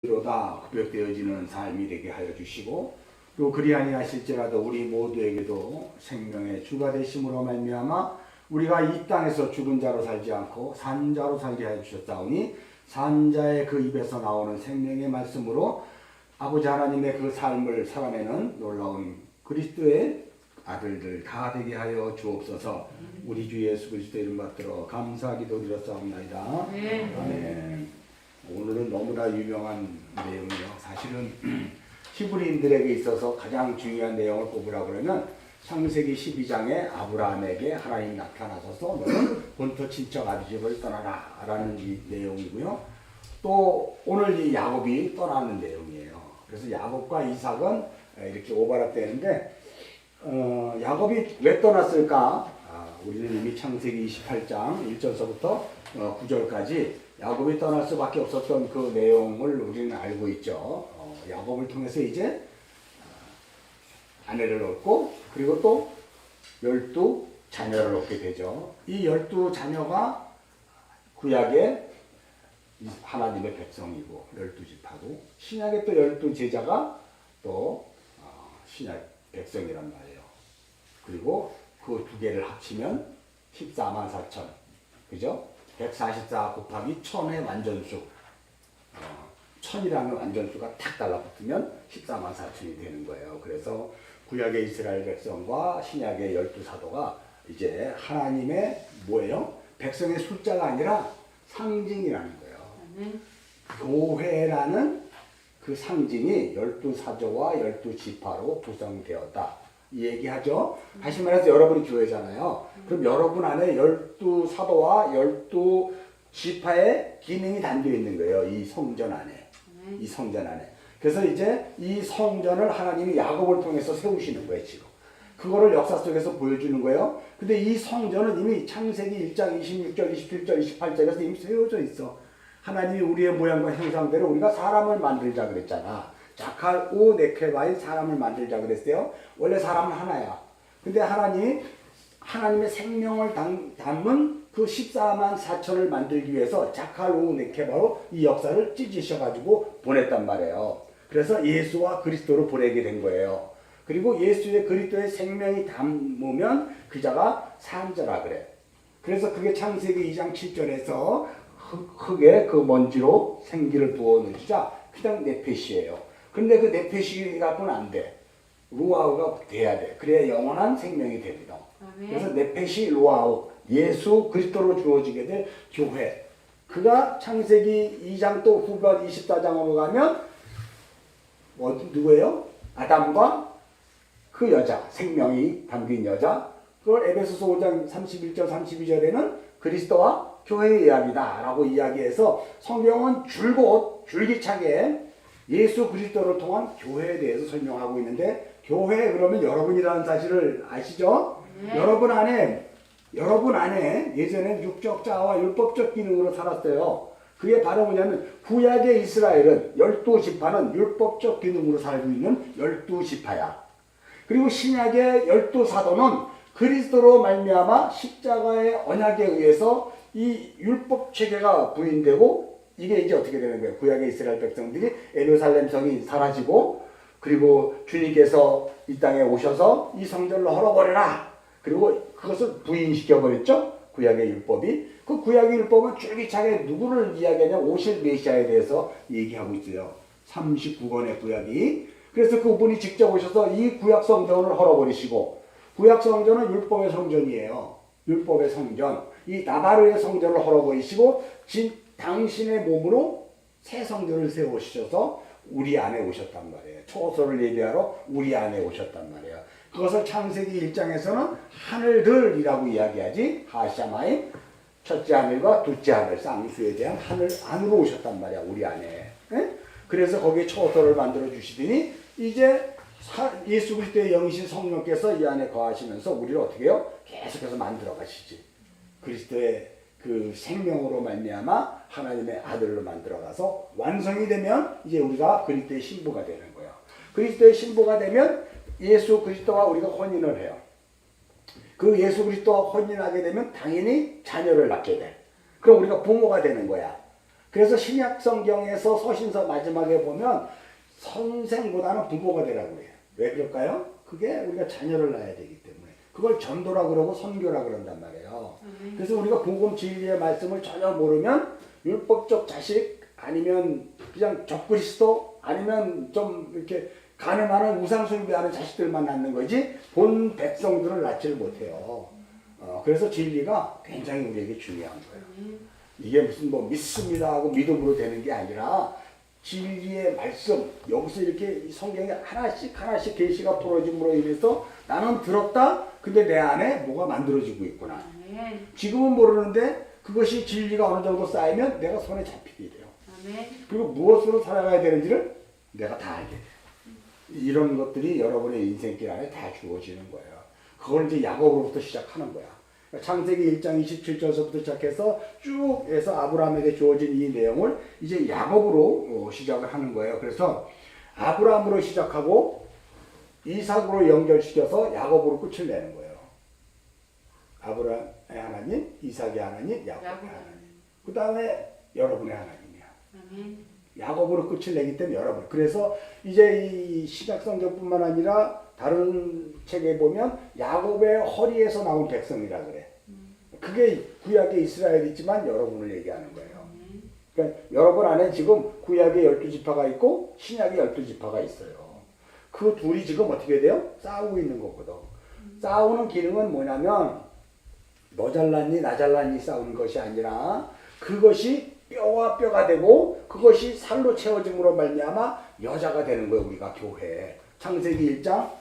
로다 구별되어지는 삶이 되게 하여 주시고 또 그리 아니하실지라도 우리 모두에게도 생명의 주가 되심으로 말미암아 우리가 이 땅에서 죽은 자로 살지 않고 산 자로 살게 하여 주셨사오니 산 자의 그 입에서 나오는 생명의 말씀으로 아버지 하나님의 그 삶을 살아내는 놀라운 그리스도의 아들들 다 되게 하여 주옵소서. 우리 주 예수 그리스도 이름 받들어 감사하기도 드렸사옵나이다. 아멘. 오늘은 너무나 유명한 내용이요. 사실은 히브리인들에게 있어서 가장 중요한 내용을 뽑으라고 그러면 창세기 12장에 아브라함에게 하나님 나타나셔서 너는 본토 친척 아비집을 떠나라 라는 이 내용이고요. 또 오늘 이 야곱이 떠나는 내용이에요. 그래서 야곱과 이삭은 이렇게 오버랩되는데 야곱이 왜 떠났을까? 우리는 이미 창세기 28장 1절서부터 9절까지 야곱이 떠날 수밖에 없었던 그 내용을 우리는 알고 있죠. 야곱을 통해서 이제 아내를 얻고 그리고 또 12자녀를 얻게 되죠. 이 12자녀가 구약의 하나님의 백성이고 12지파고 신약의 또 12제자가 또 신약 백성이란 말이에요. 그리고 그 두 개를 합치면 14만 4천, 그죠? 144 곱하기 1000의 완전수, 1000이라는 완전수가 탁 달라붙으면 14만 4천이 되는 거예요. 그래서 구약의 이스라엘 백성과 신약의 12사도가 이제 하나님의 뭐예요? 백성의 숫자가 아니라 상징이라는 거예요. 교회라는 그 상징이 12사도와 12지파로 구성되었다. 이 얘기하죠. 다시 말해서 여러분이 교회잖아요. 그럼 여러분 안에 12사도와 12지파의 기능이 담겨 있는 거예요. 이 성전 안에. 이 성전 안에. 그래서 이제 이 성전을 하나님이 야곱을 통해서 세우시는 거예요, 지금. 그거를 역사 속에서 보여주는 거예요. 근데 이 성전은 이미 창세기 1장 26절, 27절, 28절에서 이미 세워져 있어. 하나님이 우리의 모양과 형상대로 우리가 사람을 만들자 그랬잖아. 자칼 오 네케바인 사람을 만들자 그랬어요. 원래 사람은 하나야. 근데 하나님의 생명을 담은 그 14만 4천을 만들기 위해서 자칼 오 네케바로 이 역사를 찢으셔가지고 보냈단 말이에요. 그래서 예수와 그리스도를 보내게 된 거예요. 그리고 예수의 그리스도의 생명이 담으면 그 자가 산자라 그래. 그래서 그게 창세기 2장 7절에서 흙에 그 먼지로 생기를 부어넣은 주자 그냥 네페시예요. 근데 그 네페시 갖고는 안 돼. 루아우가 돼야 돼. 그래야 영원한 생명이 됩니다. 그래서 네페시 루아우 예수 그리스도로 주어지게 될 교회. 그가 창세기 2장 또 후반 24장으로 가면 누구예요? 아담과 그 여자, 생명이 담긴 여자. 그걸 에베소서 5장 31절 32절에는 그리스도와 교회의 이야기다 라고 이야기해서 성경은 줄기차게 예수 그리스도를 통한 교회에 대해서 설명하고 있는데 교회 그러면 여러분이라는 사실을 아시죠? 여러분 안에 예전엔 육적 자아와 율법적 기능으로 살았어요. 그게 바로 뭐냐면 구약의 이스라엘은 12지파는 율법적 기능으로 살고 있는 12지파야. 그리고 신약의 12사도는 그리스도로 말미암아 십자가의 언약에 의해서 이 율법 체계가 부인되고 이게 이제 어떻게 되는 거예요? 구약의 이스라엘 백성들이 예루살렘 성이 사라지고 그리고 주님께서 이 땅에 오셔서 이 성전을 헐어버려라. 그리고 그것을 부인시켜버렸죠? 구약의 율법이. 그 구약의 율법은 줄기차게 누구를 이야기하냐? 오실 메시아에 대해서 얘기하고 있어요. 39권의 구약이. 그래서 그분이 직접 오셔서 이 구약 성전을 헐어버리시고 구약 성전은 율법의 성전이에요. 율법의 성전. 이 나바르의 성전을 헐어버리시고 당신의 몸으로 새 성전을 세우셔서 우리 안에 오셨단 말이에요. 초소를 예비하러 우리 안에 오셨단 말이에요. 그것을 창세기 1장에서는 하늘들이라고 이야기하지. 하샤마임, 첫째 하늘과 둘째 하늘, 쌍수에 대한 하늘 안으로 오셨단 말이야. 우리 안에. 에? 그래서 거기에 초소를 만들어 주시더니 이제 예수 그리스도의 영이신 성령께서 이 안에 거하시면서 우리를 어떻게 해요? 계속해서 만들어 가시지. 그리스도의 그 생명으로 말미암아 하나님의 아들로 만들어가서 완성이 되면 이제 우리가 그리스도의 신부가 되는 거예요. 그리스도의 신부가 되면 예수 그리스도와 우리가 혼인을 해요. 그 예수 그리스도와 혼인하게 되면 당연히 자녀를 낳게 돼. 그럼 우리가 부모가 되는 거야. 그래서 신약 성경에서 서신서 마지막에 보면 선생보다는 부모가 되라고 해요. 왜 그럴까요? 그게 우리가 자녀를 낳아야 되기 때문에. 그걸 전도라 그러고 선교라 그런단 말이에요. 그래서 우리가 복음 진리의 말씀을 전혀 모르면 율법적 자식 아니면 그냥 적그리스도 아니면 좀 이렇게 가늠하는 우상숭배하는 자식들만 낳는 거지 본 백성들을 낳지를 못해요. 그래서 진리가 굉장히 우리에게 중요한 거예요. 이게 무슨 뭐 믿습니다 하고 믿음으로 되는 게 아니라 진리의 말씀 여기서 이렇게 성경에 하나씩 하나씩 계시가 풀어짐으로 인해서 나는 들었다. 근데 내 안에 뭐가 만들어지고 있구나. 지금은 모르는데 그것이 진리가 어느 정도 쌓이면 내가 손에 잡히게 돼요. 그리고 무엇으로 살아가야 되는지를 내가 다 알게 돼요. 이런 것들이 여러분의 인생길 안에 다 주어지는 거예요. 그걸 이제 야곱으로부터 시작하는 거야. 창세기 1장 27절서부터 시작해서 쭉 해서 아브라함에게 주어진 이 내용을 이제 야곱으로 시작을 하는 거예요. 그래서 아브라함으로 시작하고 이삭으로 연결시켜서 야곱으로 끝을 내는 거예요. 아브라함의 하나님, 이삭의 하나님, 야곱의 하나님. 그 다음에 여러분의 하나님이야. 야곱으로 끝을 내기 때문에 여러분. 그래서 이제 이 신약성경뿐만 아니라 다른 책에 보면 야곱의 허리에서 나온 백성이라 그래. 그게 구약의 이스라엘이지만 여러분을 얘기하는 거예요. 그러니까 여러분 안에 지금 구약의 12지파가 있고 신약의 12지파가 있어요. 그 둘이 지금 어떻게 돼요? 싸우고 있는 거거든. 싸우는 기능은 뭐냐면 너 잘났니 나 잘났니 싸우는 것이 아니라 그것이 뼈와 뼈가 되고 그것이 살로 채워짐으로 말미암아 여자가 되는 거예요. 우리가 교회. 창세기 2장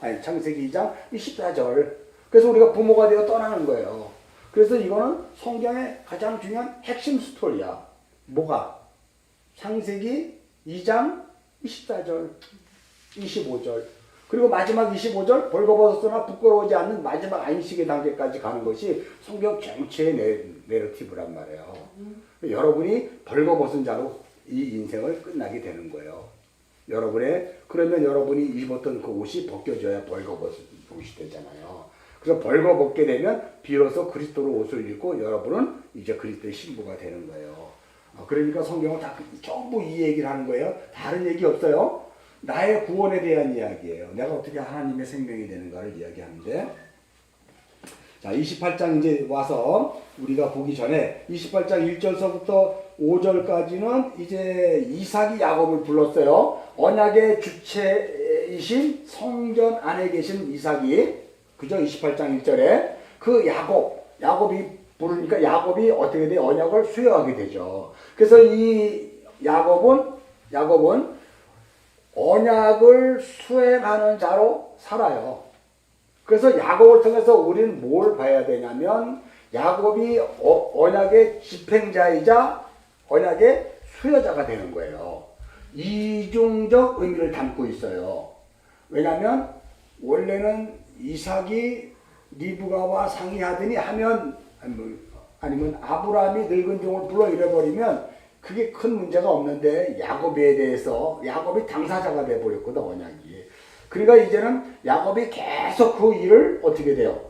24절. 그래서 우리가 부모가 되어 떠나는 거예요. 그래서 이거는 성경의 가장 중요한 핵심 스토리야. 뭐가? 창세기 2장 24절, 25절. 그리고 마지막 25절 벌거벗었으나 부끄러워지 않는 마지막 안식의 단계까지 가는 것이 성경 전체의 내러티브란 말이에요. 여러분이 벌거벗은 자로 이 인생을 끝나게 되는 거예요. 그러면 여러분이 입었던 그 옷이 벗겨져야 벌거벗은 옷이 되잖아요. 그래서 벌거벗게 되면 비로소 그리스도로 옷을 입고 여러분은 이제 그리스도의 신부가 되는 거예요. 그러니까 성경은 다 전부 이 얘기를 하는 거예요. 다른 얘기 없어요. 나의 구원에 대한 이야기예요. 내가 어떻게 하나님의 생명이 되는가를 이야기하는데, 자 28장 이제 와서 우리가 보기 전에 28장 1절서부터 5절까지는 이제 이삭이 야곱을 불렀어요. 언약의 주체이신 성전 안에 계신 이삭이, 그죠? 28장 1절에 그 야곱이 부르니까 야곱이 어떻게 돼? 언약을 수여하게 되죠. 그래서 이 야곱은 언약을 수행하는 자로 살아요. 그래서 야곱을 통해서 우리는 뭘 봐야 되냐면 야곱이 언약의 집행자이자 언약의 수여자가 되는 거예요. 이중적 의미를 담고 있어요. 왜냐하면 원래는 이삭이 리브가와 상의하더니 하면 아니면 아브라함이 늙은 종을 불러 잃어버리면 그게 큰 문제가 없는데 야곱에 대해서 야곱이 당사자가 돼버렸거든 언약이. 그러니까 이제는 야곱이 계속 그 일을 어떻게 돼요?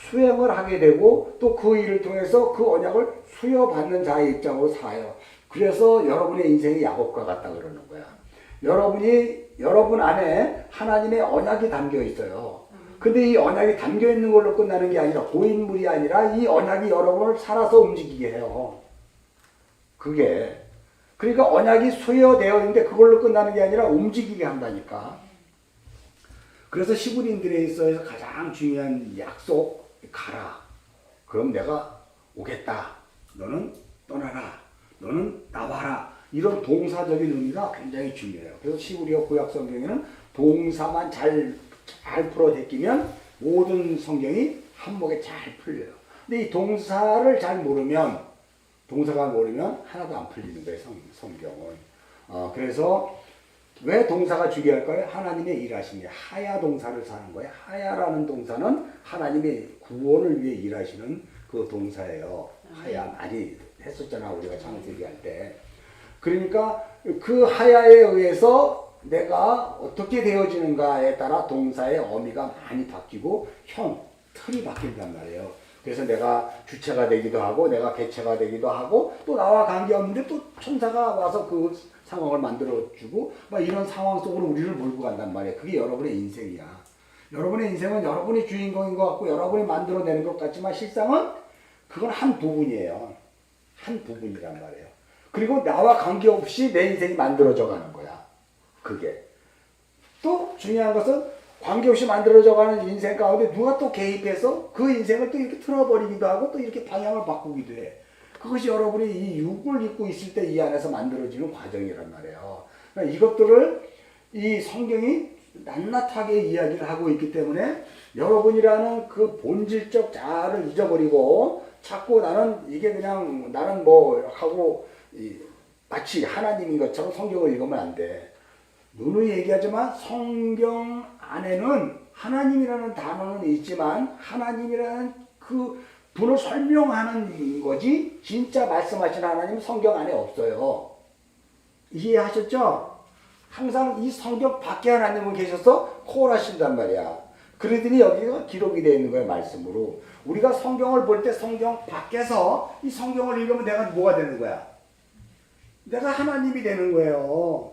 수행을 하게 되고 또 그 일을 통해서 그 언약을 수여받는 자의 입장으로 살아요. 그래서 여러분의 인생이 야곱과 같다 그러는 거야. 여러분 안에 하나님의 언약이 담겨 있어요. 근데 이 언약이 담겨 있는 걸로 끝나는 게 아니라 고인물이 아니라 이 언약이 여러분을 살아서 움직이게 해요. 그러니까 언약이 수여되어 있는데 그걸로 끝나는 게 아니라 움직이게 한다니까. 그래서 시브린들에 있어서 가장 중요한 약속, 가라. 그럼 내가 오겠다. 너는 떠나라. 너는 나와라. 이런 동사적인 의미가 굉장히 중요해요. 그래서 시브리어 구약 성경에는 동사만 잘 풀어제끼면 모든 성경이 한목에 잘 풀려요. 근데 이 동사가 모르면 하나도 안 풀리는 거예요, 성경은. 그래서 왜 동사가 중요할까요? 하나님의 일하심이에요. 하야 동사를 사는 거예요. 하야라는 동사는 하나님의 구원을 위해 일하시는 그 동사예요. 하야 많이 했었잖아, 우리가 창세기 할 때. 그러니까 그 하야에 의해서 내가 어떻게 되어지는가에 따라 동사의 어미가 많이 바뀌고 틀이 바뀐단 말이에요. 그래서 내가 주체가 되기도 하고 내가 개체가 되기도 하고 또 나와 관계없는데 또 천사가 와서 그 상황을 만들어주고 막 이런 상황 속으로 우리를 몰고 간단 말이에요. 그게 여러분의 인생이야. 여러분의 인생은 여러분이 주인공인 것 같고 여러분이 만들어내는 것 같지만 실상은 그건 한 부분이에요. 한 부분이란 말이에요. 그리고 나와 관계없이 내 인생이 만들어져 가는 거야. 그게. 또 중요한 것은 관계없이 만들어져 가는 인생 가운데 누가 또 개입해서 그 인생을 또 이렇게 틀어버리기도 하고 또 이렇게 방향을 바꾸기도 해. 그것이 여러분이 이 육을 입고 있을 때 이 안에서 만들어지는 과정이란 말이에요. 그러니까 이것들을 이 성경이 낱낱하게 이야기를 하고 있기 때문에 여러분이라는 그 본질적 자아를 잊어버리고 자꾸 나는 이게 그냥 나는 뭐 하고 마치 하나님인 것처럼 성경을 읽으면 안 돼. 누누이 얘기하지만 성경 안에는 하나님이라는 단어는 있지만 하나님이라는 그 분을 설명하는 거지 진짜 말씀하신 하나님은 성경 안에 없어요. 이해하셨죠? 항상 이 성경 밖에 하나님은 계셔서 코어하신단 말이야. 그러더니 여기가 기록이 되어 있는 거예요. 말씀으로. 우리가 성경을 볼 때 성경 밖에서 이 성경을 읽으면 내가 뭐가 되는 거야? 내가 하나님이 되는 거예요.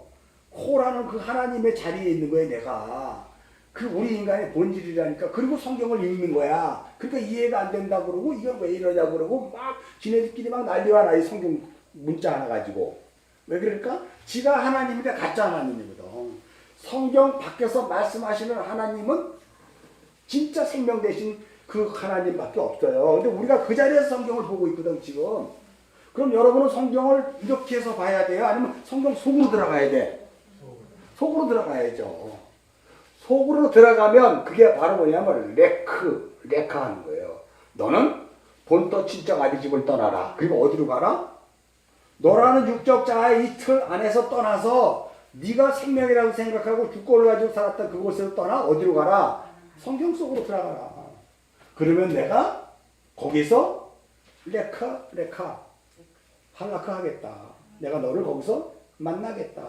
코라는 그 하나님의 자리에 있는 거예요. 내가. 그 우리 인간의 본질이라니까. 그리고 성경을 읽는 거야. 그러니까 이해가 안 된다 그러고 이건 왜 이러냐 그러고 막 지네들끼리 막 난리와 나이 성경 문자 하나 가지고. 왜 그럴까? 지가 하나님인데 가짜 하나님이거든. 성경 밖에서 말씀하시는 하나님은 진짜 생명 대신 그 하나님밖에 없어요. 근데 우리가 그 자리에서 성경을 보고 있거든 지금. 그럼 여러분은 성경을 이렇게 해서 봐야 돼요? 아니면 성경 속으로 들어가야 돼? 속으로 들어가야죠. 속으로 들어가면 그게 바로 뭐냐면 레카 하는 거예요. 너는 본떠 친정 아비 집을 떠나라. 그리고 어디로 가라? 너라는 육적 자아의 이 틀 안에서 떠나서 네가 생명이라고 생각하고 주권을 가지고 살았던 그곳에서 떠나 어디로 가라? 성경 속으로 들어가라. 그러면 내가 거기서 레카 할라카 하겠다. 내가 너를 거기서 만나겠다.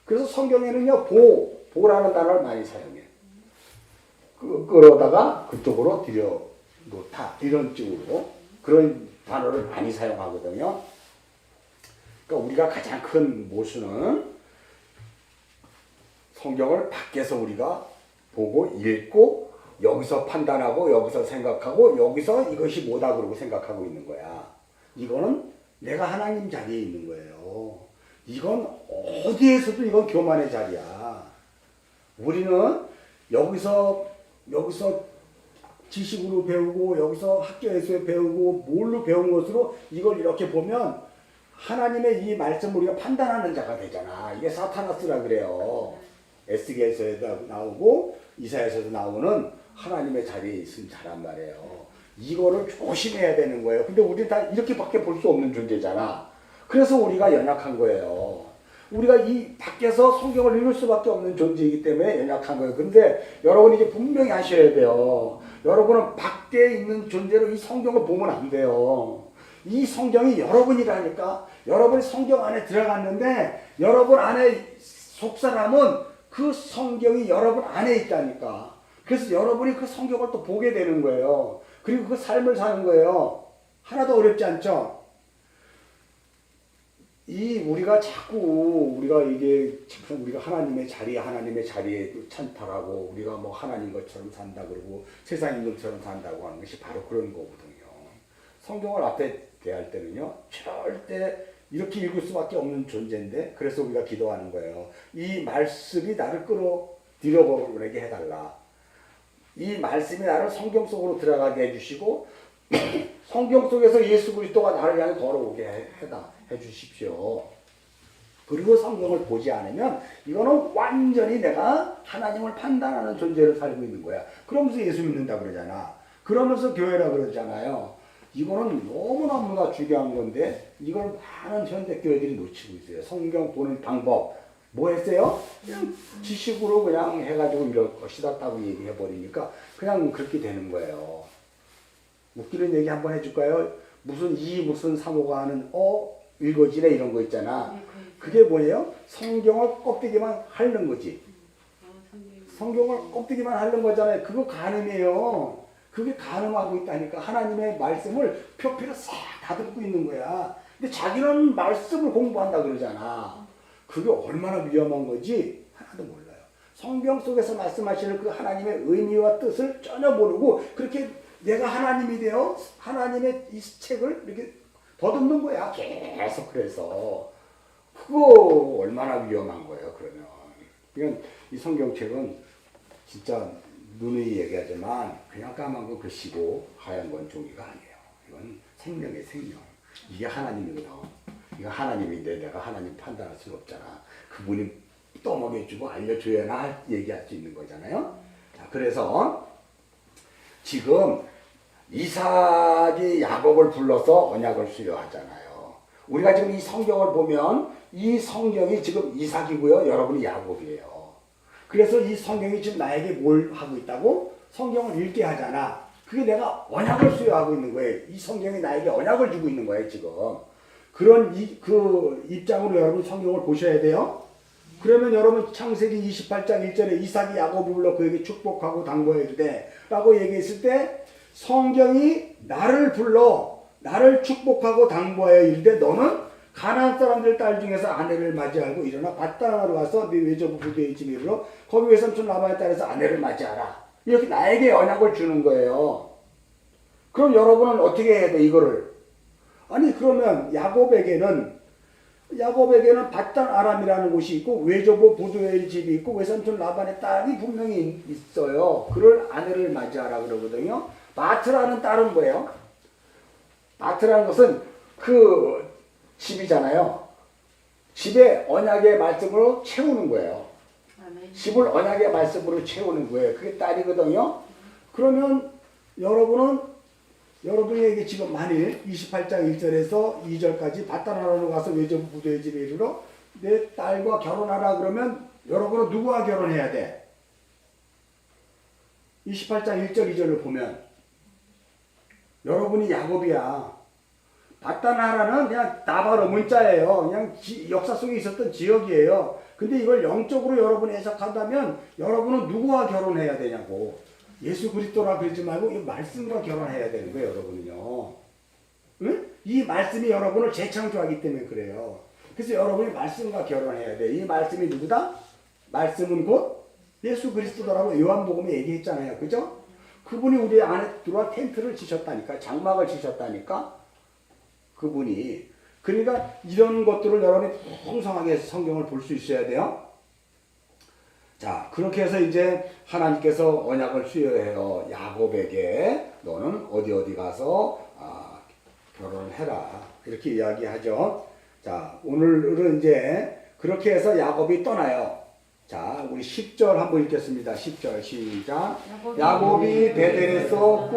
그래서 성경에는요 보라는 단어를 많이 사용해. 끌어다가 그쪽으로 들여놓다 이런 식으로 그런 단어를 많이 사용하거든요. 그러니까 우리가 가장 큰 모순은 성경을 밖에서 우리가 보고 읽고 여기서 판단하고 여기서 생각하고 여기서 이것이 뭐다 그러고 생각하고 있는 거야. 이거는 내가 하나님 자리에 있는 거예요. 이건 어디에서도 이건 교만의 자리야. 우리는 여기서 지식으로 배우고 여기서 학교에서 배우고 뭘로 배운 것으로 이걸 이렇게 보면 하나님의 이 말씀을 우리가 판단하는 자가 되잖아. 이게 사타나스라 그래요. 에스겔서에도 나오고 이사야서에도 나오는 하나님의 자리에 있은 자란 말이에요. 이거를 조심해야 되는 거예요. 근데 우리는 다 이렇게밖에 볼 수 없는 존재잖아. 그래서 우리가 연약한 거예요. 우리가 이 밖에서 성경을 읽을 수밖에 없는 존재이기 때문에 연약한 거예요. 근데 여러분이 이제 분명히 하셔야 돼요. 여러분은 밖에 있는 존재로 이 성경을 보면 안 돼요. 이 성경이 여러분이라니까. 여러분이 성경 안에 들어갔는데 여러분 안에 속사람은 그 성경이 여러분 안에 있다니까. 그래서 여러분이 그 성경을 또 보게 되는 거예요. 그리고 그 삶을 사는 거예요. 하나도 어렵지 않죠? 우리가 자꾸 우리가 하나님의 자리에 찬탈하고 우리가 뭐 하나님 것처럼 산다 그러고 세상인 것처럼 산다고 하는 것이 바로 그런 거거든요. 성경을 앞에 대할 때는요 절대 이렇게 읽을 수밖에 없는 존재인데 그래서 우리가 기도하는 거예요. 이 말씀이 나를 끌어들여보게 해달라. 이 말씀이 나를 성경 속으로 들어가게 해주시고 성경 속에서 예수 그리스도가 나를 향해 걸어오게 해주십시오. 그리고 성경을 보지 않으면 이거는 완전히 내가 하나님을 판단하는 존재로 살고 있는 거야. 그러면서 예수 믿는다 그러잖아. 그러면서 교회라 그러잖아요. 이거는 너무너무나 중요한 건데 이걸 많은 현대교회들이 놓치고 있어요. 성경 보는 방법 뭐 했어요? 그냥 지식으로 그냥 해가지고 이럴 것이다 라고 얘기해버리니까 그냥 그렇게 되는 거예요. 웃기는 얘기 한번 해줄까요? 무슨 사모가 하는 읽어지네 이런 거 있잖아. 그게 뭐예요? 성경을 껍데기만 핥는 거지. 성경을 껍데기만 핥는 거잖아요. 그거 간음이에요. 그게 가늠하고 있다니까. 하나님의 말씀을 표피로 싹 다듬고 있는 거야. 근데 자기는 말씀을 공부한다 그러잖아. 그게 얼마나 위험한 거지 하나도 몰라요. 성경 속에서 말씀하시는 그 하나님의 의미와 뜻을 전혀 모르고 그렇게 내가 하나님이 되어 하나님의 이 책을 이렇게 더듬는 거야. 계속. 그래서 그거 얼마나 위험한 거예요. 그러면 이건 이 성경책은 진짜 누누이 얘기하지만 그냥 까만 거 글씨고 하얀 건 종이가 아니에요. 이건 생명의 생명. 이게 하나님이거든. 이거 하나님인데 내가 하나님 판단할 수는 없잖아. 그분이 떠먹여주고 알려줘야나 얘기할 수 있는 거잖아요. 자, 그래서 지금 이삭이 야곱을 불러서 언약을 수여하잖아요. 우리가 지금 이 성경을 보면 이 성경이 지금 이삭이고요. 여러분이 야곱이에요. 그래서 이 성경이 지금 나에게 뭘 하고 있다고? 성경을 읽게 하잖아. 그게 내가 언약을 수여하고 있는 거예요. 이 성경이 나에게 언약을 주고 있는 거예요, 지금. 그런 그 입장으로 여러분 성경을 보셔야 돼요. 그러면 여러분 창세기 28장 1절에 이삭이 야곱을 불러 그에게 축복하고 당부해 주되 라고 얘기했을 때 성경이 나를 불러 나를 축복하고 당부하여 이르되 너는 가나안 사람들 딸 중에서 아내를 맞이하고 일어나 밧단으로 가서 네 외조부 부대의 집에 이르러 거기 외삼촌 라반의 딸에서 아내를 맞이하라. 이렇게 나에게 언약을 주는 거예요. 그럼 여러분은 어떻게 해야 돼 이거를? 아니 그러면 야곱에게는 밧단 아람이라는 곳이 있고 외조부 부두엘 집이 있고 외삼촌 라반의 딸이 분명히 있어요. 그를 아내를 맞이하라 그러거든요. 마트라는 딸은 뭐예요? 마트라는 것은 그 집이잖아요. 집에 언약의 말씀으로 채우는 거예요. 집을 언약의 말씀으로 채우는 거예요. 그게 딸이거든요. 그러면 여러분에게 지금 만일 28장 1절에서 2절까지 밧단아람으로 가서 외조부 부두의 집에 이르러 내 딸과 결혼하라 그러면 여러분은 누구와 결혼해야 돼? 28장 1절 2절을 보면 여러분이 야곱이야. 밧단아람은 그냥 나바로 문자예요. 그냥 역사 속에 있었던 지역이에요. 근데 이걸 영적으로 여러분이 해석한다면 여러분은 누구와 결혼해야 되냐고. 예수 그리스도라 그러지 말고 이 말씀과 결혼해야 되는 거예요, 여러분은요. 응? 이 말씀이 여러분을 재창조하기 때문에 그래요. 그래서 여러분이 말씀과 결혼해야 돼. 이 말씀이 누구다? 말씀은 곧 예수 그리스도라고 요한복음에 얘기했잖아요. 그죠? 그분이 우리 안에 들어와 텐트를 치셨다니까. 장막을 치셨다니까. 그분이. 그러니까 이런 것들을 여러분이 풍성하게 성경을 볼 수 있어야 돼요. 자, 그렇게 해서 이제 하나님께서 언약을 수여해요. 야곱에게 너는 어디 가서 결혼을 해라. 이렇게 이야기하죠. 자, 오늘은 이제 그렇게 해서 야곱이 떠나요. 자, 우리 10절 한번 읽겠습니다. 10절 시작. 야곱이 베델에서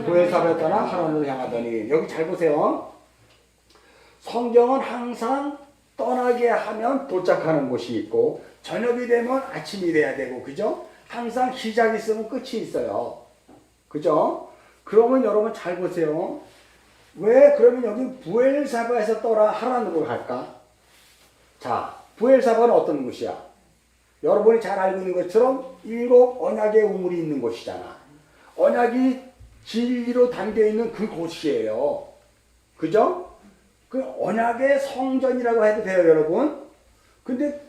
브엘사바에 떠나 하란으로 향하더니. 여기 잘 보세요. 성경은 항상 떠나게 하면 도착하는 곳이 있고 저녁이 되면 아침이 돼야 되고, 그죠? 항상 시작이 있으면 끝이 있어요. 그죠? 그러면 여러분 잘 보세요. 왜 그러면 여기 브엘사바에서 떠나 하란으로 갈까? 자, 브엘사바는 어떤 곳이야? 여러분이 잘 알고 있는 것처럼 7 언약의 우물이 있는 곳이잖아. 언약이 진리로 담겨있는 그 곳이에요. 그죠? 그 언약의 성전이라고 해도 돼요, 여러분. 근데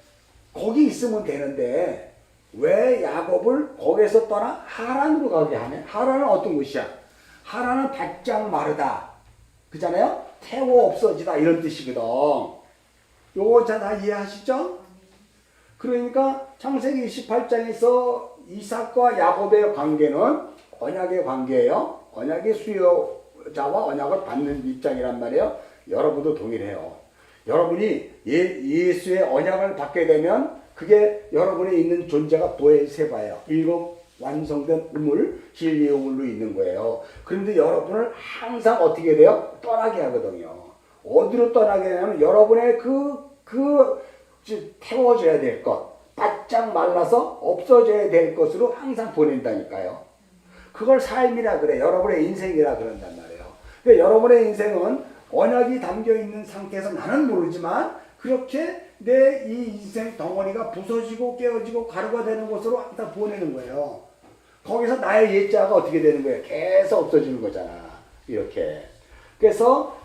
거기 있으면 되는데 왜 야곱을 거기에서 떠나 하란으로 가게 하냐? 하란은 어떤 곳이야? 하란은 바짝 마르다. 그잖아요? 태워 없어지다 이런 뜻이거든. 요거 다 이해하시죠? 그러니까 창세기 28장에서 이삭과 야곱의 관계는 언약의 관계예요. 언약의 수요자와 언약을 받는 입장이란 말이에요. 여러분도 동일해요. 여러분이 예수의 언약을 받게 되면 그게 여러분에 있는 존재가 브엘세바예요. 7 완성된 우물, 진리의 우물로 있는 거예요. 그런데 여러분을 항상 어떻게 돼요? 떠나게 하거든요. 어디로 떠나게 하냐면 여러분의 태워져야 될 것, 바짝 말라서 없어져야 될 것으로 항상 보낸다니까요. 그걸 삶이라 그래. 여러분의 인생이라 그런단 말이에요. 그러니까 여러분의 인생은 언약이 담겨있는 상태에서 나는 모르지만 그렇게 내 이 인생 덩어리가 부서지고 깨어지고 가루가 되는 것으로 항상 보내는 거예요. 거기서 나의 예자가 어떻게 되는 거예요? 계속 없어지는 거잖아. 이렇게. 그래서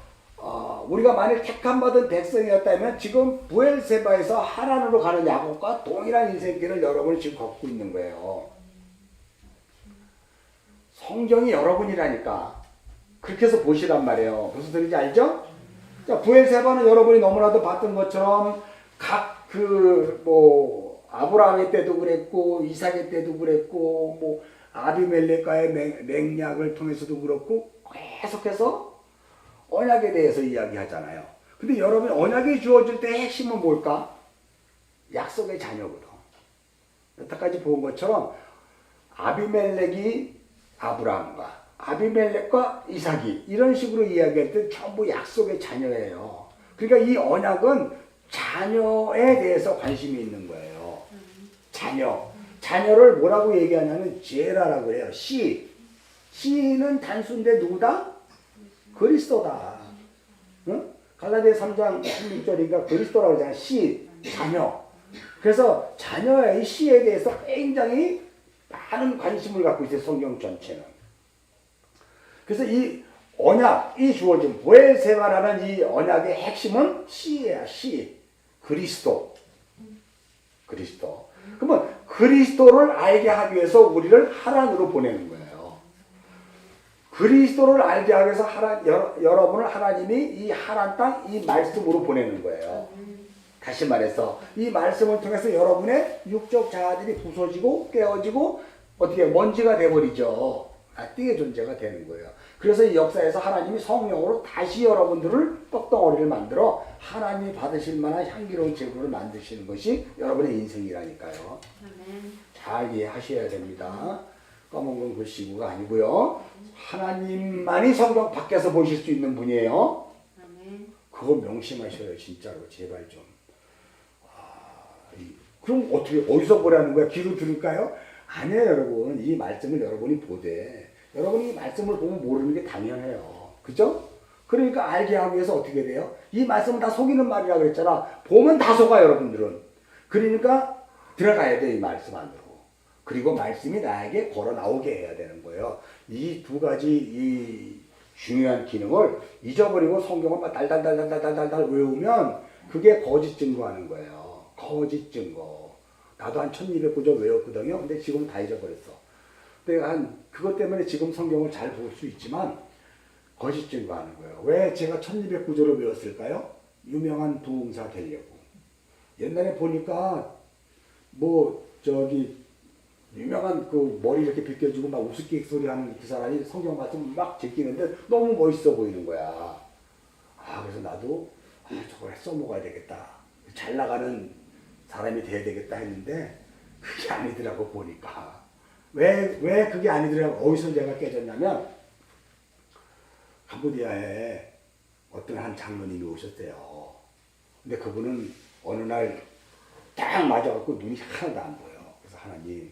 우리가 만일 택함받은 백성이었다면 지금 부엘세바에서 하란으로 가는 야곱과 동일한 인생길을 여러분이 지금 걷고 있는 거예요. 성경이 여러분이라니까. 그렇게 해서 보시란 말이에요. 무슨 소리인지 알죠? 자, 부엘세바는 여러분이 너무나도 봤던 것처럼 각 아브라함의 때도 그랬고 이삭의 때도 그랬고 아비멜렉과의 맹약을 통해서도 그렇고 계속해서 언약에 대해서 이야기하잖아요. 근데 여러분 언약이 주어질 때 핵심은 뭘까? 약속의 자녀거든. 여태까지 본 것처럼 아비멜렉이 아브라함과 아비멜렉과 이삭이 이런 식으로 이야기할 때 전부 약속의 자녀예요. 그러니까 이 언약은 자녀에 대해서 관심이 있는 거예요. 자녀를 뭐라고 얘기하냐면 제라라고 해요. 씨는 단수인데 누구다? 그리스도다. 응? 갈라디아 3장 16절이니까 그리스도라고 하잖아. 자녀. 그래서 자녀의 씨에 대해서 굉장히 많은 관심을 갖고 있어요. 성경 전체는. 그래서 이 언약이 주어진 보엘세바라는 이 언약의 핵심은 씨예요. 그리스도. 그러면 그리스도를 알게 하기 위해서 우리를 하란으로 보내는 거예요. 그리스도를 알게 하기 위해서 여러분을 하나님이 이 하란 땅 이 말씀으로 보내는 거예요. 다시 말해서 이 말씀을 통해서 여러분의 육적 자아들이 부서지고 깨어지고 어떻게 먼지가 돼버리죠. 띵의 존재가 되는 거예요. 그래서 이 역사에서 하나님이 성령으로 다시 여러분들을 떡덩어리를 만들어 하나님이 받으실 만한 향기로운 제물을 만드시는 것이 여러분의 인생이라니까요. 잘 이해하셔야 됩니다. 검은 글씨구가 아니고요. 하나님만이 성경 밖에서 보실 수 있는 분이에요. 그거 명심하셔요. 진짜로 제발 좀. 그럼 어디서 보라는 거야? 귀로 들을까요? 아니에요, 여러분. 이 말씀을 여러분이 보되 여러분이 이 말씀을 보면 모르는 게 당연해요. 그죠? 그러니까 알게 하기 위해서 어떻게 돼요? 이 말씀은 다 속이는 말이라고 그랬잖아. 보면 다 속아, 여러분들은. 그러니까 들어가야 돼, 이 말씀 안으로. 그리고 말씀이 나에게 걸어 나오게 해야 되는 거예요. 이 두 가지 이 중요한 기능을 잊어버리고 성경을 막 달달달달달달달 외우면 그게 거짓 증거하는 거예요. 거짓 증거. 나도 한 1200구절 외웠거든요. 근데 지금 다 잊어버렸어. 근데 그것 때문에 지금 성경을 잘 볼 수 있지만 거짓 증거하는 거예요. 왜 제가 1200구절을 외웠을까요? 유명한 부흥사 되려고. 옛날에 보니까 유명한 그 머리 이렇게 벗겨주고 막 우스갯 소리 하는 그 사람이 성경 말씀 막 제끼는데 너무 멋있어 보이는 거야. 그래서 나도 저걸 써먹어야 되겠다. 잘 나가는 사람이 돼야 되겠다 했는데 그게 아니더라고 보니까. 왜 그게 아니더라고. 어디서 제가 깨졌냐면 캄보디아에 어떤 한 장로님이 오셨대요. 근데 그분은 어느 날 딱 맞아갖고 눈이 하나도 안 보여. 그래서 하나님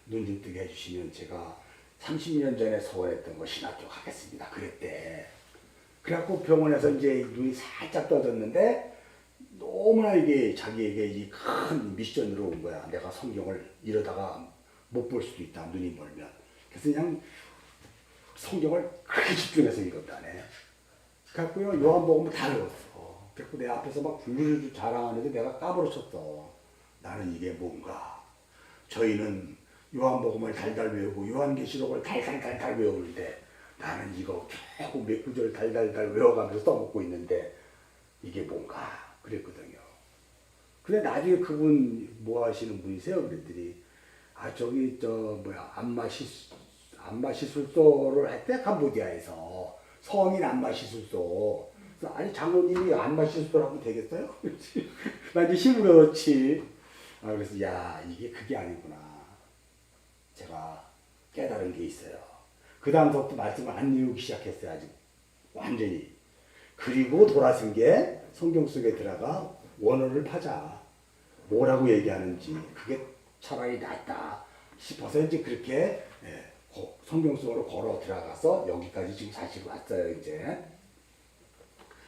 눈 좀 뜨게 해주시면 제가 30년 전에 소원했던 거 신학 쪽 하겠습니다. 그랬대. 그래갖고 병원에서 이제 눈이 살짝 떠졌는데 너무나 자기에게 이 큰 미션으로 온 거야. 내가 성경을 이러다가 못 볼 수도 있다. 눈이 멀면. 그래서 그냥 성경을 크게 집중해서 읽었다네. 그래갖고요, 요한복음을 다 읽었어. 그래갖고 내 앞에서 막 불르르 자랑하는데 내가 까불었었어. 나는 이게 뭔가. 저희는 요한복음을 달달 외우고 요한계시록을 달달달달 외우는데 나는 이거 계속 몇 구절 달달달 외워가면서 써먹고 있는데 이게 뭔가 그랬거든요. 근데 나중에 그분 뭐 하시는 분이세요? 그랬더니 안마시술소를 했대. 캄보디아에서 성인 안마시술소. 아니 장로님이 안마시술소를 하면 되겠어요? 나 이제 힘으로 그렇지. 그래서 이게 그게 아니구나. 제가 깨달은 게 있어요. 그 다음부터 말씀을 안 이루기 시작했어요. 아직 완전히. 그리고 돌아선 게 성경 속에 들어가 원어를 파자. 뭐라고 얘기하는지 그게 차라리 낫다 싶어서 이제 그렇게 성경 속으로 걸어 들어가서 여기까지 지금 사실 왔어요. 이제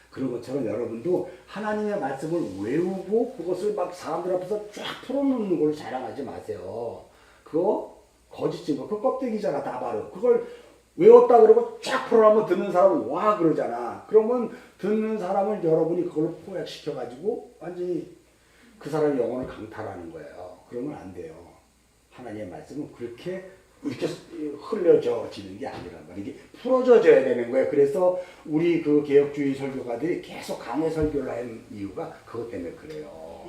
그런 것처럼 여러분도 하나님의 말씀을 외우고 그것을 막 사람들 앞에서 쫙 풀어놓는 걸 자랑하지 마세요. 그거 거짓 증거. 그 껍데기잖아, 다 바로. 그걸 외웠다 그러고 쫙 풀어나면 듣는 사람은 와 그러잖아. 그러면 듣는 사람을 여러분이 그걸로 포획시켜가지고 완전히 그 사람의 영혼을 강탈하는 거예요. 그러면 안 돼요. 하나님의 말씀은 그렇게 이렇게 흘려져지는 게 아니란 말이에요. 이게 풀어져져야 되는 거예요. 그래서 우리 그 개혁주의 설교가들이 계속 강해 설교를 한 이유가 그것 때문에 그래요.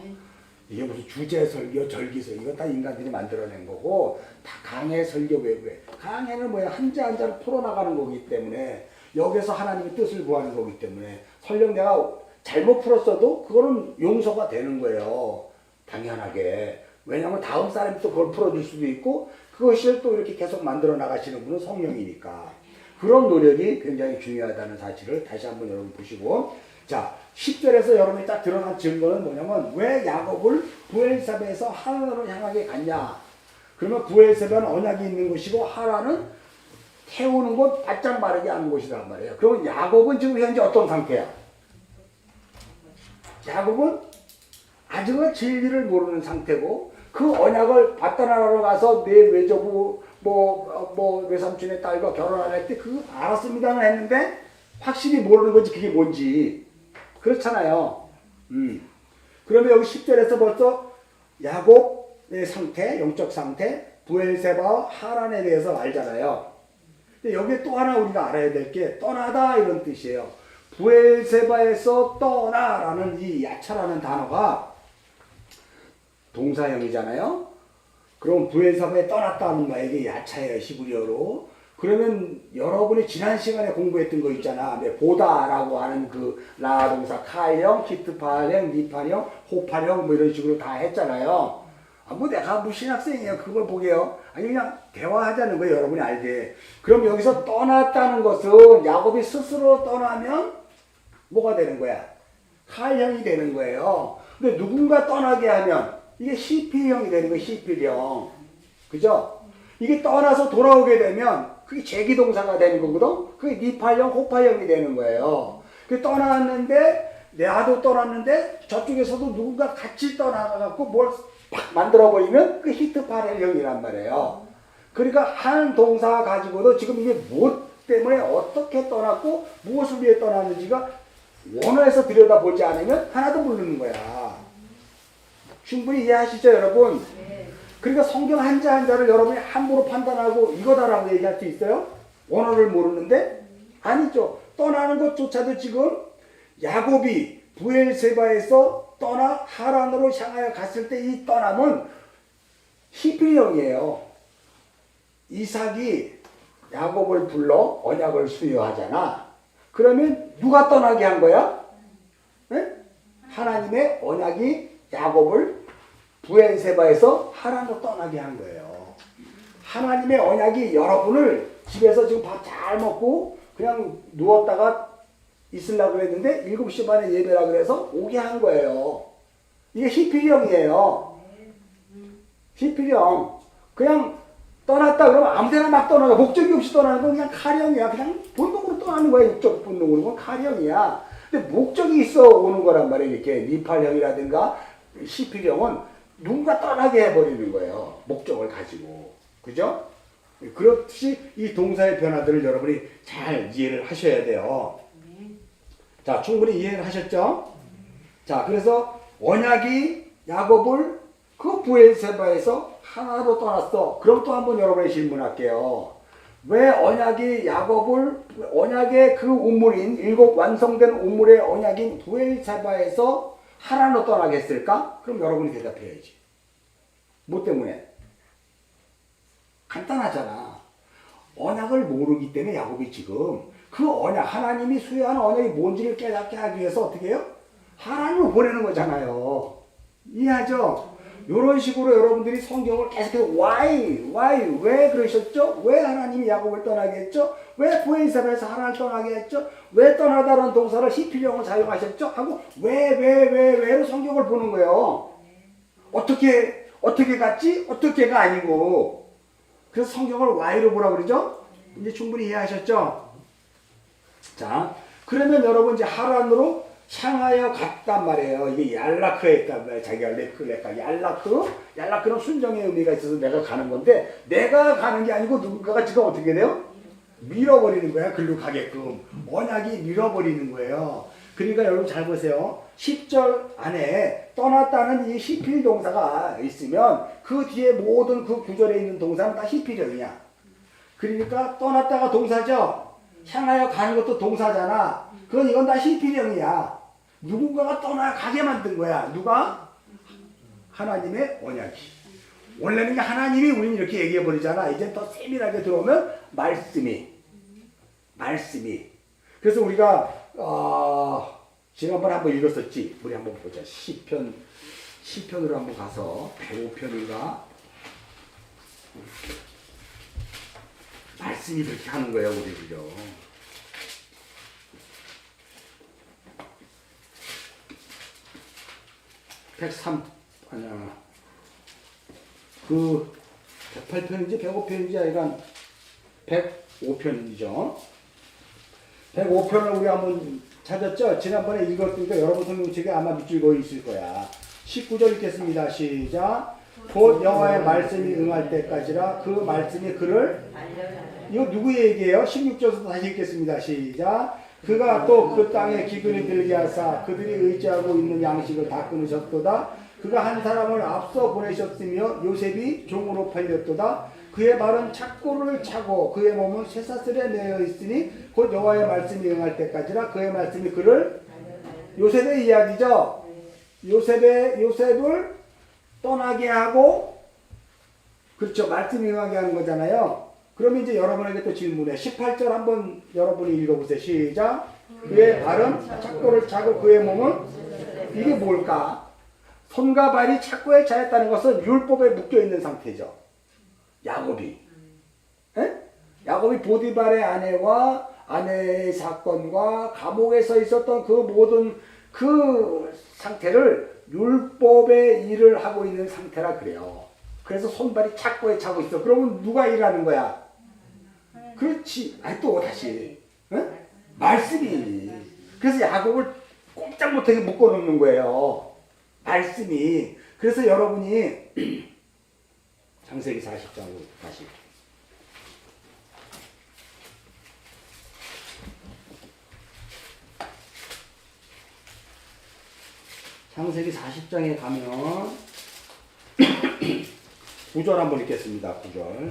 이게 무슨 주제 설교, 절기 설교, 이거 다 인간들이 만들어낸 거고, 다 강해 설교 외부에. 강해는 뭐야? 한자 한자를 풀어나가는 거기 때문에, 여기서 하나님의 뜻을 구하는 거기 때문에, 설령 내가 잘못 풀었어도 그거는 용서가 되는 거예요. 당연하게. 왜냐하면 다음 사람이 또 그걸 풀어줄 수도 있고, 그것을 또 이렇게 계속 만들어 나가시는 분은 성령이니까. 그런 노력이 굉장히 중요하다는 사실을 다시 한번 여러분 보시고, 자, 10절에서 여러분이 딱 드러난 증거는 뭐냐면, 왜 야곱을 부엘세바에서 하란으로 향하게 갔냐? 그러면 부엘세바는 언약이 있는 곳이고, 하란은 태우는 곳, 바짝 마르게 하는 곳이란 말이에요. 그러면 야곱은 지금 현재 어떤 상태야? 야곱은 아직은 진리를 모르는 상태고, 그 언약을 바다나라로 가서 내 외조부, 외삼촌의 딸과 결혼할 때 그거 알았습니다는 했는데, 확실히 모르는 거지, 그게 뭔지. 그렇잖아요. 그러면 여기 10절에서 벌써 야곱의 상태, 영적 상태, 부엘세바와 하란에 대해서 알잖아요. 근데 여기에 또 하나 우리가 알아야 될 게 떠나다 이런 뜻이에요. 부엘세바에서 떠나라는 이 야차라는 단어가 동사형이잖아요. 그럼 부엘세바에 떠났다는 말이 야차예요, 히브리어로. 그러면 여러분이 지난 시간에 공부했던 거 있잖아. 보다라고 하는 그 라동사 칼형, 키트팔형, 니팔형, 호팔형 뭐 이런 식으로 다 했잖아요. 내가 뭐 신학생이에요. 그걸 보게요. 아니 그냥 대화하자는 거예요. 여러분이 알게. 그럼 여기서 떠났다는 것은 야곱이 스스로 떠나면 뭐가 되는 거야? 칼형이 되는 거예요. 근데 누군가 떠나게 하면 이게 시필형이 되는 거예요. 시필형. 그죠? 이게 떠나서 돌아오게 되면 그게 제기동사가 되는 거거든? 그게 니팔형, 호팔형이 되는 거예요. 그 떠났는데, 나도 떠났는데, 저쪽에서도 누군가 같이 떠나가갖고 뭘 팍 만들어버리면 그 히트팔형이란 말이에요. 그러니까 한 동사 가지고도 지금 이게 무엇 때문에 어떻게 떠났고, 무엇을 위해 떠났는지가 원어에서 들여다보지 않으면 하나도 모르는 거야. 충분히 이해하시죠, 여러분? 그러니까 성경 한자 한자를 여러분이 함부로 판단하고 이거다라고 얘기할 수 있어요? 원어를 모르는데? 아니죠. 떠나는 것조차도 지금 야곱이 부엘세바에서 떠나 하란으로 향하여 갔을 때 이 떠남은 히브리형이에요. 이삭이 야곱을 불러 언약을 수여하잖아. 그러면 누가 떠나게 한 거야? 네? 하나님의 언약이 야곱을 부엘세바에서 하란으로 떠나게 한 거예요. 하나님의 언약이 여러분을 집에서 지금 밥 잘 먹고 그냥 누웠다가 있으려고 그랬는데 7시 반에 예배라 그래서 오게 한 거예요. 이게 히필형이에요. 히필형. 그냥 떠났다 그러면 아무데나 막 떠나가. 목적이 없이 떠나는 건 그냥 칼형이야. 그냥 본능으로 떠나는 거야. 육적 본능으로. 그건 칼형이야. 근데 목적이 있어 오는 거란 말이에요. 이렇게 니팔형이라든가 히필형은 누군가 떠나게 해버리는 거예요. 목적을 가지고. 그죠? 그렇듯이 이 동사의 변화들을 여러분이 잘 이해를 하셔야 돼요. 자, 충분히 이해를 하셨죠? 자, 그래서 언약이 야곱을 그 부엘세바에서 하나로 떠났어. 그럼 또 한번 여러분의 질문할게요. 왜 언약이 야곱을, 언약의 그 우물인, 7 완성된 우물의 언약인 부엘세바에서 하란으로 떠나게 했을까? 그럼 여러분이 대답해야지. 뭐 때문에? 간단하잖아. 언약을 모르기 때문에 야곱이 지금 그 언약, 하나님이 수여하는 언약이 뭔지를 깨닫게 하기 위해서 어떻게 해요? 하나님을 보내는 거잖아요. 이해하죠? 이런 식으로 여러분들이 성경을 계속해서 why, 왜 그러셨죠? 왜 하나님이 야곱을 떠나게 했죠? 왜 부엘세바에서 하나님을 떠나게 했죠? 왜 떠나다라는 동사를 히필형을 사용하셨죠? 하고 왜로 성경을 보는 거예요. 어떻게 갔지? 어떻게가 아니고. 그래서 성경을 why로 보라 그러죠? 이제 충분히 이해하셨죠? 자, 그러면 여러분 이제 하란으로 향하여 갔단 말이에요. 이게 얄라크에 있단 말이에요. 자기가 레카. 얄라크는 순정의 의미가 있어서 내가 가는 건데, 내가 가는 게 아니고 누군가가 지금 어떻게 돼요? 밀어버리는 거야. 글로 가게끔. 언약이 밀어버리는 거예요. 그러니까 여러분 잘 보세요. 10절 안에 떠났다는 이 히필 동사가 있으면 그 뒤에 모든 그 구절에 있는 동사는 다 히필형이야. 그러니까 떠났다가 동사죠. 향하여 가는 것도 동사잖아. 그건 이건 다 히필형이야. 누군가가 떠나가게 만든 거야. 누가? 하나님의 언약이. 원래는 하나님이 우리는 이렇게 얘기해 버리잖아. 이제 더 세밀하게 들어오면 말씀이. 그래서 우리가 지난번에 한번 읽었었지. 우리 한번 보자. 시편으로 한번 가서 105편인가? 말씀이 그렇게 하는 거예요, 우리를요. 그 108편인지 105편인지 아니라 105편이죠. 105편을 우리 한번 찾았죠? 지난번에 읽었으니까 여러분 성경책에 아마 밑줄 그어 있을 거야. 19절 읽겠습니다. 시작. 곧 여호와의 말씀이 응할 때까지라 그 말씀이 그를 이거 누구 얘기예요? 16절부터 다시 읽겠습니다. 시작. 그가 또 그 땅에 기근이 들게 하사 그들이 의지하고 있는 양식을 다 끊으셨도다. 그가 한 사람을 앞서 보내셨으며 요셉이 종으로 팔렸도다. 그의 발은 착고를 차고 그의 몸은 쇠사슬에 매여 있으니 곧 여호와의 말씀이 응할 때까지라 그의 말씀이 그를 요셉의 이야기죠. 요셉을 떠나게 하고 그렇죠. 말씀이 응하게 하는 거잖아요. 그러면 이제 여러분에게 또 질문해. 18절 한번 여러분이 읽어보세요. 시작. 그의 발은 착고를 차고 그의 몸은 이게 뭘까? 손과 발이 착고에 차였다는 것은 율법에 묶여있는 상태죠. 야곱이. 야곱이 보디발의 아내의 사건과 감옥에서 있었던 그 모든 그 상태를 율법의 일을 하고 있는 상태라 그래요. 그래서 손발이 착고에 차고 있어. 그러면 누가 일하는 거야? 그렇지. 또 다시. 말씀이. 그래서 야곱을 꼼짝 못하게 묶어놓는 거예요. 말씀이. 그래서 여러분이 창세기 40장으로 다시. 창세기 40장에 가면 9절 한번 읽겠습니다. 9절.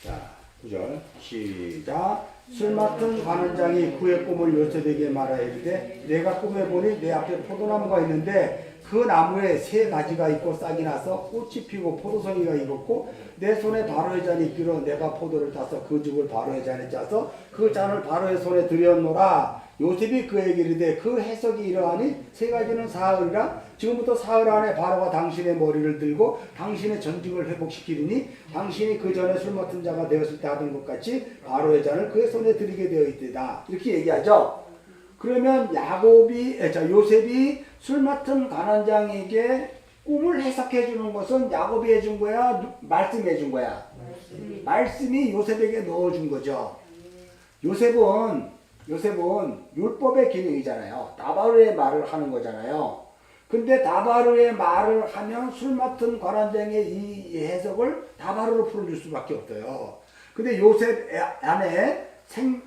자, 9절 시작. 술 맡은 관원장이 그의 꿈을 요셉에게 말하여 이르되 내가 꿈에 보니 내 앞에 포도나무가 있는데 그 나무에 세 가지가 있고 싹이 나서 꽃이 피고 포도송이가 익었고 내 손에 바로의 잔이 있기로 내가 포도를 타서 그 즙을 바로의 잔에 짜서 그 잔을 바로의 손에 들였노라. 요셉이 그에게 이르되 그 해석이 이러하니 세 가지는 사흘이라. 지금부터 사흘 안에 바로가 당신의 머리를 들고 당신의 전직을 회복시키리니 당신이 그 전에 술 맡은 자가 되었을 때 하던 것 같이 바로의 잔을 그의 손에 들이게 되어 있다. 이렇게 얘기하죠. 그러면 요셉이 술 맡은 관원장에게 꿈을 해석해 주는 것은 야곱이 해준 거야? 말씀이 해준 거야? 말씀이 요셉에게 넣어준 거죠. 요셉은 율법의 기능이잖아요. 다바르의 말을 하는 거잖아요. 근데 다바르의 말을 하면 술 맡은 관원장의 이 해석을 다바르로 풀어줄 수밖에 없어요. 근데 요셉 안에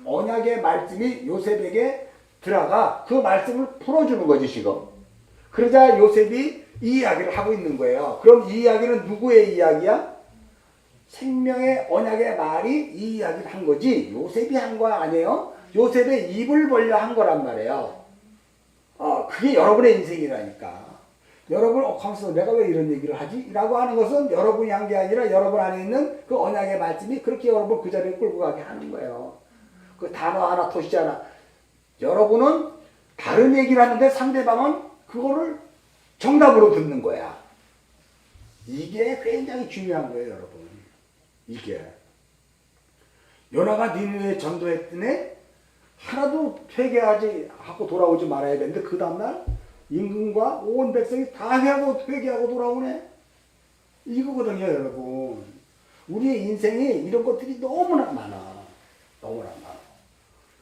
언약의 말씀이 요셉에게 들어가 그 말씀을 풀어주는 거지 지금. 그러자 요셉이 이 이야기를 하고 있는 거예요. 그럼 이 이야기는 누구의 이야기야? 생명의 언약의 말이 이 이야기를 한 거지 요셉이 한 거 아니에요? 요셉의 입을 벌려 한 거란 말이에요. 그게 여러분의 인생이라니까. 여러분 하면서 내가 왜 이런 얘기를 하지? 라고 하는 것은 여러분이 한 게 아니라 여러분 안에 있는 그 언약의 말씀이 그렇게 여러분 그 자리에 끌고 가게 하는 거예요. 그 단어 하나 토시지 않아. 여러분은 다른 얘기를 하는데 상대방은 그거를 정답으로 듣는 거야. 이게 굉장히 중요한 거예요, 여러분. 이게. 요나가 니느웨에 전도했더니 하나도 회개하지 하고 돌아오지 말아야 되는데 그 다음날 임금과 온 백성이 다 회개하고 돌아오네. 이거거든요, 여러분. 우리의 인생이 이런 것들이 너무나 많아. 너무나 많아.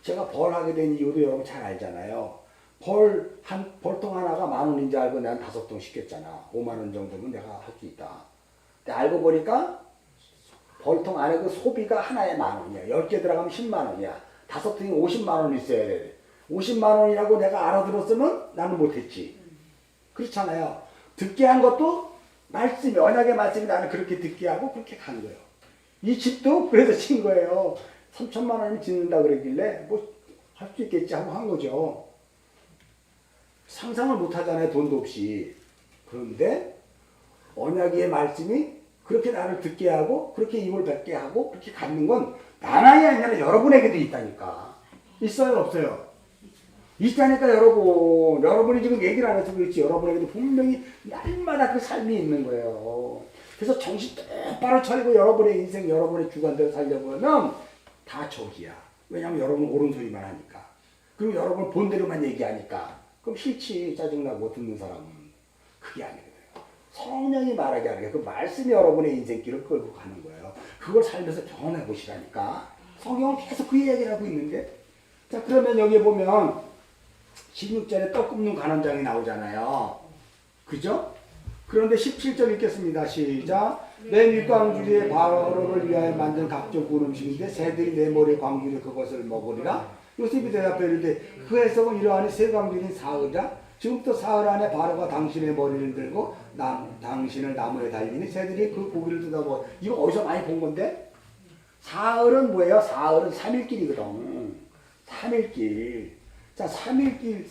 제가 벌하게 된 이유도 여러분 잘 알잖아요. 벌통 하나가 10,000원인 줄 알고 난 5통 시켰잖아. 5만 원 정도면 내가 할 수 있다. 근데 알고 보니까 벌통 안에 그 소비가 하나에 10,000원이야. 10개 들어가면 10만 원이야. 5통이 50만 원 있어야 돼. 50만 원이라고 내가 알아들었으면 나는 못했지. 그렇잖아요. 듣게 한 것도 말씀이, 언약의 말씀이 나는 그렇게 듣게 하고 그렇게 간 거예요. 이 집도 그래서 친 거예요. 3천만 원이면 짓는다 그러길래 뭐 할 수 있겠지 하고 한 거죠. 상상을 못 하잖아요. 돈도 없이. 그런데 언약의 말씀이 그렇게 나를 듣게 하고 그렇게 입을 닫게 하고 그렇게 갖는 건 나만이 아니라 여러분에게도 있다니까. 있어요? 없어요? 있다니까 여러분. 여러분이 지금 얘기를 안 해서 그렇지 여러분에게도 분명히 날마다 그 삶이 있는 거예요. 그래서 정신 똑바로 차리고 여러분의 인생 여러분의 주관대로 살려고 하면 다 저기야. 왜냐하면 여러분 옳은 소리만 하니까. 그리고 여러분 본대로만 얘기하니까. 그럼 싫지. 짜증나고 듣는 사람은. 그게 아니거든요. 성령이 말하게 하는 게 그 말씀이 여러분의 인생길을 끌고 가는 거예요. 그걸 살면서 경험해 보시라니까. 성경은 계속 그 이야기를 하고 있는데. 자, 그러면 여기 보면 16절에 떡 굽는 관원장이 나오잖아요. 그죠? 그런데 17절 읽겠습니다. 시작. 내 밑광주리의 바로를 위하여 만든 각종 구운 음식인데 새들이 내 머리에 광주리 그것을 먹으리라. 요셉이 대답해 이르되 그 해석은 이러하니 새 광주리는 사흘이라. 지금부터 사흘 안에 바로가 당신의 머리를 들고 당신을 나무에 달리니 새들이 그 고기를 뜯어먹어. 이거 어디서 많이 본 건데? 사흘은 뭐예요? 사흘은 3일길이거든. 3일길. 자, 3일길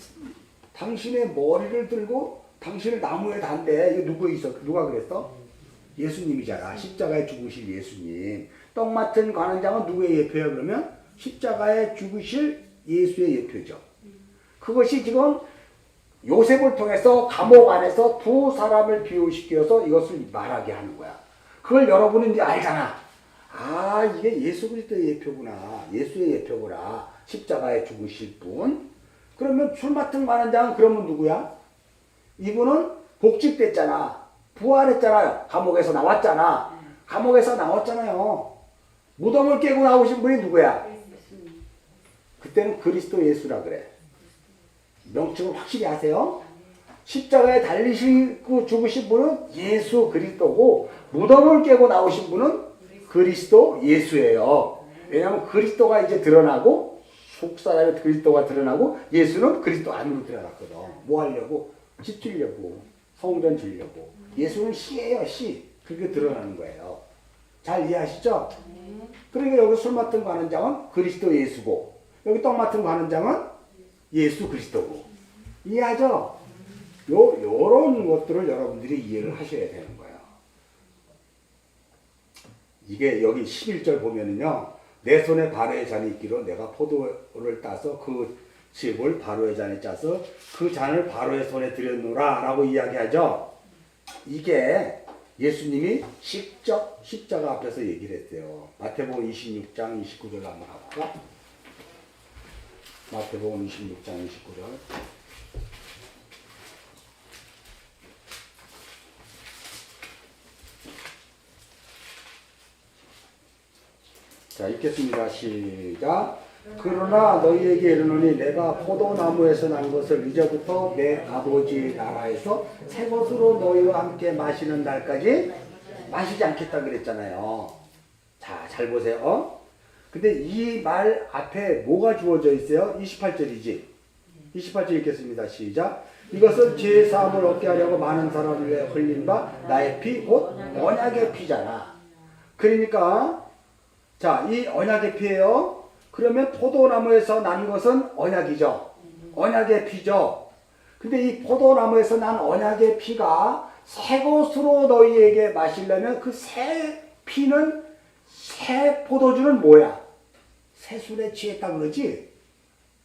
당신의 머리를 들고 당신을 나무에 단대. 이거 누가 그랬어? 예수님이잖아. 십자가에 죽으실 예수님. 떡 맡은 관원장은 누구의 예표야 그러면? 십자가에 죽으실 예수의 예표죠. 그것이 지금 요셉을 통해서 감옥 안에서 두 사람을 비유시켜서 이것을 말하게 하는 거야. 그걸 여러분은 이제 알잖아. 아, 이게 예수 그리스도의 예표구나. 예수의 예표구나. 십자가에 죽으실 분. 그러면 술 맡은 관원장은 그러면 누구야? 이분은 복직됐잖아. 부활했잖아요. 감옥에서 나왔잖아. 감옥에서 나왔잖아요. 무덤을 깨고 나오신 분이 누구야? 그때는 그리스도 예수라 그래. 명칭을 확실히 하세요. 십자가에 달리시고 죽으신 분은 예수 그리스도고 무덤을 깨고 나오신 분은 그리스도 예수예요. 왜냐하면 그리스도가 이제 드러나고 속사람의 그리스도가 드러나고 예수는 그리스도 안으로 들어갔거든. 뭐 하려고? 지키려고. 성전 지으려고. 예수는 씨예요. 씨. 그렇게 드러나는 거예요. 잘 이해하시죠? 그러니까 여기 술 맡은 관원장은 그리스도 예수고 여기 떡 맡은 관원장은 예수 그리스도고. 이해하죠? 요런 것들을 여러분들이 이해를 하셔야 되는 거예요. 이게 여기 11절 보면은요. 내 손에 바로의 잔이 있기로 내가 포도를 따서 그 즙을 바로의 잔에 짜서 그 잔을 바로의 손에 들였노라 라고 이야기하죠. 이게 예수님이 직접 십자가 앞에서 얘기를 했대요. 마태복음 26장 29절 한번 가볼까? 마태복음 26장 29절. 자, 읽겠습니다. 시작. 그러나 너희에게 이르노니 내가 포도나무에서 난 것을 이제부터 내 아버지 나라에서 새 것으로 너희와 함께 마시는 날까지 마시지 않겠다 그랬잖아요. 자, 잘 보세요. 근데 이 말 앞에 뭐가 주어져 있어요? 28절이지. 28절 읽겠습니다. 시작. 이것은 죄 사함을 얻게 하려고 많은 사람을 위해 흘린 바 나의 피 곧 언약의 피잖아. 그러니까 자, 이 언약의 피예요. 그러면 포도나무에서 난 것은 언약이죠. 언약의 피죠. 근데 이 포도나무에서 난 언약의 피가 새 것으로 너희에게 마시려면 그 새 피는 새 포도주는 뭐야? 새 술에 취했다 그러지?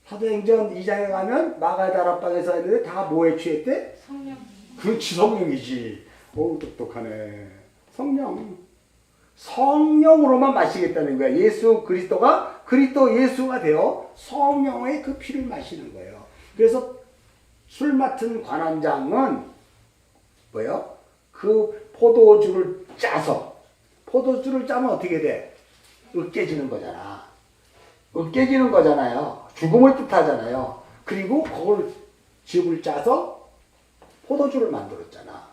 사도행전 2장에 가면 마가의 다락방에서 했는데 다 뭐에 취했대? 성령. 그렇지, 성령이지. 어우, 똑똑하네. 성령. 성령으로만 마시겠다는 거야. 예수 그리스도가 그리스도 예수가 되어 성령의 그 피를 마시는 거예요. 그래서 술 맡은 관원장은 뭐예요? 그 포도주를 짜서 포도주를 짜면 어떻게 돼? 으깨지는 거잖아. 으깨지는 거잖아요. 죽음을 뜻하잖아요. 그리고 그걸 즙을 짜서 포도주를 만들었잖아.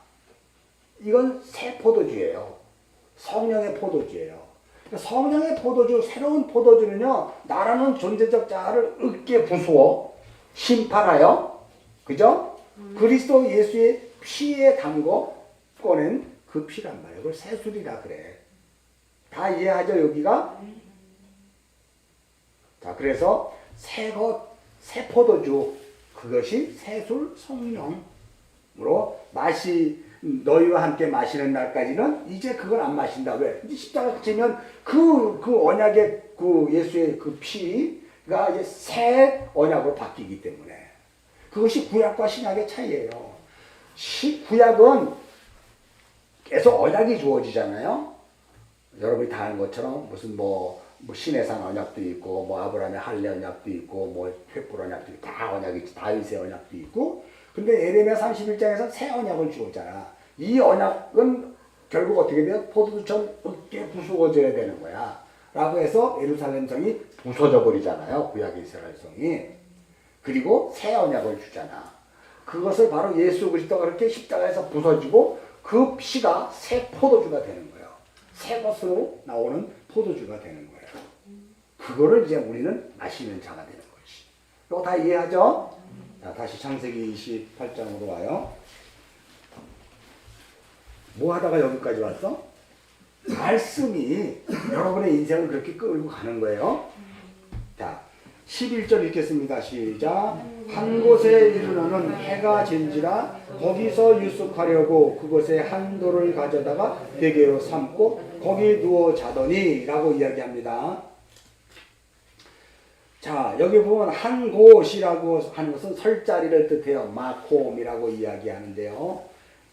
이건 새 포도주예요. 성령의 포도주예요. 성령의 포도주, 새로운 포도주는요, 나라는 존재적 자아를 으깨 부수어 심판하여, 그죠? 그리스도 예수의 피에 담궈 꺼낸 그 피란 말이에요. 그걸 새술이라 그래. 다 이해하죠, 여기가? 자, 그래서 새 포도주, 그것이 새술 성령으로 너희와 함께 마시는 날까지는 이제 그걸 안 마신다. 왜? 이제 십자가 지면 그 언약의 예수의 그 피가 이제 새 언약으로 바뀌기 때문에. 그것이 구약과 신약의 차이예요. 구약은 계속 언약이 주어지잖아요. 여러분이 다 아는 것처럼 무슨 뭐 시내산 언약도 있고, 뭐 아브라함의 할례 언약도 있고, 뭐 횃불 언약도 있고, 다 언약이 있지. 다윗의 언약도 있고. 근데 예레미야 31장에서 새 언약을 주었잖아. 이 언약은 결국 어떻게 돼요? 포도주처럼 으깨 부수어져야 되는 거야. 라고 해서 예루살렘 성이 부서져 버리잖아요. 구약 이스라엘 성이. 그리고 새 언약을 주잖아. 그것을 바로 예수 그리스도가 그렇게 십자가에서 부서지고 그 피가 새 포도주가 되는 거예요. 새 것으로 나오는 포도주가 되는 거예요. 그거를 이제 우리는 마시는 자가 되는 거지. 이거 다 이해하죠? 자, 다시 창세기 28장으로 와요. 뭐 하다가 여기까지 왔어? 말씀이 여러분의 인생을 그렇게 끌고 가는 거예요. 자, 11절 읽겠습니다. 시작. 한 곳에 이르러는 해가 진지라 거기서 유숙하려고 그곳에 한 돌을 가져다가 베개로 삼고 거기 누워 자더니 라고 이야기합니다. 자, 여기 보면 한 곳이라고 하는 것은 설 자리를 뜻해요. 마콤이라고 이야기하는데요.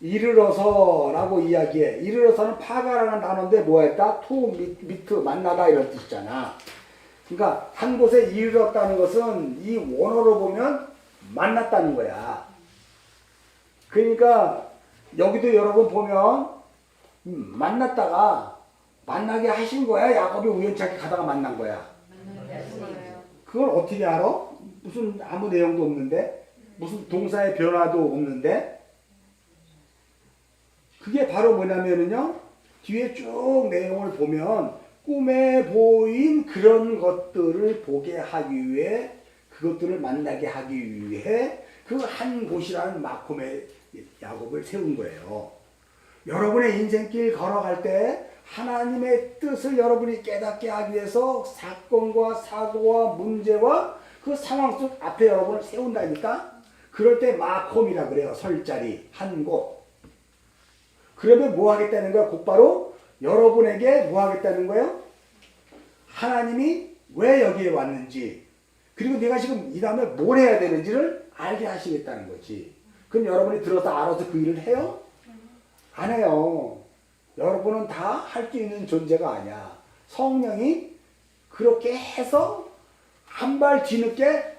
이르러서 라고 이야기해. 이르러서는 파가라는 단어인데 뭐했다? 투 미트 만나다 이런 뜻이잖아. 그러니까 한 곳에 이르렀다는 것은 이 원어로 보면 만났다는 거야. 그러니까 여기도 여러분 보면 만났다가 만나게 하신 거야? 야곱이 우연찮게 가다가 만난 거야? 그걸 어떻게 알아? 무슨 아무 내용도 없는데? 무슨 동사의 변화도 없는데? 그게 바로 뭐냐면요. 뒤에 쭉 내용을 보면 꿈에 보인 그런 것들을 보게 하기 위해, 그것들을 만나게 하기 위해 그 한 곳이라는 마콤의 야곱을 세운 거예요. 여러분의 인생길 걸어갈 때 하나님의 뜻을 여러분이 깨닫게 하기 위해서 사건과 사고와 문제와 그 상황 속 앞에 여러분을 세운다니까? 그럴 때 마콤이라 그래요. 설자리, 한 곳. 그러면 뭐 하겠다는 거야? 곧바로 여러분에게 뭐 하겠다는 거예요? 하나님이 왜 여기에 왔는지, 그리고 내가 지금 이 다음에 뭘 해야 되는지를 알게 하시겠다는 거지. 그럼 여러분이 들어서 알아서 그 일을 해요? 안 해요. 여러분은 다 할 수 있는 존재가 아니야. 성령이 그렇게 해서 한 발 뒤늦게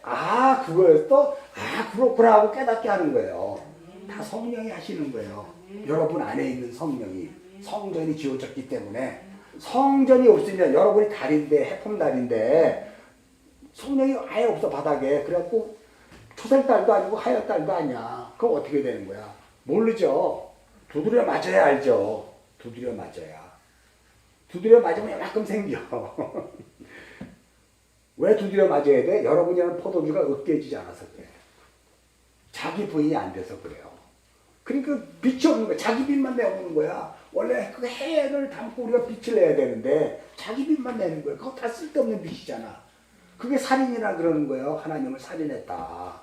그거였어? 그렇구나 하고 깨닫게 하는 거예요. 다 성령이 하시는 거예요. 여러분 안에 있는 성령이. 성전이 지어졌기 때문에. 성전이 없으면 여러분이 달인데, 해품달인데 성령이 아예 없어 바닥에. 그래갖고 초생달도 아니고 하여달도 아니야. 그럼 어떻게 되는 거야? 모르죠. 두드려 맞아야 알죠. 두드려 맞아야. 두드려 맞으면 이만큼 생겨. 왜 두드려 맞아야 돼? 여러분이라는 포도주가 으깨지지 않아서 그래. 자기 부인이 안 돼서 그래요. 그러니까 빛이 없는 거야. 자기 빛만 내오는 거야. 원래 그 해를 담고 우리가 빛을 내야 되는데 자기 빛만 내는 거야. 그거 다 쓸데없는 빛이잖아. 그게 살인이라 그러는 거예요. 하나님을 살인했다.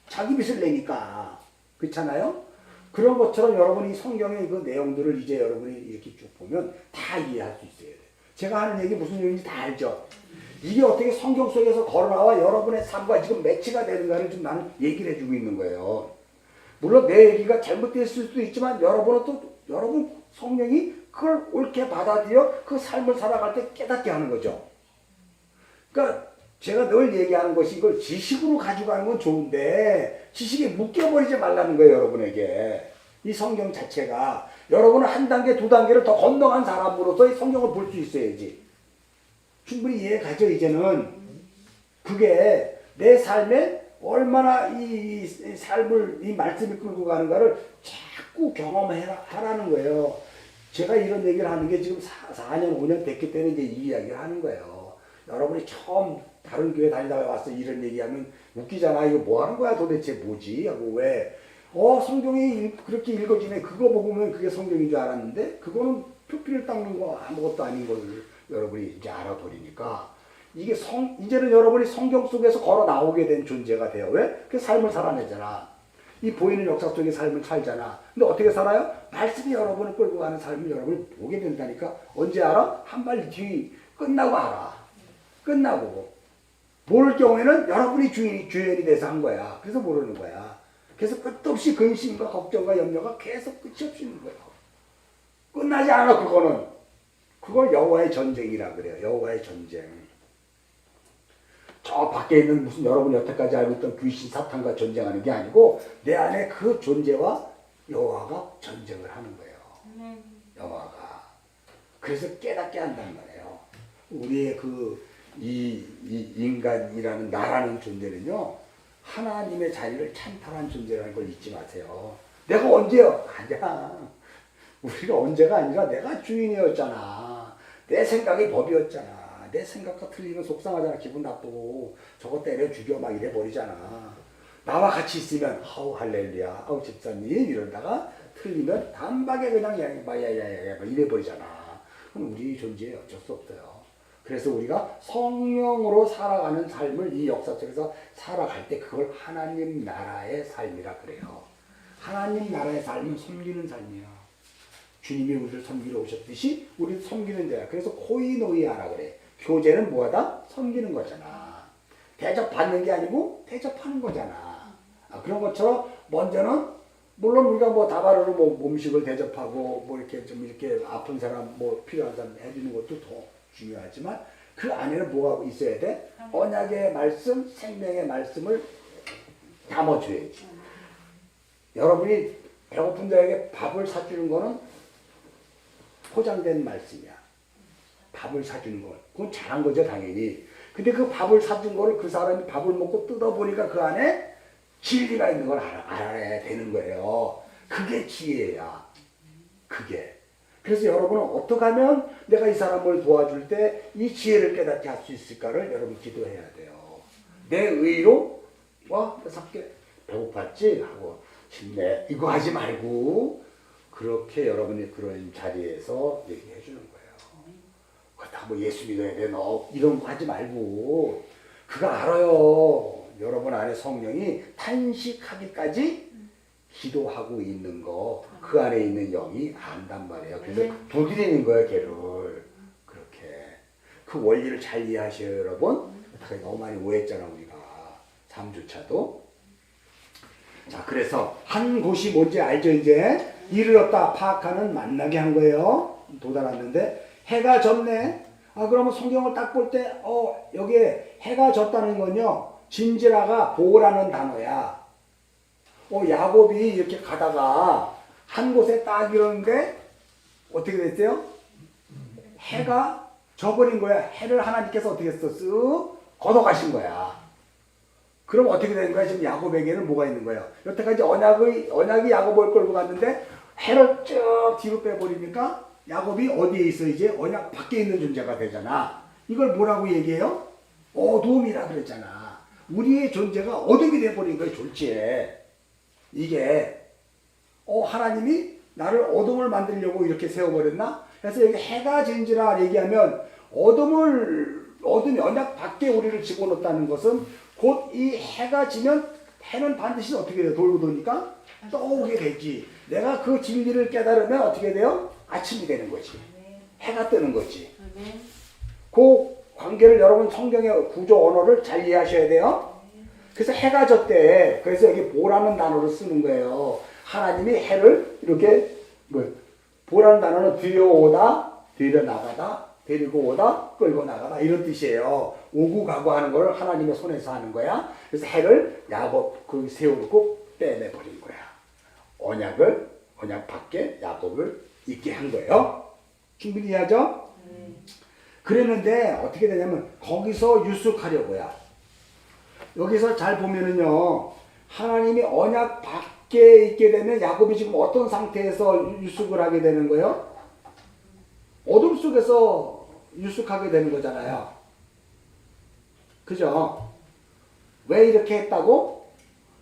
자기 빛을 내니까. 그렇잖아요? 그런 것처럼 여러분이 성경의 그 내용들을 이제 여러분이 이렇게 쭉 보면 다 이해할 수 있어야 돼. 제가 하는 얘기 무슨 얘기인지 다 알죠? 이게 어떻게 성경 속에서 걸어나와 여러분의 삶과 지금 매치가 되는가를 좀 나는 얘기를 해주고 있는 거예요. 물론 내 얘기가 잘못됐을 수도 있지만 여러분은 또 여러분 성령이 그걸 옳게 받아들여 그 삶을 살아갈 때 깨닫게 하는 거죠. 그러니까 제가 늘 얘기하는 것이 이걸 지식으로 가져가는 건 좋은데 지식에 묶여버리지 말라는 거예요. 여러분에게. 이 성경 자체가 여러분은 한 단계 두 단계를 더 건너간 사람으로서 이 성경을 볼 수 있어야지. 충분히 이해 가죠. 이제는 그게 내 삶의 얼마나 이 삶을 이 말씀이 끌고 가는가를 자꾸 경험하라는 거예요. 제가 이런 얘기를 하는 게 지금 4년 5년 됐기 때문에 이제 이 이야기를 하는 거예요. 여러분이 처음 다른 교회 다니다가 와서 이런 얘기하면 웃기잖아. 이거 뭐 하는 거야 도대체 뭐지? 하고 왜? 성경이 그렇게 읽어지네. 그거 보면 그게 성경인 줄 알았는데 그거는 표피를 닦는 거 아무것도 아닌 걸 여러분이 이제 알아버리니까 이게 이제는 여러분이 성경 속에서 걸어 나오게 된 존재가 돼요. 왜? 그 삶을 살아내잖아. 이 보이는 역사 속의 삶을 살잖아. 근데 어떻게 살아요? 말씀이 여러분을 끌고 가는 삶을 여러분이 보게 된다니까. 언제 알아? 한 발 뒤 끝나고 알아. 끝나고. 모를 경우에는 여러분이 주연이 돼서 한 거야. 그래서 모르는 거야. 그래서 끝없이 근심과 걱정과 염려가 계속 끝이 없이 있는 거예요. 끝나지 않아 그거는. 그걸 여호와의 전쟁이라 그래요. 여호와의 전쟁. 저 밖에 있는 무슨 여러분이 여태까지 알고 있던 귀신 사탄과 전쟁하는 게 아니고 내 안에 그 존재와 여호와가 전쟁을 하는 거예요. 여호와가. 그래서 깨닫게 한단 말이에요. 우리의 이 인간이라는 나라는 존재는요. 하나님의 자리를 찬탈한 존재라는 걸 잊지 마세요. 내가 언제요? 아니야. 우리가 언제가 아니라 내가 주인이었잖아. 내 생각이 법이었잖아. 내 생각과 틀리면 속상하잖아. 기분 나쁘고 저거 때려 죽여 막 이래버리잖아. 나와 같이 있으면 아우 할렐루야 아우 집사님 이러다가 틀리면 단박에 그냥 야야야야 막 이래버리잖아. 그럼 우리 존재에 어쩔 수 없어요. 그래서 우리가 성령으로 살아가는 삶을 이 역사 속에서 살아갈 때 그걸 하나님 나라의 삶이라 그래요. 하나님 나라의 삶은 섬기는 삶이야. 주님이 우리를 섬기러 오셨듯이 우리를 섬기는 자야. 그래서 코이노이아라 그래. 교제는 뭐하다? 섬기는 거잖아. 대접받는 게 아니고 대접하는 거잖아. 그런 것처럼 먼저는 물론 우리가 뭐 다바르로 뭐 음식을 대접하고 뭐 이렇게 좀 이렇게 아픈 사람 뭐 필요한 사람 해주는 것도 더 중요하지만 그 안에는 뭐가 있어야 돼? 언약의 말씀, 생명의 말씀을 담아줘야지. 여러분이 배고픈 자에게 밥을 사주는 거는 포장된 말씀이야. 밥을 사주는 건. 그건 잘한 거죠, 당연히. 근데 그 밥을 사준 거를 그 사람이 밥을 먹고 뜯어보니까 그 안에 진리가 있는 걸 알아야 되는 거예요. 그게 지혜야. 그게. 그래서 여러분은 어떻게 하면 내가 이 사람을 도와줄 때 이 지혜를 깨닫게 할 수 있을까를 여러분 기도해야 돼요. 내 의로, 삭게 배고팠지? 하고, 힘내. 이거 하지 말고, 그렇게 여러분이 그런 자리에서 얘기해 주는 거예요. 그렇다고 뭐 예수 믿어야 돼, 너. 이런 거 하지 말고, 그거 알아요. 여러분 안에 성령이 탄식하기까지 기도하고 있는 거, 그 안에 있는 영이 안단 말이에요. 그래서 두드리는 거예요, 걔를. 그렇게. 그 원리를 잘 이해하셔요, 여러분. 너무 많이 오해했잖아, 우리가. 삶조차도. 자, 그래서 한 곳이 뭔지 알죠, 이제? 이르렀다 파악하는 만나게 한 거예요. 도달했는데, 해가 졌네. 그러면 성경을 딱 볼 때, 여기에 해가 졌다는 건요, 진지라가 보라는 단어야. 야곱이 이렇게 가다가 한 곳에 딱 이러는데 어떻게 됐어요? 해가 져버린 거야. 해를 하나님께서 어떻게 했어? 쓱 걷어가신 거야. 그럼 어떻게 되는 거야? 지금 야곱에게는 뭐가 있는 거예요? 여태까지 언약이 야곱을 끌고 갔는데 해를 쭉 뒤로 빼버리니까 야곱이 어디에 있어? 이제 언약 밖에 있는 존재가 되잖아. 이걸 뭐라고 얘기해요? 어둠이라 그랬잖아. 우리의 존재가 어둠이 돼버린 거예요, 졸지에. 이게 하나님이 나를 어둠을 만들려고 이렇게 세워버렸나? 그래서 여기 해가 진지라 얘기하면 어둠이 언약 밖에 우리를 집어넣었다는 것은 곧 이 해가 지면 해는 반드시 어떻게 돼요? 돌고 도니까 떠오게 되지. 내가 그 진리를 깨달으면 어떻게 돼요? 아침이 되는 거지. 해가 뜨는 거지. 그 관계를 여러분 성경의 구조 언어를 잘 이해하셔야 돼요. 그래서 해가 졌대. 그래서 여기 보라는 단어를 쓰는 거예요. 하나님이 해를 이렇게 보라는 단어는 들여오다, 들여나가다, 데리고 오다, 끌고 나가다 이런 뜻이에요. 오고 가고 하는 걸 하나님의 손에서 하는 거야. 그래서 해를 야곱 세우고 빼내버린 거야. 언약 밖에 야곱을 있게 한 거예요. 충분히 이해하죠? 그랬는데 어떻게 되냐면 거기서 유숙하려고야. 여기서 잘 보면은요, 하나님이 언약 밖에 있게 되면 야곱이 지금 어떤 상태에서 유숙을 하게 되는 거예요? 어둠 속에서 유숙하게 되는 거잖아요. 그죠? 왜 이렇게 했다고?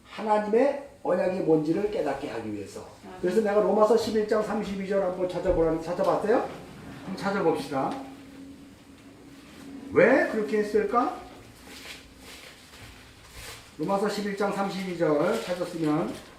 하나님의 언약이 뭔지를 깨닫게 하기 위해서. 그래서 내가 로마서 11장 32절 한번 찾아봤어요? 한번 찾아봅시다. 왜 그렇게 했을까? 로마서 11장 32절 찾았으면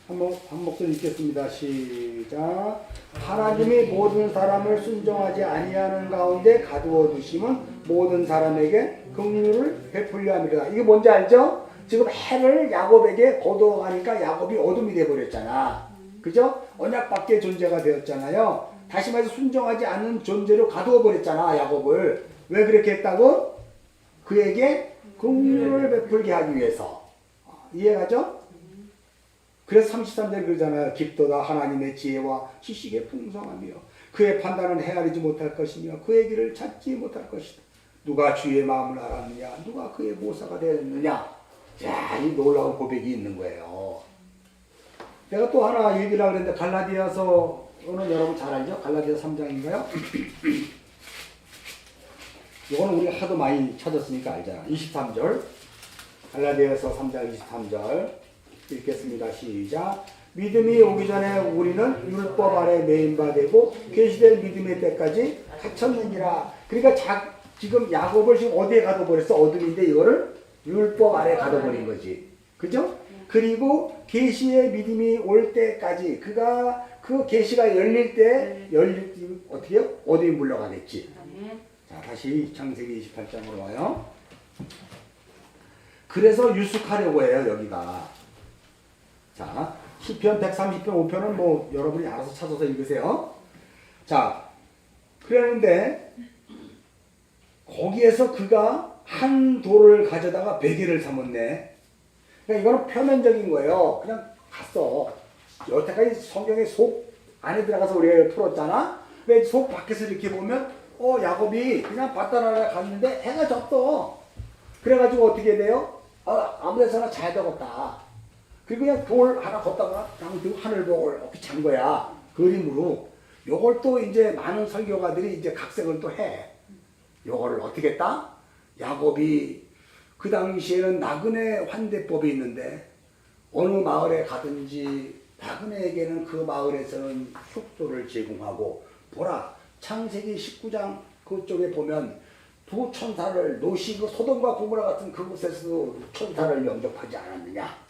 한 목소리 읽겠습니다. 시작. 하나님이 모든 사람을 순종하지 아니하는 가운데 가두어 두심은 모든 사람에게 긍휼을 베풀려 합니다. 이게 뭔지 알죠? 지금 해를 야곱에게 거두어 가니까 야곱이 어둠이 되어 버렸잖아. 그죠? 언약 밖의 존재가 되었잖아요. 다시 말해서 순종하지 않는 존재로 가두어 버렸잖아, 야곱을. 왜 그렇게 했다고? 그에게 긍휼을 베풀게 하기 위해서. 이해가죠? 그래서 33절 그러잖아요. 깊도다 하나님의 지혜와 지식의 풍성하며 그의 판단은 헤아리지 못할 것이며 그의 길을 찾지 못할 것이다. 누가 주의 마음을 알았느냐? 누가 그의 모사가 되었느냐? 자, 이 놀라운 고백이 있는 거예요. 내가 또 하나 얘기를 하려고 했는데 갈라디아서는 여러분 잘 알죠? 갈라디아서 3장인가요? 이거는 우리가 하도 많이 찾았으니까 알잖아. 23절. 갈라디아서 3장 23절. 읽겠습니다. 시작. 믿음이 오기 전에 우리는 율법 아래 매인바 되고 계시될 믿음의 때까지 갇혔느니라. 그러니까 지금 야곱을 지금 어디에 가둬버렸어? 어둠인데 이거를 율법 아래 가둬버린 거지. 그죠? 그리고 계시의 믿음이 올 때까지 그가 그 계시가 열릴 때 어떻게요? 어둠이 물러가겠지. 자, 다시 창세기 28장으로 와요. 그래서 유숙하려고 해요, 여기가. 자, 시편 130편 5편은 뭐 여러분이 알아서 찾아서 읽으세요. 자, 그랬는데 거기에서 그가 한 돌을 가져다가 베개를 삼았네. 그러니까 이거는 표면적인 거예요. 그냥 갔어. 여태까지 성경의 속 안에 들어가서 우리가 풀었잖아. 근데 속 밖에서 이렇게 보면 야곱이 그냥 바다나라 갔는데 해가 졌어. 그래가지고 어떻게 돼요? 아무 데서나 자야 되겠다. 그리고 그냥 돌 하나 걷다가 그냥 하늘 보고 이렇게 잔 거야. 그림으로. 요걸 또 이제 많은 설교가들이 이제 각색을 또 해. 요거를 어떻게 했다? 야곱이 그 당시에는 나그네 환대법이 있는데 어느 마을에 가든지 나그네에게는 그 마을에서는 숙소를 제공하고 보라 창세기 19장 그쪽에 보면 두 천사를 노시 그 소돔과 고모라 같은 그곳에서도 천사를 영접하지 않았느냐.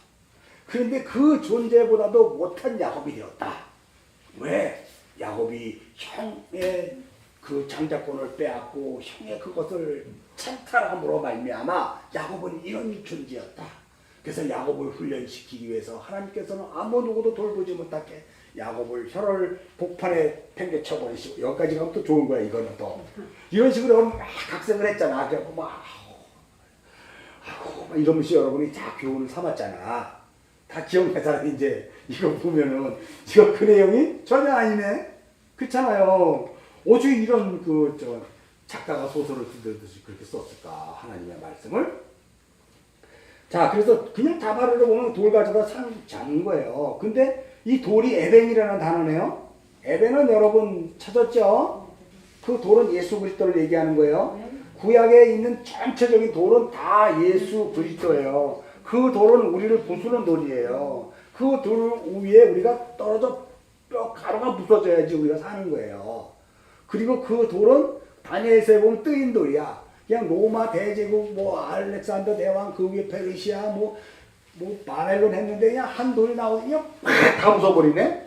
그런데 그 존재보다도 못한 야곱이 되었다. 왜? 야곱이 형의 그 장자권을 빼앗고 형의 그것을 찬탈함으로 말미암아 야곱은 이런 존재였다. 그래서 야곱을 훈련시키기 위해서 하나님께서는 아무 누구도 돌보지 못하게 야곱을 혈을 복판에 팽개쳐버리시고 여기까지 가면 또 좋은 거야. 이거는 또 이런 식으로 각색을 했잖아. 그래서 막 이러면서 여러분이 다 교훈을 삼았잖아. 다 기억나 사람이 이제 이거 보면은 이거 그 내용이 전혀 아니네. 그렇잖아요. 어떻게 이런 작가가 소설을 쓰듯이 그렇게 썼을까 하나님의 말씀을. 자, 그래서 그냥 다바르로 보면 돌 가져다 잔 거예요. 근데 이 돌이 에벤이라는 단어네요. 에벤은 여러분 찾았죠? 그 돌은 예수 그리스도를 얘기하는 거예요. 구약에 있는 전체적인 돌은 다 예수 그리스도예요. 그 돌은 우리를 부수는 돌이에요. 그 돌 위에 우리가 떨어져 뼈 가루가 부서져야지 우리가 사는 거예요. 그리고 그 돌은 다니엘서에 보면 뜨인 돌이야. 그냥 로마 대제국 알렉산더 대왕 그 위에 페르시아 바벨론 했는데 그냥 한 돌이 나오면 다 부숴버리네.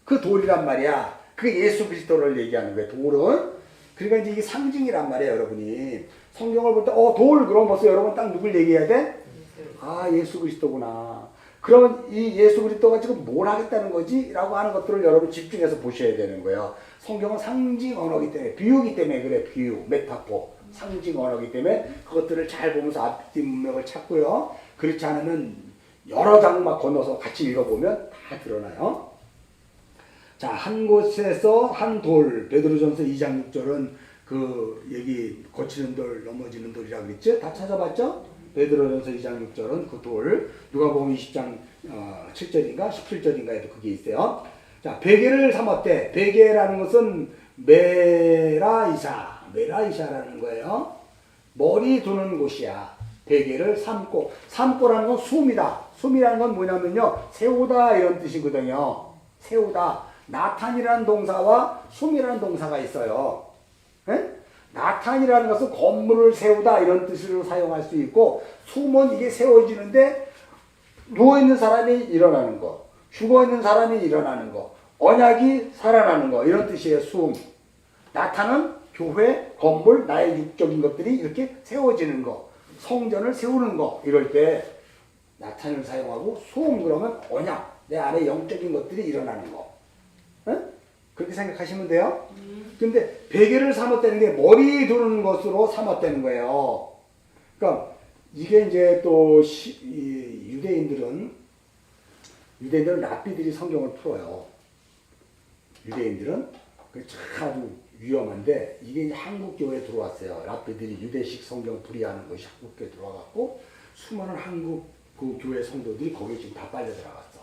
그 돌이란 말이야. 그 예수 그리스도를 얘기하는 거예요. 돌은. 그러니까 이제 이게 상징이란 말이에요, 여러분이. 성경을 볼 때 돌 그럼 벌써 여러분 딱 누굴 얘기해야 돼? 예수 그리스도구나. 그러면 이 예수 그리스도가 지금 뭘 하겠다는 거지? 라고 하는 것들을 여러분 집중해서 보셔야 되는 거예요. 성경은 상징 언어이기 때문에, 비유기 때문에 그래. 비유, 메타포. 상징 언어이기 때문에 그것들을 잘 보면서 앞뒤 문맥을 찾고요. 그렇지 않으면 여러 장막 건너서 같이 읽어보면 다 드러나요. 자, 한 곳에서 한 돌, 베드로전서 2장 6절은 그 얘기 거치는 돌, 넘어지는 돌이라고 그랬죠? 다 찾아봤죠? 베드로전서 2장 6절은 그 돌, 누가복음 20장 7절인가 17절인가에도 그게 있어요. 자, 베개를 삼았대. 베개라는 것은 메라이샤라는 거예요. 머리 두는 곳이야. 베개를 삼고라는 건 숨이다. 숨이라는 건 뭐냐면요, 세우다 이런 뜻이거든요. 세우다. 나탄이라는 동사와 숨이라는 동사가 있어요. 에? 나탄이라는 것은 건물을 세우다 이런 뜻으로 사용할 수 있고, 숨은 이게 세워지는데 누워있는 사람이 일어나는 거, 죽어있는 사람이 일어나는 거, 언약이 살아나는 거 이런 뜻이에요. 숨. 나타는 교회, 건물, 나의 육적인 것들이 이렇게 세워지는 거, 성전을 세우는 거 이럴 때 나탄을 사용하고, 숨 그러면 언약, 내 안에 영적인 것들이 일어나는 거. 응? 그렇게 생각하시면 돼요. 근데 베개를 삼았다는 게 머리 두는 것으로 삼았다는 거예요. 그러니까 이게 이제 또 유대인들은 랍비들이 성경을 풀어요. 유대인들은 아주 위험한데, 이게 이제 한국 교회에 들어왔어요. 랍비들이 유대식 성경 풀이하는 것이 한국 교회에 들어와갖고 수많은 한국 그 교회 성도들이 거기에 지금 다 빨려 들어갔어.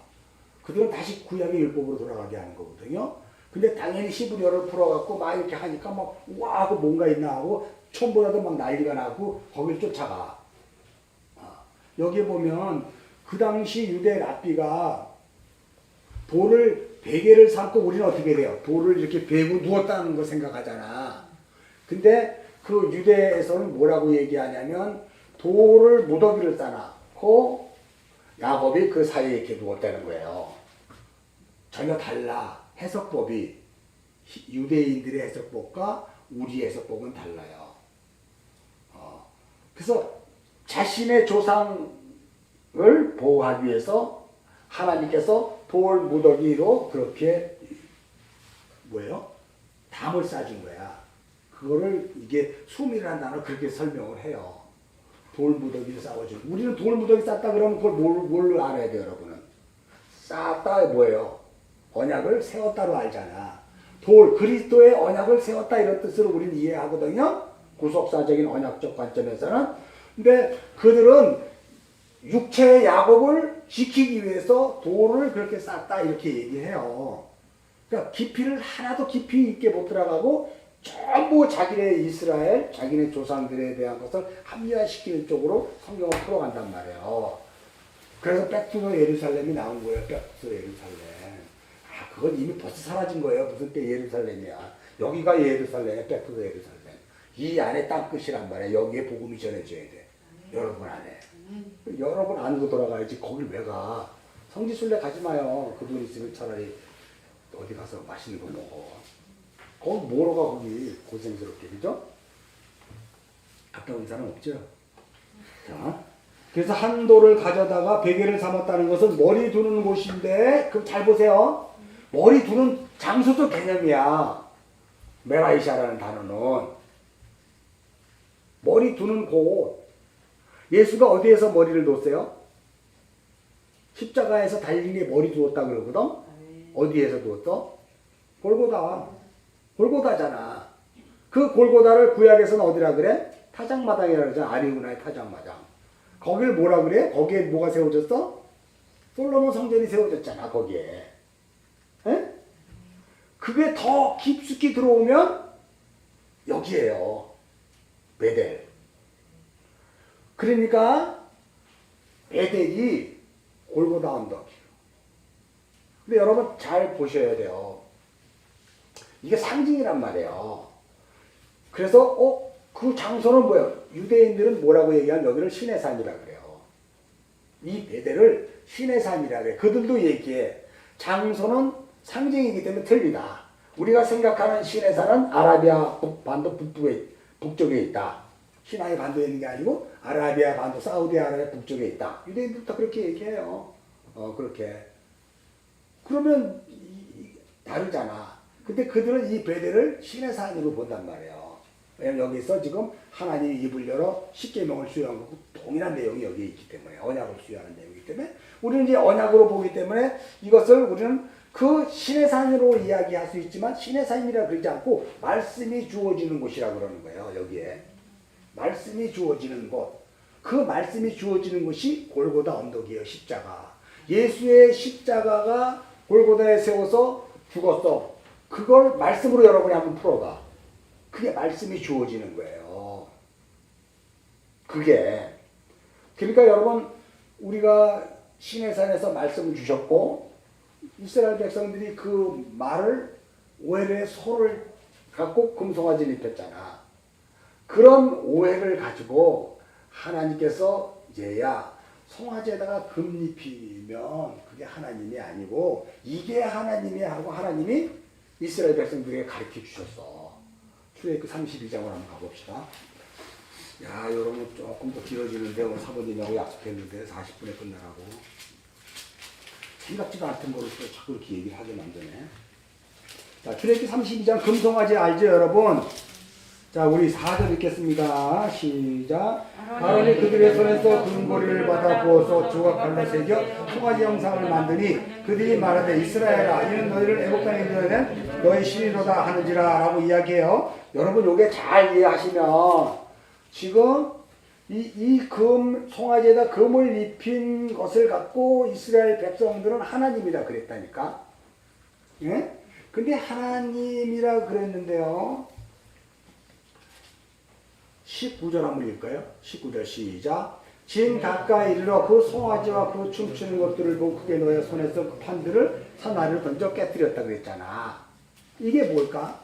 그들은 다시 구약의 율법으로 돌아가게 하는 거거든요. 근데 당연히 히브리어를 풀어갖고 막 이렇게 하니까 막 우와 하고 뭔가 있나 하고 처음보다도 막 난리가 나고 거길 쫓아가. 여기에 보면 그 당시 유대 랍비가 베개를 삼고 우리는 어떻게 돼요? 돌을 이렇게 베고 누웠다는 거 생각하잖아. 근데 그 유대에서는 뭐라고 얘기하냐면, 돌을 무더기를 쌓아놓고 야곱이 그 사이에 이렇게 누웠다는 거예요. 전혀 달라. 해석법이 유대인들의 해석법과 우리 해석법은 달라요. 그래서 자신의 조상을 보호하기 위해서 하나님께서 돌 무더기로 그렇게 담을 싸준 거야. 그거를 이게 숨이라는 단어 그렇게 설명을 해요. 돌 무더기를 쌓아준. 우리는 돌 무더기 쌓다 그러면 그걸 뭘로 알아야 돼요, 여러분은? 쌓았다 뭐예요? 언약을 세웠다로 알잖아. 그리스도의 언약을 세웠다 이런 뜻으로 우리는 이해하거든요. 구속사적인 언약적 관점에서는. 근데 그들은 육체의 야곱을 지키기 위해서 돌을 그렇게 쌓았다 이렇게 얘기해요. 그러니까 깊이를 하나도 깊이 있게 못 들어가고 전부 자기네 이스라엘, 자기네 조상들에 대한 것을 합리화시키는 쪽으로 성경을 풀어간단 말이에요. 그래서 백투더 예루살렘이 나온 거예요. 백투더 예루살렘. 그건 이미 벌써 사라진 거예요. 무슨 때 예루살렘이야. 여기가 예루살렘이야. 백투더 예루살렘. 이 안에 땅끝이란 말이야. 여기에 복음이 전해져야 돼. 여러분 안에. 여러분 안으로 돌아가야지. 거길 왜 가? 성지순례 가지 마요. 그 돈 있으면 차라리 어디 가서 맛있는 거 먹어. 거기 뭐로 가 거기 고생스럽게. 그죠? 아까운 사람 없죠? 자, 그래서 한 돌을 가져다가 베개를 삼았다는 것은 머리 두는 곳인데, 그럼 잘 보세요. 머리 두는 장소도 개념이야. 메라이샤라는 단어는 머리 두는 곳. 예수가 어디에서 머리를 뒀어요? 십자가에서 달린 게 머리 두었다 그러거든? 어디에서 두었어? 골고다잖아. 그 골고다를 구약에서는 어디라 그래? 타작마당이라 그러잖아. 아리우나의 타작마당. 거길 뭐라 그래? 거기에 뭐가 세워졌어? 솔로몬 성전이 세워졌잖아, 거기에. 에? 그게 더 깊숙이 들어오면 여기에요. 베델. 그러니까 베델이 골고다 언덕이에요. 근데 여러분 잘 보셔야 돼요. 이게 상징이란 말이에요. 그래서 그 장소는 뭐예요? 유대인들은 뭐라고 얘기하면 여기를 신의 산이라 그래요. 이 베델을 신의 산이라 그래. 그들도 얘기해. 장소는 상징이기 때문에 틀리다. 우리가 생각하는 신의 산은 아라비아 반도 북쪽에 있다. 시나이 반도에 있는 게 아니고 아라비아 반도, 사우디아라비아 북쪽에 있다. 유대인들도 그렇게 얘기해요. 그렇게. 그러면 다르잖아. 근데 그들은 이 베델을 신의 산으로 본단 말이에요. 왜냐면 여기서 지금 하나님이 입을 열어 십계명을 수여한 거고 동일한 내용이 여기에 있기 때문에, 언약을 수여하는 내용이기 때문에 우리는 이제 언약으로 보기 때문에 이것을 우리는 그 신의 산으로 이야기할 수 있지만 신의 산이라 그러지 않고 말씀이 주어지는 곳이라 그러는 거예요. 여기에 말씀이 주어지는 곳. 그 말씀이 주어지는 곳이 골고다 언덕이에요. 십자가. 예수의 십자가가 골고다에 세워서 죽었어. 그걸 말씀으로 여러분이 한번 풀어봐. 그게 말씀이 주어지는 거예요. 그게. 그러니까 여러분, 우리가 시내산에서 말씀을 주셨고, 이스라엘 백성들이 그 말을 오해를 소를 갖고 금송아지를 입혔잖아. 그런 오해를 가지고 하나님께서 얘야 송아지에다가 금 입히면 그게 하나님이 아니고 이게 하나님이 하고 하나님이 이스라엘 백성들에게 가르쳐 주셨어. 출애굽기 32장으로 한번 가봅시다. 야, 여러분 조금 더 길어지는데 오늘 사모님하고 약속했는데 40분에 끝나라고. 생각지도 않던 거를 또 자꾸 이렇게 얘기를 하게 만드네. 자, 출애굽기 32장 금송아지 알죠, 여러분? 자, 우리 4절 읽겠습니다. 시작. 아론이 그들의 손에서 금고리를 받아 부어서 주와 칼로 새겨 송아지 형상을 만드니 그들이 말하되 이스라엘아 이는 너희를 애국 땅에 인도하는 너희 신이로다 하는지라 라고 이야기해요. 여러분 요게 잘 이해하시면 지금 이 금 송아지에다 금을 입힌 것을 갖고 이스라엘 백성들은 하나님이라 그랬다니까. 예? 근데 하나님이라 그랬는데요. 19절 한번 읽을까요? 19절 시작. 진 가까이 이르러 그 송아지와 그 춤추는 것들을 보고 크게 너의 손에서 그 판들을 산 아래로 던져 깨뜨렸다 그랬잖아. 이게 뭘까?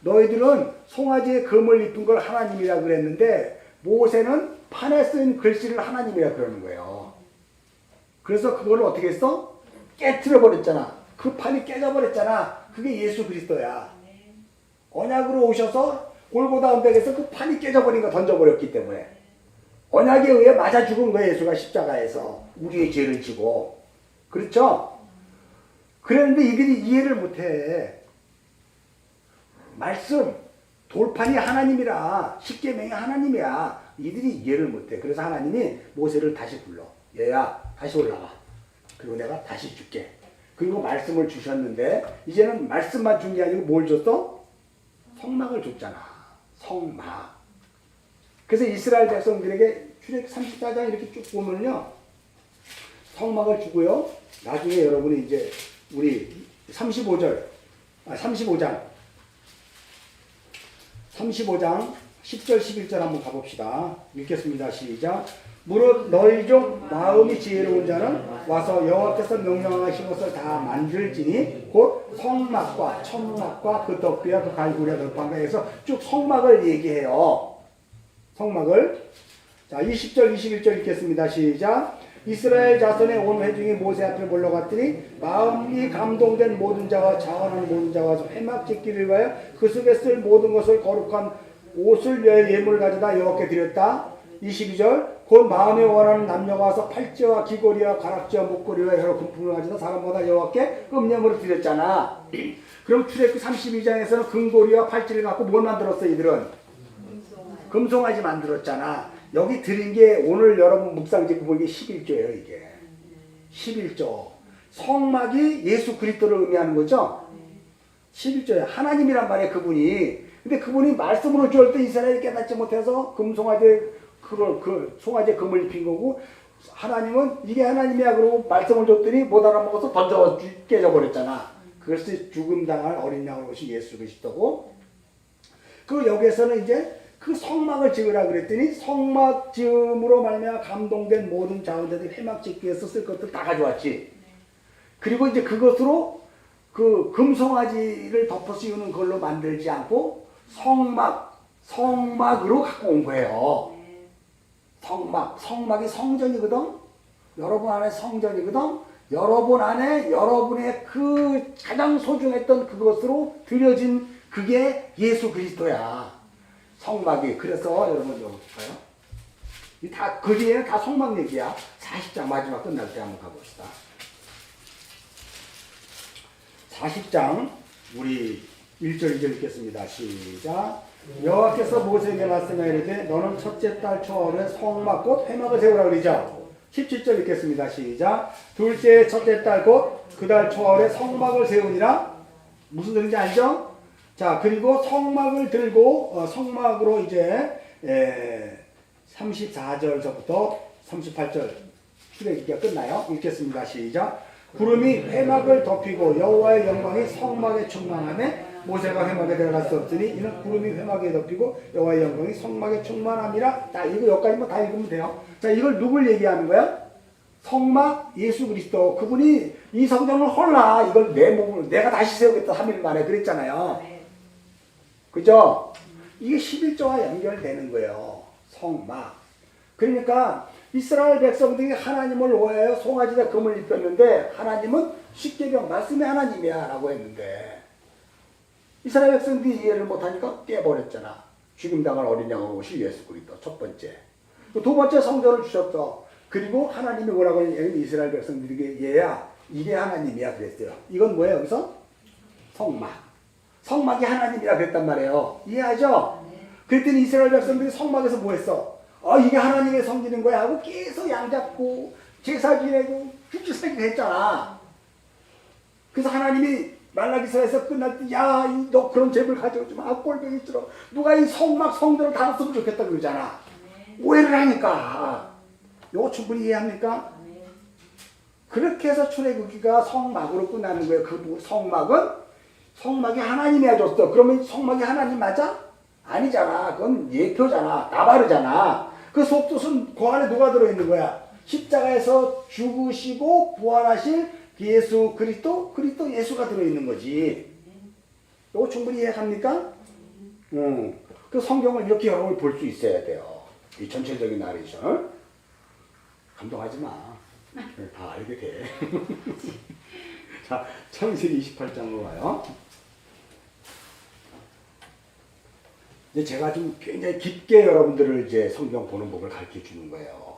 너희들은 송아지에 금을 입힌 걸 하나님이라 그랬는데 모세는 판에 쓴 글씨를 하나님이라 그러는 거예요. 그래서 그걸 어떻게 했어? 깨뜨려 버렸잖아. 그 판이 깨져 버렸잖아. 그게 예수 그리스도야. 언약으로 오셔서 골고다 언덕에서 그 판이 깨져버린 거 던져버렸기 때문에 언약에 의해 맞아 죽은 거예요. 예수가 십자가에서 우리의 죄를 지고. 그렇죠? 그랬는데 이들이 이해를 못해. 말씀 돌판이 하나님이라 십계명이 하나님이야. 이들이 이해를 못해. 그래서 하나님이 모세를 다시 불러. 얘야 다시 올라와. 그리고 내가 다시 줄게. 그리고 말씀을 주셨는데 이제는 말씀만 준 게 아니고 뭘 줬어? 성막을 줬잖아. 성막. 그래서 이스라엘 백성들에게 출애굽기 34장 이렇게 쭉 보면요. 성막을 주고요. 나중에 여러분이 이제 우리 35장 10절 11절 한번 가봅시다. 읽겠습니다. 시작. 무릇 너희 중 마음이 지혜로운 자는 와서 여호와께서 명령하신 것을 다 만들지니 곧 성막과 천막과 그 덕비와 그 갈고리와 널판과 해서 쭉 성막을 얘기해요. 성막을. 자, 20절 21절 읽겠습니다. 시작. 이스라엘 자손의 온 회중이 모세 앞에 몰려갔더니 마음이 감동된 모든 자와 자원하는 모든 자와 회막 짓기를 위하여 그 속에 쓸 모든 것을 거룩한 옷을 위하여 예물을 가져다 여호와께 드렸다. 22절 곧 마음에 원하는 남녀가 와서 팔찌와 귀걸이와 가락지와 목걸이와 여러 금품을 가져다 사람마다 여호와께 금념으로 드렸잖아. 그럼 출애굽기 32장에서는 금고리와 팔찌를 갖고 뭘 만들었어? 이들은 금송아지 만들었잖아. 여기 드린 게 오늘 여러분 묵상집 보기 11조예요. 이게 11조. 성막이 예수 그리스도를 의미하는 거죠. 11조에 하나님이란 말이에요. 그분이. 근데 그분이 말씀으로 주을 때 이스라엘이 깨닫지 못해서 금송아지 그 송아지에 금을 입힌 거고 하나님은 이게 하나님이야 그러고 말씀을 줬더니 못 알아먹어서 던져 깨져버렸잖아. 그것이 죽음당할 어린 양으로 오신 예수 그리스도고. 그 여기에서는 이제 그 성막을 지으라 그랬더니 성막 지음으로 말미암아 감동된 모든 자원자들이 회막 짓기 위해서 쓸 것들 다 가져왔지. 그리고 이제 그것으로 그 금송아지를 덮어 씌우는 걸로 만들지 않고 성막으로 갖고 온 거예요. 성막이 성전이거든. 여러분 안에 성전이거든. 여러분 안에 여러분의 그 가장 소중했던 그것으로 드려진 그게 예수 그리스도야. 성막이. 그래서 여러분 여기 볼까요? 이 다 그 뒤에는 다 성막 얘기야. 40장 마지막 끝날 때 한번 가봅시다. 40장 우리 1절 2절 읽겠습니다. 시작. 여호와께서 모세에게 말씀하시되 너는 첫째 달 초월에 성막 곧 회막을 세우라 그러죠. 17절 읽겠습니다. 시작. 둘째 첫째 달 곧 그 달 초월에 성막을 세우니라. 무슨 소리인지 알죠? 자, 그리고 성막을 들고 성막으로 이제 34절서부터 38절 출애굽기가 끝나요. 읽겠습니다. 시작. 구름이 회막을 덮이고 여호와의 영광이 성막에 충만하매 모세가 회막에 들어갈 수 없으니 이는 구름이 회막에 덮이고 여호와의 영광이 성막에 충만함이라. 자, 이거 여기까지만 다 읽으면 돼요. 자, 이걸 누굴 얘기하는 거야? 성막 예수 그리스도. 그분이 이 성전을 헐라, 이걸 내 몸을 내가 다시 세우겠다 3일 만에 그랬잖아요. 그죠? 이게 11조와 연결되는 거예요. 성막. 그러니까 이스라엘 백성들이 하나님을 오해하여 송아지에 금을 입혔는데 하나님은 십계명 말씀이 하나님이야 라고 했는데 이스라엘 백성들이 이해를 못하니까 깨버렸잖아. 죽임당할 어린 양으로 오실 예수 그리스도 첫 번째. 두 번째 성전을 주셨어. 그리고 하나님이 뭐라고 했냐면 이스라엘 백성들에게 얘야 이게 하나님이야 그랬어요. 이건 뭐예요 여기서? 성막. 성막이 하나님이라 그랬단 말이에요. 이해하죠? 그랬더니 이스라엘 백성들이 성막에서 뭐 했어? 이게 하나님의 성전인 거야 하고 계속 양잡고 제사 지내고 흉주살기를 했잖아. 그래서 하나님이 말라기서에서 끝날 때 야 너 그런 죄를 가져오지 마. 꼴보기처럼 누가 이 성막 성전을 닫았으면 좋겠다 그러잖아. 오해를 하니까. 이거 충분히 이해합니까? 그렇게 해서 출애굽기가 성막으로 끝나는 거예요. 그 성막이 하나님이 해줬어. 그러면 성막이 하나님 맞아? 아니잖아. 그건 예표잖아. 나바르잖아. 그 속뜻은 그 안에 누가 들어있는 거야? 십자가에서 죽으시고 부활하실 예수 그리스도 예수가 들어있는 거지. 이거 충분히 이해합니까? 그 성경을 이렇게 여러분이 볼 수 있어야 돼요. 이 전체적인 나레이션. 감동하지 마. 다 알게 돼. 자, 창세기 28장으로 가요. 이제 제가 좀 굉장히 깊게 여러분들을 이제 성경 보는 법을 가르쳐 주는 거예요.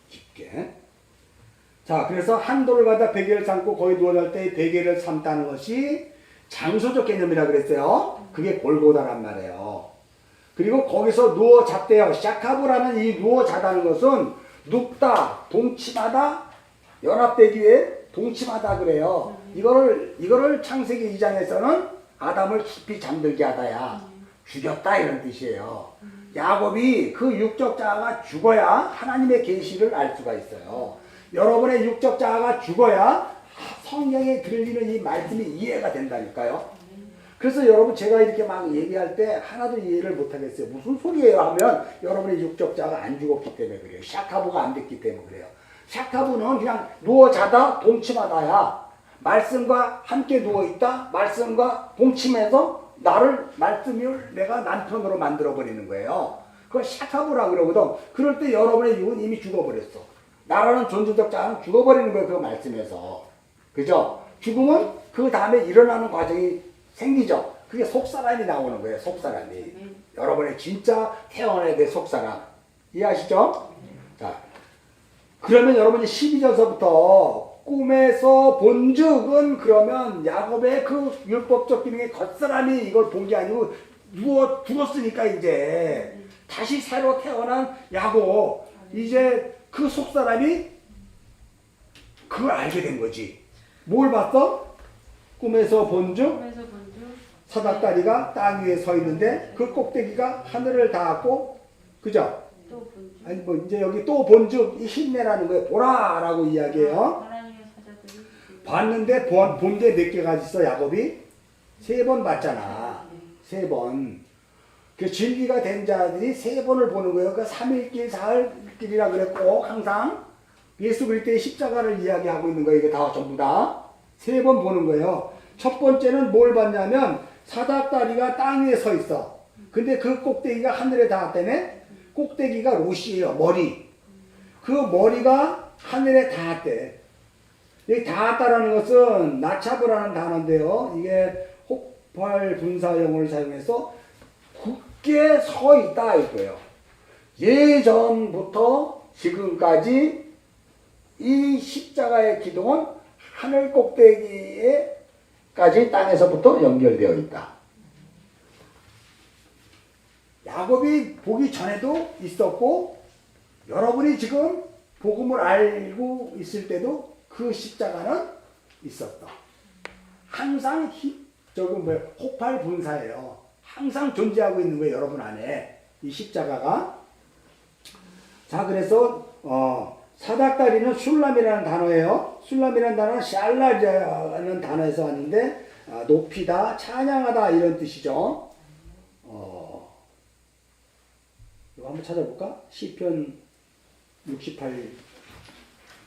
깊게. 자, 그래서 한돌을 가다 베개를 삼고 거기 누워 잘 때 베개를 삼다는 것이 장소적 개념이라 그랬어요. 그게 골고다란 말이에요. 그리고 거기서 누워 잤대요. 샤카브라는 이 누워 자다는 것은 눕다, 동침하다, 연합되기 위해 동침하다 그래요. 이거를 창세기 2장에서는 아담을 깊이 잠들게 하다야. 죽였다 이런 뜻이에요. 야곱이 그 육적 자아가 죽어야 하나님의 계시를 알 수가 있어요. 여러분의 육적 자아가 죽어야 성경에 들리는 이 말씀이 이해가 된다니까요. 그래서 여러분 제가 이렇게 막 얘기할 때 하나도 이해를 못하겠어요. 무슨 소리예요 하면 여러분의 육적 자아가 안 죽었기 때문에 그래요. 샤카부가 안 됐기 때문에 그래요. 샤카부는 그냥 누워 자다 동침하다야. 말씀과 함께 누워있다. 말씀과 동침해서 말씀을 내가 남편으로 만들어버리는 거예요. 그걸 샤카부라 그러거든. 그럴 때 여러분의 육은 이미 죽어버렸어. 나라는 존재적 자아는 죽어버리는 거예요. 그 말씀에서. 그죠? 죽으면 그 다음에 일어나는 과정이 생기죠. 그게 속사람이 나오는 거예요. 속사람이. 여러분의 진짜 태어나야 될 속사람. 이해하시죠? 자, 그러면 여러분이 12절서부터 꿈에서 본즉은 그러면 야곱의 그 율법적 기능의 겉사람이 이걸 본 게 아니고 죽었으니까 이제 다시 새로 태어난 야곱 이제 그 속사람이 그걸 알게 된 거지. 뭘 봤어? 꿈에서 본즉 사닥다리가 땅 위에 서 있는데 그 꼭대기가 하늘을 닿았고 그죠? 아니 뭐 이제 여기 또 본즉 힘내라는 거예요. 보라라고 이야기해요. 봤는데 본 게 몇 개가 있어 야곱이? 3번 봤잖아. 3번. 그 진리가 된 자들이 3번을 보는 거예요. 그 3일길 4일길이라 그랬고 항상 예수 그리스도의 십자가를 이야기하고 있는 거예요. 이게 다 전부 다 3번 보는 거예요. 첫 번째는 뭘 봤냐면 사닥다리가 땅 위에 서 있어. 근데 그 꼭대기가 하늘에 닿았다네. 꼭대기가 롯이에요. 머리. 그 머리가 하늘에 닿았대. 여기 닿았다라는 것은 나차브라는 단어인데요. 이게 혹발 분사형을 사용해서 굳게 서 있다 이거예요. 예전부터 지금까지 이 십자가의 기둥은 하늘 꼭대기에까지 땅에서부터 연결되어 있다. 야곱이 보기 전에도 있었고 여러분이 지금 복음을 알고 있을 때도 그 십자가는 있었다. 항상 혹발 분사예요. 항상 존재하고 있는 거예요. 여러분 안에 이 십자가가. 자, 그래서 사닥다리는 술람이라는 단어예요. 술람이라는 단어는 샬라라는 단어에서 왔는데 높이다, 찬양하다 이런 뜻이죠. 이거 한번 찾아볼까? 시편 68장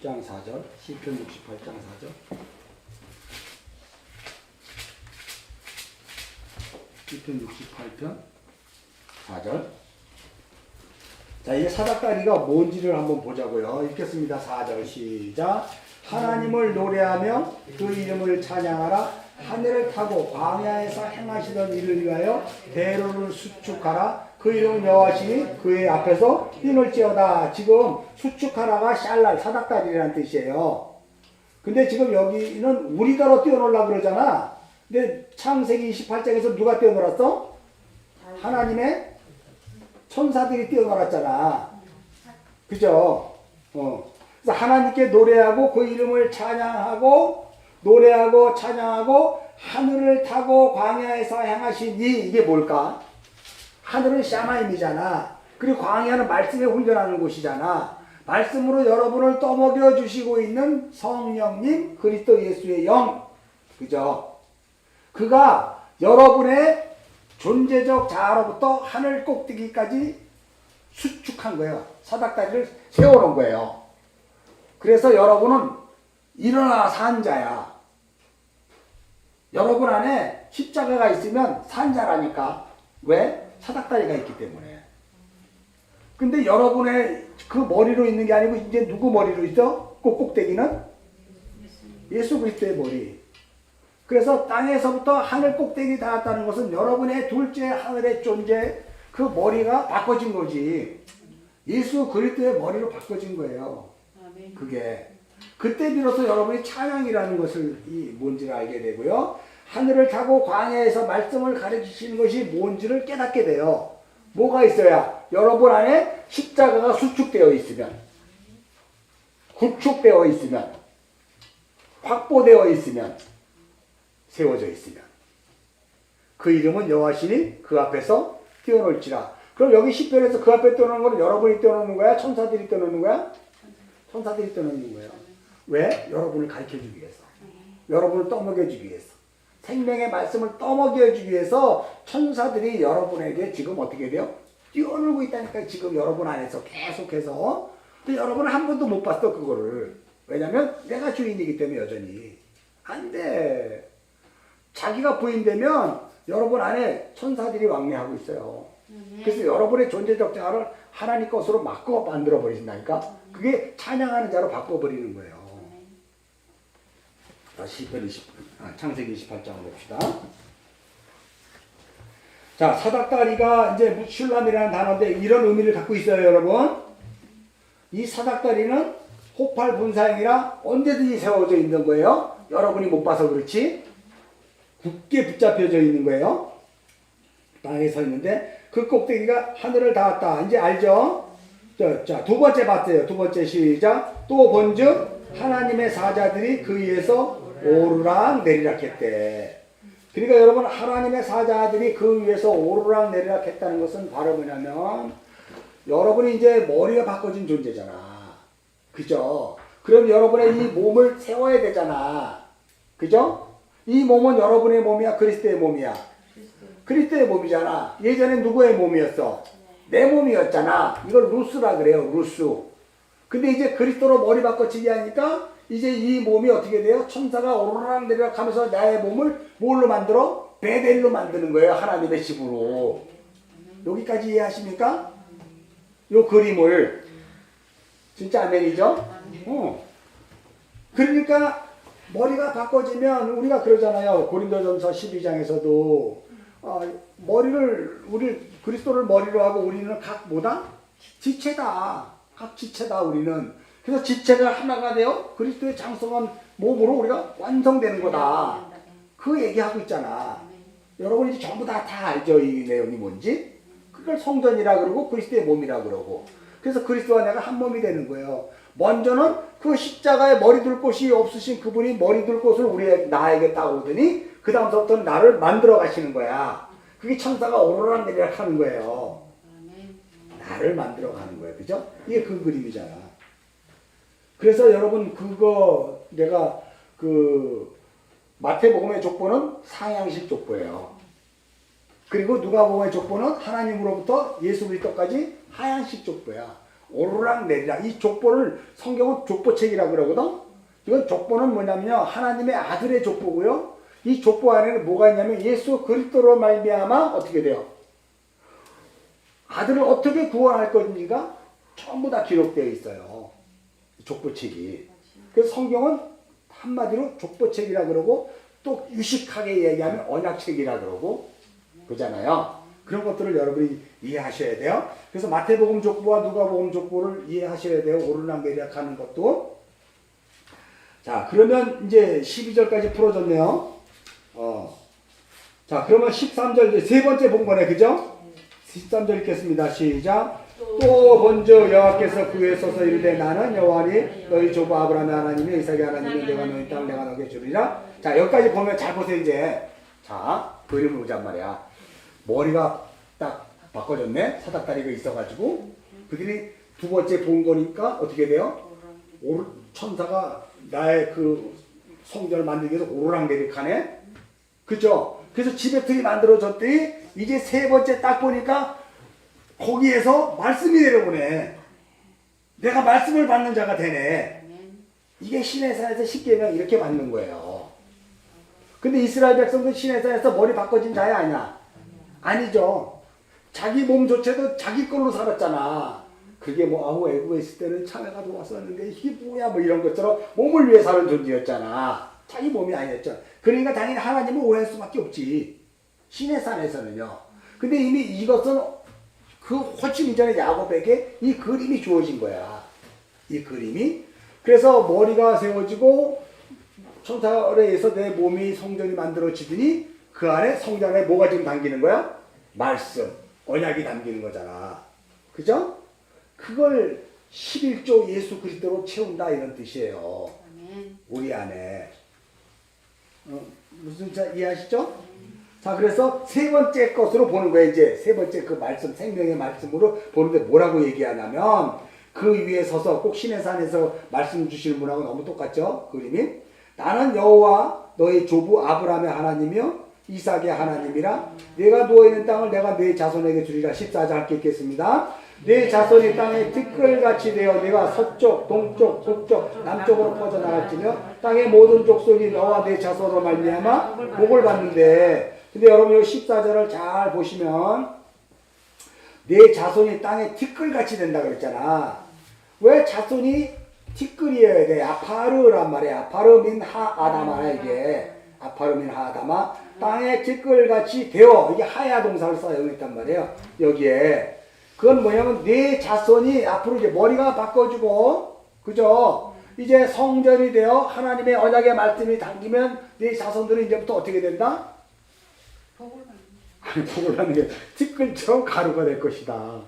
4절. 시편 68장 4절. 시편 68편 4절. 자, 이게 사닥다리가 뭔지를 한번 보자고요. 읽겠습니다. 4절 시작. 하나님을 노래하며 그 이름을 찬양하라. 하늘을 타고 광야에서 행하시던 일을 위하여 대로를 수축하라. 그 이름은 여호와시니 그의 앞에서 뛰놀지어다. 지금 수축하라가 샬랄 사닥다리라는 뜻이에요. 근데 지금 여기는 우리더러 뛰어놀라 그러잖아. 근데 창세기 28장에서 누가 뛰어놀았어? 하나님의 천사들이 뛰어놀았잖아. 그죠? 그래서 하나님께 노래하고 그 이름을 찬양하고 노래하고 찬양하고 하늘을 타고 광야에서 행하신 이게 뭘까? 하늘은 샤마임이잖아. 그리고 광야는 말씀에 훈련하는 곳이잖아. 말씀으로 여러분을 떠먹여 주시고 있는 성령님 그리스도 예수의 영. 그죠? 그가 여러분의 존재적 자아로부터 하늘 꼭대기까지 수축한 거예요. 사닥다리를 세워놓은 거예요. 그래서 여러분은 일어나 산 자야. 여러분 안에 십자가가 있으면 산 자라니까. 왜? 사닥다리가 있기 때문에. 근데 여러분의 그 머리로 있는 게 아니고 이제 누구 머리로 있어? 꼭대기는? 예수 그리스도의 머리. 그래서 땅에서부터 하늘 꼭대기 닿았다는 것은 여러분의 둘째 하늘의 존재 그 머리가 바꿔진 거지. 예수 그리스도의 머리로 바꿔진 거예요. 그게. 그때 비로소 여러분이 찬양이라는 것을 뭔지를 알게 되고요. 하늘을 타고 광야에서 말씀을 가르치시는 것이 뭔지를 깨닫게 돼요. 뭐가 있어야? 여러분 안에 십자가가 수축되어 있으면, 구축되어 있으면, 확보되어 있으면, 세워져 있으면 그 이름은 여호와시니 그 앞에서 뛰어놀지라. 그럼 여기 시편에서 그 앞에 뛰어노는 건 여러분이 뛰어노는 거야? 천사들이 뛰어노는 거야? 천사들이 뛰어노는 거예요. 왜? 여러분을 가르쳐주기 위해서. 여러분을 떠먹여주기 위해서. 생명의 말씀을 떠먹여주기 위해서 천사들이 여러분에게 지금 어떻게 돼요? 뛰어놀고 있다니까. 지금 여러분 안에서 계속해서. 근데 여러분은 한 번도 못 봤어 그거를. 왜냐면 내가 주인이기 때문에 여전히. 안 돼. 자기가 부인되면 여러분 안에 천사들이 왕래하고 있어요. 그래서 여러분의 존재적 자아를 하나님 것으로 바꿔 만들어 버리신다니까. 그게 찬양하는 자로 바꿔버리는 거예요. 시편 20, 창세기 28장을 봅시다. 자, 사닥다리가 이제 슐람이라는 단어인데 이런 의미를 갖고 있어요, 여러분. 이 사닥다리는 호팔 분사형이라 언제든지 세워져 있는 거예요. 여러분이 못 봐서 그렇지. 굳게 붙잡혀져 있는 거예요. 땅에 서 있는데 그 꼭대기가 하늘을 닿았다. 이제 알죠? 자, 두 번째 봤어요. 두 번째 시작. 또 본즉 하나님의 사자들이 그 위에서 오르락 내리락 했대. 그러니까 여러분 하나님의 사자들이 그 위에서 오르락 내리락 했다는 것은 바로 뭐냐면 여러분이 이제 머리가 바꿔진 존재잖아. 그죠? 그럼 여러분의 이 몸을 세워야 되잖아. 그죠? 이 몸은 여러분의 몸이야? 그리스도의 몸이야? 그리스도의 몸이잖아. 예전에 누구의 몸이었어? 내 몸이었잖아. 이걸 루스라 그래요. 루스. 근데 이제 그리스도로 머리 바꿔치기 하니까 이제 이 몸이 어떻게 돼요? 천사가 오르락 내리락 하면서 나의 몸을 뭘로 만들어? 베델로 만드는 거예요. 하나님의 집으로. 여기까지 이해하십니까? 요 그림을. 진짜 아멘이죠? 그러니까 머리가 바꿔지면 우리가 그러잖아요. 고린도전서 12장에서도 머리를 우리 그리스도를 머리로 하고 우리는 각 뭐다? 지체다. 각 지체다 우리는. 그래서 지체가 하나가 되어 그리스도의 장성한 몸으로 우리가 완성되는 거다. 그 얘기하고 있잖아. 여러분 이제 전부 다 알죠? 이 내용이 뭔지? 그걸 성전이라 그러고 그리스도의 몸이라 그러고. 그래서 그리스도와 내가 한 몸이 되는 거예요. 먼저는 그 십자가에 머리 둘 곳이 없으신 그분이 머리 둘 곳을 나에게 따오더니 그 다음부터는 나를 만들어 가시는 거야. 그게 천사가 오르락 내리락 하는 거예요. 나를 만들어 가는 거예요. 그죠? 이게 그 그림이잖아. 그래서 여러분 그거 내가 그 마태복음의 족보는 상향식 족보예요. 그리고 누가복음의 족보는 하나님으로부터 예수 그리스도까지 하향식 족보야. 오르락 내리락. 이 족보를 성경은 족보책이라고 그러거든. 이건 족보는 뭐냐면요, 하나님의 아들의 족보고요. 이 족보 안에는 뭐가 있냐면 예수 그리스도로 말미암아 어떻게 돼요? 아들을 어떻게 구원할 건지가 전부 다 기록되어 있어요. 족보책이. 그래서 성경은 한마디로 족보책이라 그러고 또 유식하게 얘기하면 언약책이라 그러고 그러잖아요. 그런 것들을 여러분이 이해하셔야 돼요. 그래서 마태복음 족보와 누가복음 족보를 이해하셔야 돼요. 오르락내리락 하는 것도. 자, 그러면 이제 12절까지 풀어졌네요. 자, 그러면 13절 이제 세 번째 본 거네. 그죠? 13절 읽겠습니다. 시작. 또 먼저 여호와께서 그에 서서 이르되 나는 여호와니 너희 조부 아브라함의 하나님이 이삭의 하나님이 내가 너희 땅을 내가 너에게 주리라. 자, 여기까지 보면 잘 보세요. 이제 자, 그림을 보잔 말이야. 머리가 딱 바꿔졌네. 사닥다리가 있어가지고 그들이 두 번째 본 거니까 어떻게 돼요? 천사가 나의 그 성전을 만들기 위해서 오르락내리락하네. 그죠? 그래서 지배틀이 만들어졌더니 이제 세 번째 딱 보니까 거기에서 말씀이 내려오네. 내가 말씀을 받는 자가 되네. 이게 시내산에서 십계명 이렇게 받는 거예요. 근데 이스라엘 백성도 시내산에서 머리 바꿔진 자야 아니야? 아니죠. 자기 몸조차도 자기 걸로 살았잖아. 그게 뭐 아우 애국에 있을 때는 차례가 좋았었는데 이게 뭐야 뭐 이런 것처럼 몸을 위해 사는 존재였잖아. 자기 몸이 아니었죠. 그러니까 당연히 하나님을 오해할 수밖에 없지. 시내산에서는요. 근데 이미 이것은 그 훨씬 이전에 야곱에게 이 그림이 주어진 거야. 이 그림이. 그래서 머리가 세워지고 천사에 의해서 내 몸이 성전이 만들어지더니 그 안에 성전 안에 뭐가 지금 담기는 거야? 말씀, 언약이 담기는 거잖아. 그죠? 그걸 11조 예수 그리스도로 채운다 이런 뜻이에요. 우리 안에. 무슨 자 이해하시죠? 자, 그래서 세 번째 것으로 보는 거예요. 이제 세 번째 그 말씀, 생명의 말씀으로 보는데 뭐라고 얘기하냐면 그 위에 서서 꼭 시내산에서 말씀 주시는 분하고 너무 똑같죠? 그림이. 나는 여호와 너의 조부 아브라함의 하나님이요 이삭의 하나님이라. 내가 누워있는 땅을 내가 네 자손에게 주리라. 14절 함께 읽겠습니다. 네 자손이 땅에 티끌같이 되어 내가 서쪽, 동쪽, 북쪽, 남쪽으로 퍼져나갈지며 땅의 모든 족속이 너와 네 자손으로 말미암아 복을 받는데. 근데 여러분 이 14절을 잘 보시면 내 자손이 땅에 티끌같이 된다 그랬잖아. 왜 자손이 티끌이어야 돼? 아파르란 말이야. 아파르민 하아다마야 이게. 아파르민 하아다마. 땅에 티끌같이 되어. 이게 하야 동사를 사용했단 말이에요. 여기에. 그건 뭐냐면 내 자손이 앞으로 이제 머리가 바꿔주고 그죠? 이제 성전이 되어 하나님의 언약의 말씀이 담기면 내 자손들은 이제부터 어떻게 된다? 복을 받는 게 티끌처럼 가루가 될 것이다.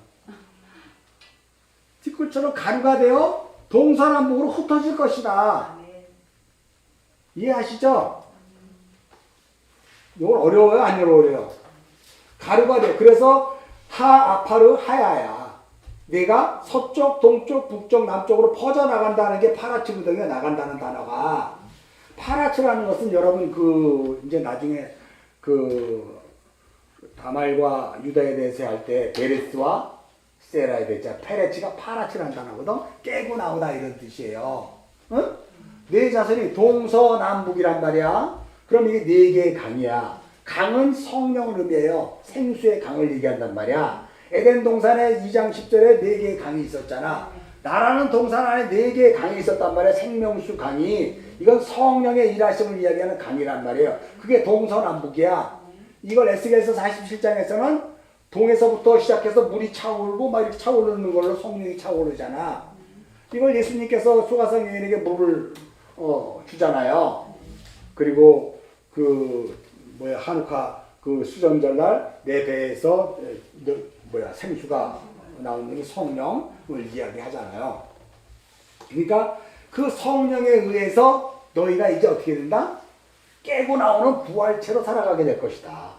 티끌처럼 가루가 되어 동서남북으로 흩어질 것이다. 이해하시죠? 이건 어려워요? 안 어려워요? 가루가 돼. 그래서 아파르 하야야. 내가 서쪽, 동쪽, 북쪽, 남쪽으로 퍼져나간다는 게 파라츠부동에 나간다는 단어가. 파라츠라는 것은 여러분 이제 나중에 다말과 유다에 대해서 할 때 베레스와 세라에 대해서 페레츠가 파라츠라는 단어거든. 깨고 나오다 이런 뜻이에요. 응? 네 자손이 동서남북이란 말이야. 그럼 이게 네 개의 강이야. 강은 성령을 의미해요. 생수의 강을 얘기한단 말이야. 에덴 동산에 2장 10절에 네 개의 강이 있었잖아. 나라는 동산 안에 네 개의 강이 있었단 말이야. 생명수 강이. 이건 성령의 일하심을 이야기하는 강이란 말이에요. 그게 동서남북이야. 이걸 에스겔서 47장에서는 동에서부터 시작해서 물이 차오르고 막 이렇게 차오르는 걸로 성령이 차오르잖아. 이걸 예수님께서 수가성 여인에게 물을 주잖아요. 그리고 한우카 수전절날 내 배에서 생수가 나오는 게 성령을 이야기하잖아요. 그러니까 그 성령에 의해서 너희가 이제 어떻게 된다? 깨고 나오는 부활체로 살아가게 될 것이다.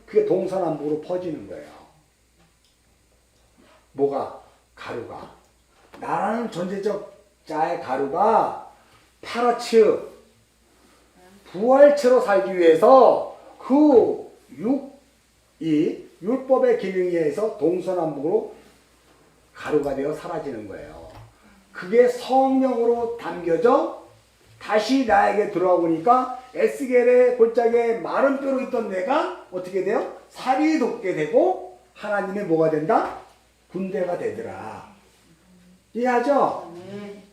그게 동서남북으로 퍼지는 거예요. 뭐가? 가루가. 나라는 존재적 자의 가루가 파라츠, 부활체로 살기 위해서 그 이 율법의 기능에 의해서 동서남북으로 가루가 되어 사라지는 거예요. 그게 성령으로 담겨져 다시 나에게 들어오니까 에스겔의 골짜기에 마른 뼈로 있던 내가 어떻게 돼요? 살이 돋게 되고 하나님의 뭐가 된다? 군대가 되더라. 이해하죠?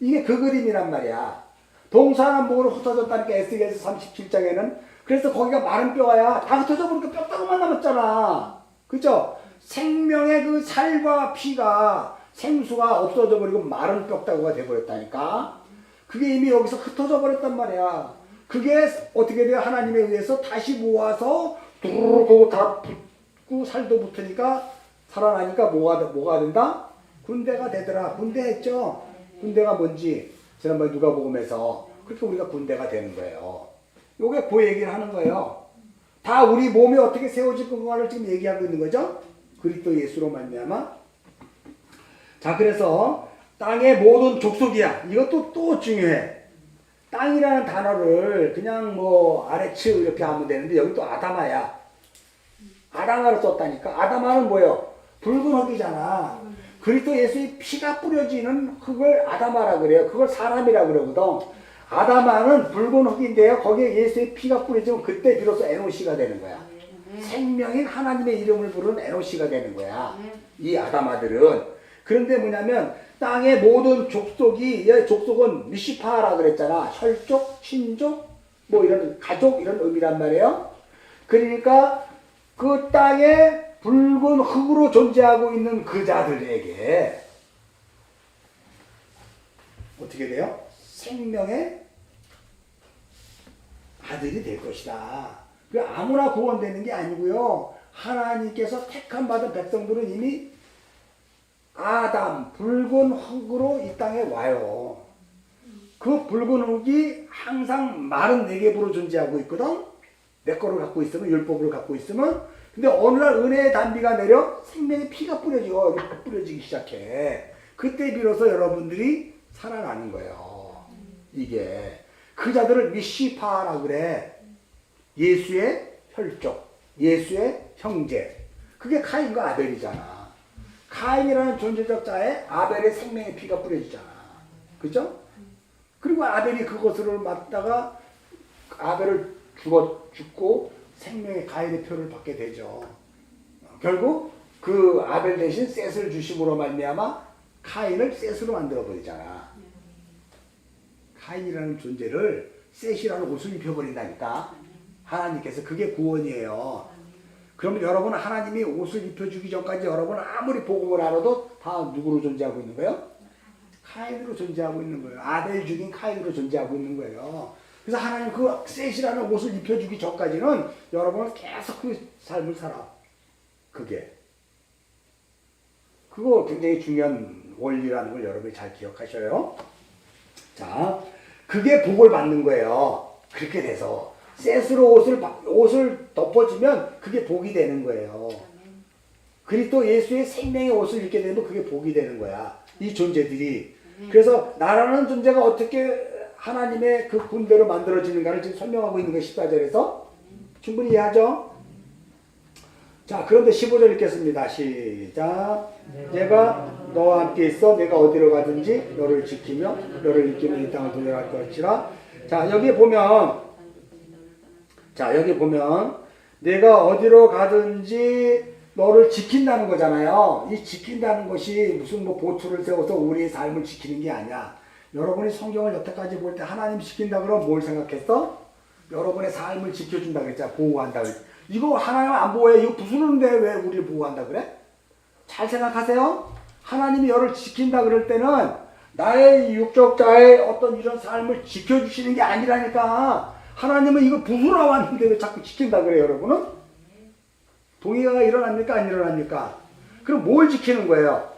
이게 그 그림이란 말이야. 동서남북으로 흩어졌다니까 에스겔에서 37장에는. 그래서 거기가 마른 뼈야. 다 흩어져 보니까 뼈다구만 남았잖아. 그죠? 생명의 그 살과 피가 생수가 없어져 버리고 마른 뼈다구가 돼버렸다니까. 그게 이미 여기서 흩어져 버렸단 말이야. 그게 어떻게 돼요? 하나님에 의해서 다시 모아서 두루룩 다 붙고 살도 붙으니까 살아나니까 뭐가 된다? 군대가 되더라. 군대 했죠? 군대가 뭔지 지난번에 누가복음에서 그렇게 우리가 군대가 되는 거예요. 요게 그 얘기를 하는 거예요. 다 우리 몸이 어떻게 세워질 건가를 지금 얘기하고 있는 거죠? 그리스도 예수로 말미암아. 자, 그래서 땅의 모든 족속이야. 이것도 또 중요해. 땅이라는 단어를 그냥 뭐 아래츠 이렇게 하면 되는데 여기 또 아다마야. 아다마로 썼다니까. 아다마는 뭐예요? 붉은 흙이잖아. 그리스도 예수의 피가 뿌려지는 흙을 아다마라 그래요. 그걸 사람이라 그러거든. 아다마는 붉은 흙인데요. 거기에 예수의 피가 뿌려지면 그때 비로소 에노시가 되는 거야. 생명인 하나님의 이름을 부르는 에노시가 되는 거야. 이 아다마들은. 그런데 뭐냐면 땅의 모든 족속이, 족속은 미시파라 그랬잖아. 혈족, 친족, 뭐 이런 가족 이런 의미란 말이에요. 그러니까 그 땅에 붉은 흙으로 존재하고 있는 그 자들에게 어떻게 돼요? 생명의 아들이 될 것이다. 그 아무나 구원되는 게 아니고요. 하나님께서 택함 받은 백성들은 이미 아담, 붉은 흙으로 이 땅에 와요. 그 붉은 흙이 항상 마른 내계부로 존재하고 있거든. 내 거를 갖고 있으면, 율법을 갖고 있으면. 근데 어느 날 은혜의 단비가 내려 생명의 피가 뿌려지기 시작해. 그때 비로소 여러분들이 살아나는 거예요. 이게. 그 자들을 미시파라 그래. 예수의 혈족, 예수의 형제. 그게 카인과 아벨이잖아. 카인이라는 존재적 자에 아벨의 생명의 피가 뿌려지잖아. 그죠? 그리고 아벨이 그것을 맞다가 아벨을 죽고 생명의 가인의 표를 받게 되죠. 결국 그 아벨 대신 셋을 주심으로 말미암아 카인을 셋으로 만들어 버리잖아. 카인이라는 존재를 셋이라는 옷을 입혀버린다니까. 하나님께서 그게 구원이에요. 그러면 여러분 하나님이 옷을 입혀주기 전까지 여러분 아무리 복음을 알아도 다 누구로 존재하고 있는 거예요? 카인으로 존재하고 있는 거예요. 아벨 죽인 카인으로 존재하고 있는 거예요. 그래서 하나님 그 셋이라는 옷을 입혀주기 전까지는 여러분은 계속 그 삶을 살아. 그거 굉장히 중요한 원리라는 걸 여러분이 잘 기억하셔요. 자, 그게 복을 받는 거예요. 그렇게 돼서 셋으로 옷을 덮어주면 그게 복이 되는 거예요. 그리스도 예수의 생명의 옷을 입게 되면 그게 복이 되는 거야. 이 존재들이. 그래서 나라는 존재가 어떻게 하나님의 그 군대로 만들어지는가를 지금 설명하고 있는 거 14절에서 충분히 이해하죠? 자, 그런데 15절 읽겠습니다. 시작. 내가 너와 함께 있어 내가 어디로 가든지 너를 지키며 너를 이끌며 이 땅을 도전할 것이라. 자, 여기 보면 내가 어디로 가든지 너를 지킨다는 거잖아요. 이 지킨다는 것이 무슨 뭐 보초를 세워서 우리의 삶을 지키는 게 아니야. 여러분이 성경을 여태까지 볼 때 하나님 지킨다 그러면 뭘 생각했어? 여러분의 삶을 지켜준다 그랬잖아. 보호한다 그랬잖아. 이거 하나님 안 보호해. 이거 부수는데 왜 우리를 보호한다 그래? 잘 생각하세요. 하나님이 너를 지킨다 그럴 때는 나의 육적자의 어떤 이런 삶을 지켜주시는 게 아니라니까. 하나님은 이거 부수러 왔는데 왜 자꾸 지킨다 그래요, 여러분은? 동의가 일어납니까? 안 일어납니까? 그럼 뭘 지키는 거예요?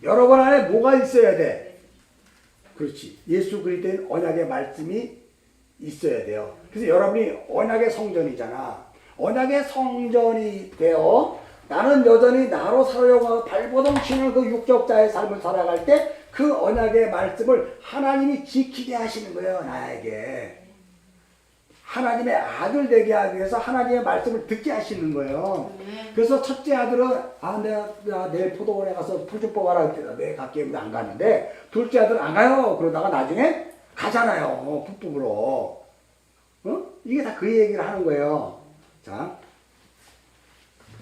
여러분 안에 뭐가 있어야 돼? 그렇지. 예수 그리스도의 언약의 말씀이 있어야 돼요. 그래서 여러분이 언약의 성전이잖아. 언약의 성전이 되어 나는 여전히 나로 살려고 하고 발버둥치는 그 육적자의 삶을 살아갈 때 그 언약의 말씀을 하나님이 지키게 하시는 거예요. 나에게. 하나님의 아들 되게 하기 위해서 하나님의 말씀을 듣게 하시는 거예요. 그래서 첫째 아들은 내가 내일 포도원에 가서 풀 좀 뽑아라 그랬더니 내일 갈게 안 가는데 둘째 아들은 안 가요. 그러다가 나중에 가잖아요. 풀 뽑으러. 이게 다 그 얘기를 하는 거예요. 자,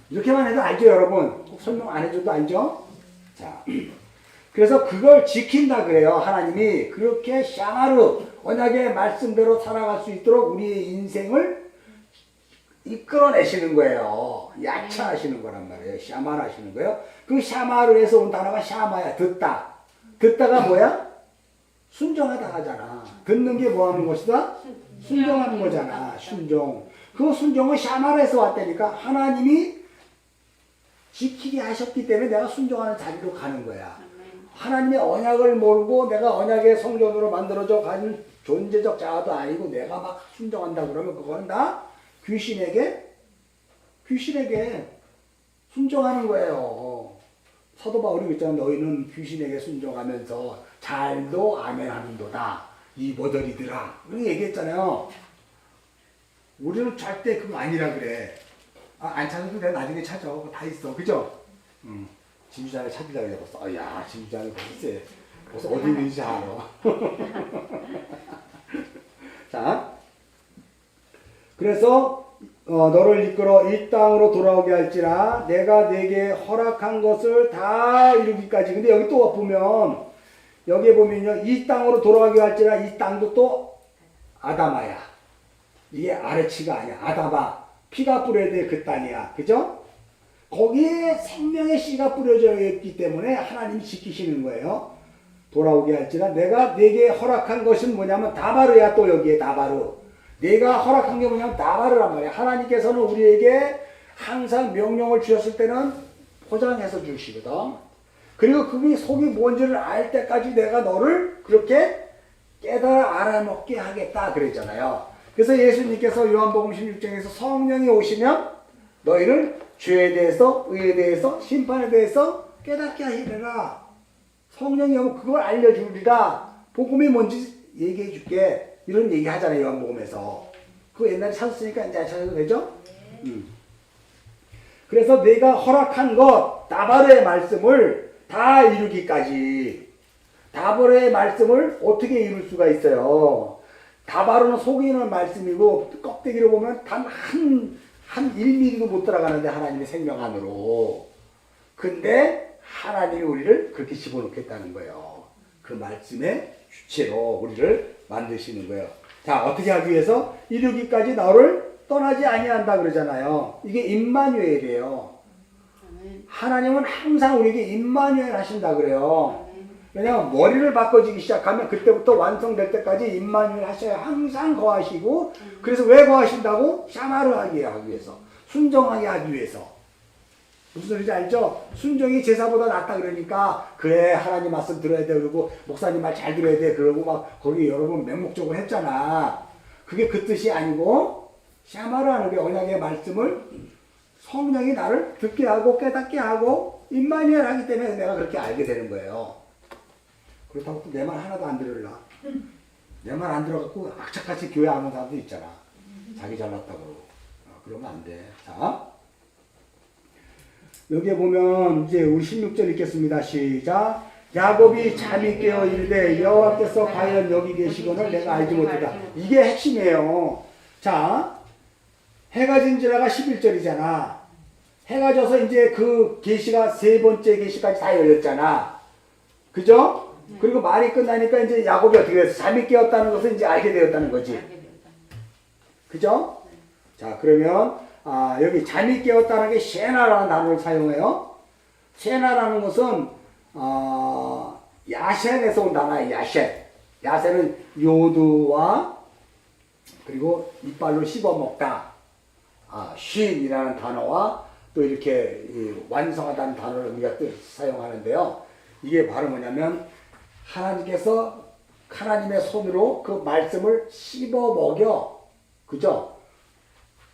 이렇게만 해도 알죠, 여러분? 꼭 설명 안 해줘도 알죠? 자, 그래서 그걸 지킨다 그래요. 하나님이 그렇게 샤마르 언약의 말씀대로 살아갈 수 있도록 우리의 인생을 이끌어내시는 거예요. 야차하시는 거란 말이에요. 샤마르 하시는 거예요. 그 샤마르에서 온 단어가 샤마야. 듣다. 듣다가 뭐야? 순종하다 하잖아. 듣는 게 뭐 하는 것이다? 순종하는 거잖아. 순종. 그 순종은 샤마르에서 왔다니까 하나님이 지키게 하셨기 때문에 내가 순종하는 자리로 가는 거야. 하나님의 언약을 모르고 내가 언약의 성전으로 만들어져 가는 존재적 자아도 아니고 내가 막 순종한다 그러면 그거는 다 귀신에게 순종하는 거예요. 사도 바울이 있잖아. 너희는 귀신에게 순종하면서 잘도 아멘하는도다. 이 모델이더라. 그렇게 얘기했잖아요. 우리는 절대 그거 아니라 그래. 안 찾아도 돼. 나중에 찾아. 그거 다 있어. 그죠? 지휘자를 찾으려고 해봤어. 야, 지휘자는 벌써 어디 있는지 알아. 자, 그래서 너를 이끌어 이 땅으로 돌아오게 할지라 내가 네게 허락한 것을 다 이루기까지. 근데 여기 또 보면 여기에 보면요, 이 땅으로 돌아가게 할지라 이 땅도 또 아다마야. 이게 아르치가 아니야. 아다마. 피가 뿌려야 될 그 땅이야. 그죠? 거기에 생명의 씨가 뿌려져 있기 때문에 하나님이 지키시는 거예요. 돌아오게 할지라 내가 네게 허락한 것은 뭐냐면 다바르야. 또 여기에 다바르. 내가 허락한 게 뭐냐면 다바르란 말이야. 하나님께서는 우리에게 항상 명령을 주셨을 때는 포장해서 주시거든. 그리고 그게 속이 뭔지를 알 때까지 내가 너를 그렇게 깨달아 알아먹게 하겠다 그랬잖아요. 그래서 예수님께서 요한복음 16장에서 성령이 오시면 너희를 죄에 대해서, 의에 대해서, 심판에 대해서 깨닫게 하시리라. 성령이 오면 그걸 알려주리라. 복음이 뭔지 얘기해 줄게. 이런 얘기 하잖아요. 요한복음에서. 그거 옛날에 찾았으니까 이제 찾아도 되죠? 그래서 내가 허락한 것, 다바르의 말씀을 다 이루기까지. 다바르의 말씀을 어떻게 이룰 수가 있어요? 다바르는 속이는 말씀이고 껍데기로 보면 단 한 1mm도 못 들어가는데 하나님의 생명 안으로. 근데 하나님이 우리를 그렇게 집어넣겠다는 거예요. 그 말씀의 주체로 우리를 만드시는 거예요. 자, 어떻게 하기 위해서? 이루기까지 너를 떠나지 아니한다 그러잖아요. 이게 임마누엘이에요. 하나님은 항상 우리에게 임마누엘 하신다 그래요. 왜냐하면 머리를 바꿔주기 시작하면 그때부터 완성될 때까지 임마누엘 하셔야 항상 거하시고, 그래서 왜 거하신다고? 샤마르 하게 하기 위해서, 순종하게 하기 위해서. 무슨 소리인지 알죠? 순종이 제사보다 낫다 그러니까 그래 하나님 말씀 들어야 돼 그러고 목사님 말 잘 들어야 돼 그러고 막 거기 여러분 맹목적으로 했잖아. 그게 그 뜻이 아니고 샤마르하는 게 언약의 말씀을 성령이 나를 듣게 하고 깨닫게 하고 임마누엘 하기 때문에 내가 그렇게 알게 되는 거예요. 그렇다고 또 내 말 하나도 안 들을라. 내 말 안 들어갖고 악착같이 교회 안 오는 사람도 있잖아. 자기 잘났다고. 그러면 안 돼. 자, 여기에 보면 이제 우리 16절 읽겠습니다. 시작. 야곱이 잠이 깨어 이르되 여호와께서 과연 여기 계시거늘 내가 알지 못하다. 이게 핵심이에요. 자, 해가 진지라가 11절이잖아. 해가 져서 이제 그 계시가 세 번째 계시까지 다 열렸잖아. 그죠? 그리고 말이 끝나니까 이제 야곱이 어떻게 됐어? 잠이 깨었다는 것을 이제 알게 되었다는 거지. 그죠? 자, 그러면 여기 잠이 깨었다는 게 셰나라는 단어를 사용해요. 셰나라는 것은 야센에서 온 단어예요. 야센. 야센은 요두와 그리고 이빨로 씹어먹다. 쉰이라는 단어와 또 이렇게 완성하다는 단어를 우리가 사용하는데요. 이게 바로 뭐냐면 하나님께서 하나님의 손으로 그 말씀을 씹어 먹여, 그죠?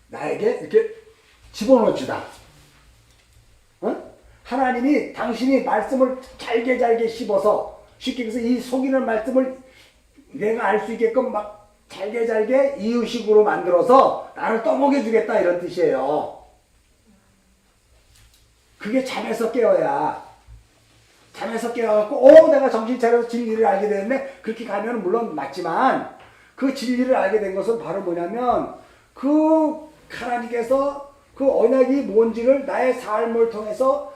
나에게 이렇게 집어넣어주다. 하나님이 당신이 말씀을 잘게 잘게 씹어서 쉽게 해서 이 속이는 말씀을 내가 알 수 있게끔 막 잘게 잘게 이유식으로 만들어서 나를 떠먹여 주겠다 이런 뜻이에요. 그게 잠에서 깨어야. 잠에서 깨어갖고 내가 정신 차려서 진리를 알게 되는데 그렇게 가면 물론 맞지만 그 진리를 알게 된 것은 바로 뭐냐면 그 하나님께서 그 언약이 뭔지를 나의 삶을 통해서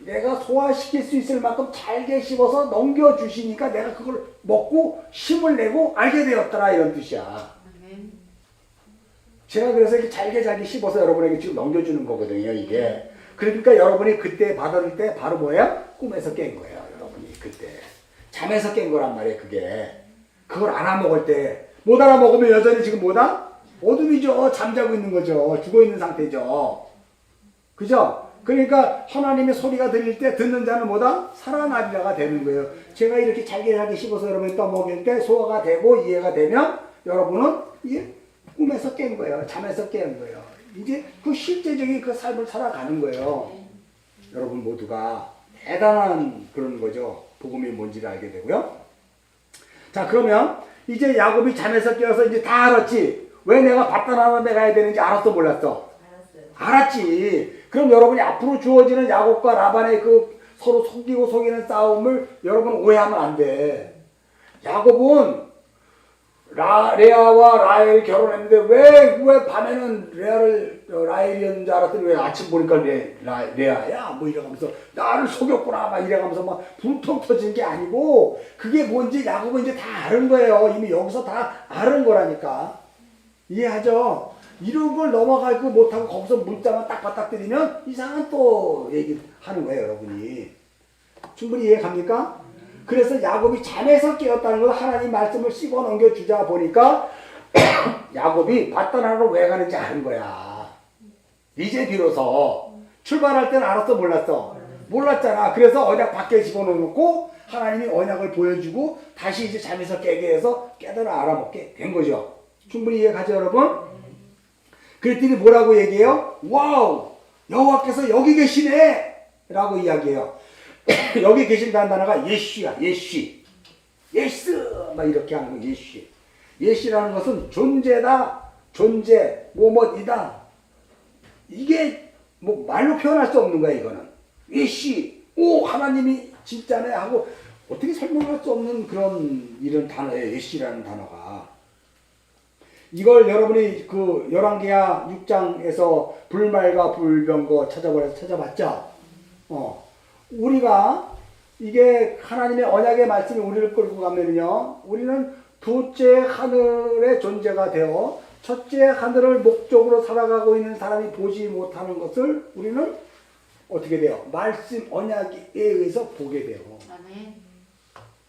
내가 소화시킬 수 있을 만큼 잘게 씹어서 넘겨주시니까 내가 그걸 먹고 힘을 내고 알게 되었더라 이런 뜻이야. 제가 그래서 이렇게 잘게 씹어서 여러분에게 지금 넘겨주는 거거든요 이게. 그러니까 여러분이 그때 받을 때 바로 뭐야? 꿈에서 깬 거예요 여러분이 그때. 잠에서 깬 거란 말이에요 그게. 그걸 알아먹을 때 못 알아먹으면 여전히 지금 뭐다? 어둠이죠. 잠자고 있는 거죠. 죽어 있는 상태죠. 그죠? 그러니까 하나님의 소리가 들릴 때 듣는 자는 뭐다? 살아나리라가 되는 거예요. 제가 이렇게 잘게 씹어서 여러분이 떠먹일 때 소화가 되고 이해가 되면 여러분은 이게 꿈에서 깬 거예요. 잠에서 깬 거예요. 이제 그 실제적인 그 삶을 살아가는 거예요. 여러분 모두가 대단한 그런 거죠. 복음이 뭔지를 알게 되고요. 자 그러면 이제 야곱이 잠에서 깨어서 이제 다 알았지. 왜 내가 바다나라 데 가야 되는지 알았어 몰랐어? 알았지. 그럼 여러분이 앞으로 주어지는 야곱과 라반의 그 서로 속이고 속이는 싸움을 여러분 오해하면 안 돼. 야곱은 레아와 라헬이 결혼했는데 왜 밤에는 라헬이었는 줄 알았더니 왜 아침 보니까 레아야 뭐 이래가면서 나를 속였구나 막 이래가면서 막 분통 터진 게 아니고 그게 뭔지 야곱은 이제 다 아는 거예요. 이미 여기서 다 아는 거라니까. 이해하죠? 이런 걸 넘어가고 못하고 거기서 문자만 딱 바닥들이면 이상한 또 얘기하는 거예요 여러분이. 충분히 이해 갑니까? 그래서 야곱이 잠에서 깨었다는 걸 하나님 말씀을 씹어 넘겨주자 보니까 야곱이 바다나라로 왜 가는지 아는 거야. 이제 비로소. 출발할 때는 알았어 몰랐어? 몰랐잖아. 그래서 언약 밖에 집어넣고 하나님이 언약을 보여주고 다시 이제 잠에서 깨게 해서 깨달아 알아먹게 된 거죠. 충분히 이해 가죠 여러분? 그랬더니 뭐라고 얘기해요? 와우! 여호와께서 여기 계시네! 라고 이야기해요. 여기 계신다는 단어가 예시야, 예시. 예스! 막 이렇게 하는 거, 예시. 예시라는 것은 존재다, 존재, 뭐뭐이다. 이게 뭐 말로 표현할 수 없는 거야, 이거는. 예시, 오, 하나님이 진짜네 하고 어떻게 설명할 수 없는 그런 이런 단어예요, 예시라는 단어가. 이걸 여러분이 그 열왕기하 6장에서 불말과 불병거 찾아봤죠? 우리가 이게 하나님의 언약의 말씀이 우리를 끌고 가면요, 우리는 둘째 하늘의 존재가 되어 첫째 하늘을 목적으로 살아가고 있는 사람이 보지 못하는 것을 우리는 어떻게 돼요? 말씀 언약에 의해서 보게 돼요.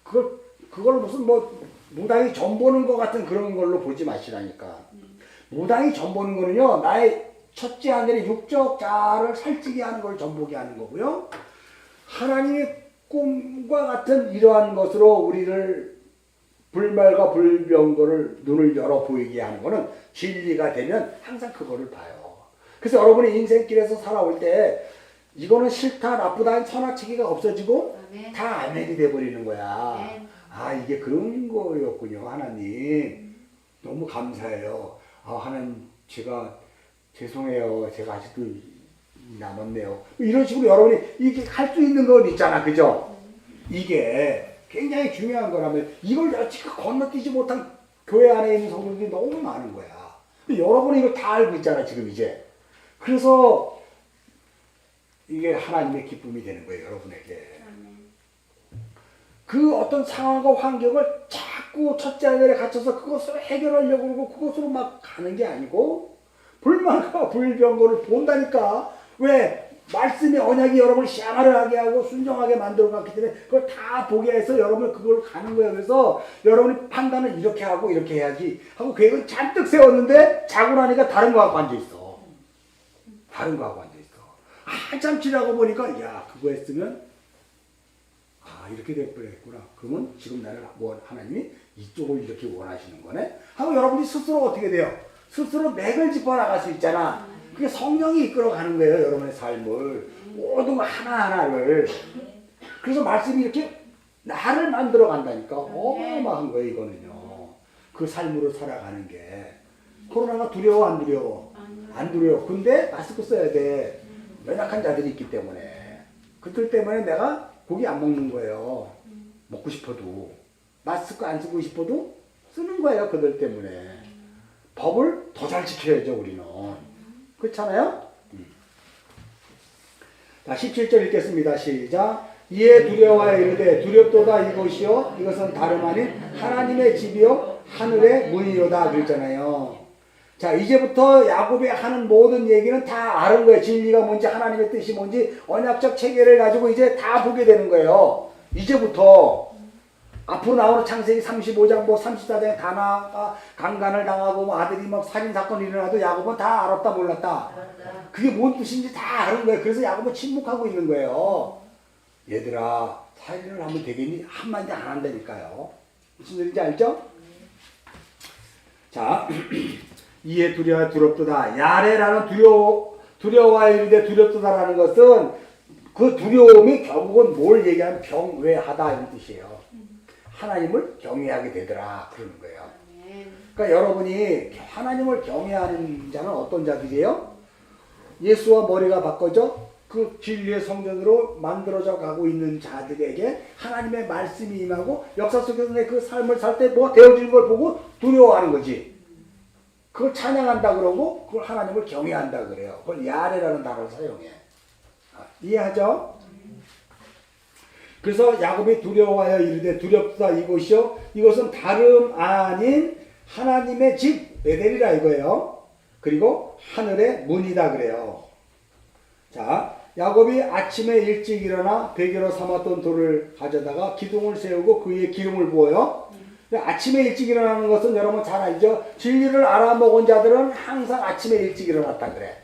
그걸 무슨 뭐 무당이 점 보는 것 같은 그런 걸로 보지 마시라니까. 무당이 점 보는 거는요, 나의 첫째 하늘의 육적 자아를 살찌게 하는 걸 점 보게 하는 거고요. 하나님의 꿈과 같은 이러한 것으로 우리를 불말과 불병거를 눈을 열어 보이게 하는 것은 진리가 되면 항상 그거를 봐요. 그래서 여러분이 인생길에서 살아올 때 이거는 싫다 나쁘다 선악체계가 없어지고 다 아멘이 돼버리는 거야. 아 이게 그런 거였군요. 하나님 너무 감사해요. 아 하나님 제가 죄송해요. 제가 아직도 남았네요. 이런 식으로 여러분이 이게 할 수 있는 건 있잖아. 그죠? 이게 굉장히 중요한 거라면 이걸 지금 건너뛰지 못한 교회 안에 있는 성도들이 너무 많은 거야. 여러분이 이걸 다 알고 있잖아. 지금 이제. 그래서 이게 하나님의 기쁨이 되는 거예요. 여러분에게. 그 어떤 상황과 환경을 자꾸 첫째 하늘에 갇혀서 그것을 해결하려고 그러고 그것으로 막 가는 게 아니고 불만과 불병거를 본다니까. 왜? 말씀의 언약이 여러분을 시야마를 하게 하고 순종하게 만들어 갔기 때문에 그걸 다 보게 해서 여러분은 그걸 가는 거예요. 그래서 여러분이 판단을 이렇게 하고 이렇게 해야지 하고 계획을 잔뜩 세웠는데 자고 나니까 다른 거 갖고 앉아있어. 다른 거 갖고 앉아있어. 한참 지나고 보니까 야 그거 했으면 이렇게 될 뻔했구나. 그러면 지금 나를 하나님이 이쪽을 이렇게 원하시는 거네 하고 여러분이 스스로 어떻게 돼요? 스스로 맥을 짚어 나갈 수 있잖아. 그게 성령이 이끌어가는 거예요. 여러분의 삶을. 모든 거 하나하나를. 그래서 말씀이 이렇게 나를 만들어 간다니까. 어마어마한 거예요, 이거는요. 그 삶으로 살아가는 게. 코로나가 두려워, 안 두려워? 안 두려워. 근데 마스크 써야 돼. 연약한 자들이 있기 때문에. 그들 때문에 내가 고기 안 먹는 거예요. 먹고 싶어도. 마스크 안 쓰고 싶어도 쓰는 거예요, 그들 때문에. 법을 더 잘 지켜야죠, 우리는. 그렇잖아요? 자, 17절 읽겠습니다. 시작. 이에 두려워하여 이르되 두렵도다 이것이요 이것은 다름 아닌 하나님의 집이요 하늘의 문이로다 그랬잖아요. 자, 이제부터 야곱이 하는 모든 얘기는 다 아는 거예요. 진리가 뭔지 하나님의 뜻이 뭔지 언약적 체계를 가지고 이제 다 보게 되는 거예요. 이제부터 앞으로 나오는 창세기 35장 뭐 34장에 다나가 강간을 당하고 뭐 아들이 막 살인사건이 일어나도 야곱은 다 알았다 몰랐다. 그게 뭔 뜻인지 다 아는 거예요. 그래서 야곱은 침묵하고 있는 거예요. 얘들아 살인을 하면 되겠니? 한마디 안 한다니까요. 무슨 소리인지 알죠? 자, 이에 두려워 두렵도다. 야레라는 두려워하여 이르되 두렵도다라는 것은 그 두려움이 결국은 뭘 얘기하면 경외하다 이런 뜻이에요. 하나님을 경외하게 되더라 그러는 거예요. 그러니까 여러분이 하나님을 경외하는 자는 어떤 자들이에요? 예수와 머리가 바꿔져 그 진리의 성전으로 만들어져 가고 있는 자들에게 하나님의 말씀이 임하고 역사 속에서 내 그 삶을 살 때 뭐 되어지는 걸 보고 두려워하는 거지. 그걸 찬양한다 그러고 그걸 하나님을 경외한다 그래요. 그걸 야레라는 단어를 사용해. 이해하죠? 그래서 야곱이 두려워하여 이르되 두렵다 이것이요 이것은 다름 아닌 하나님의 집 베델이라 이거예요. 그리고 하늘의 문이다 그래요. 자, 야곱이 아침에 일찍 일어나 베개로 삼았던 돌을 가져다가 기둥을 세우고 그 위에 기름을 부어요. 아침에 일찍 일어나는 것은 여러분 잘 알죠? 진리를 알아먹은 자들은 항상 아침에 일찍 일어났다 그래.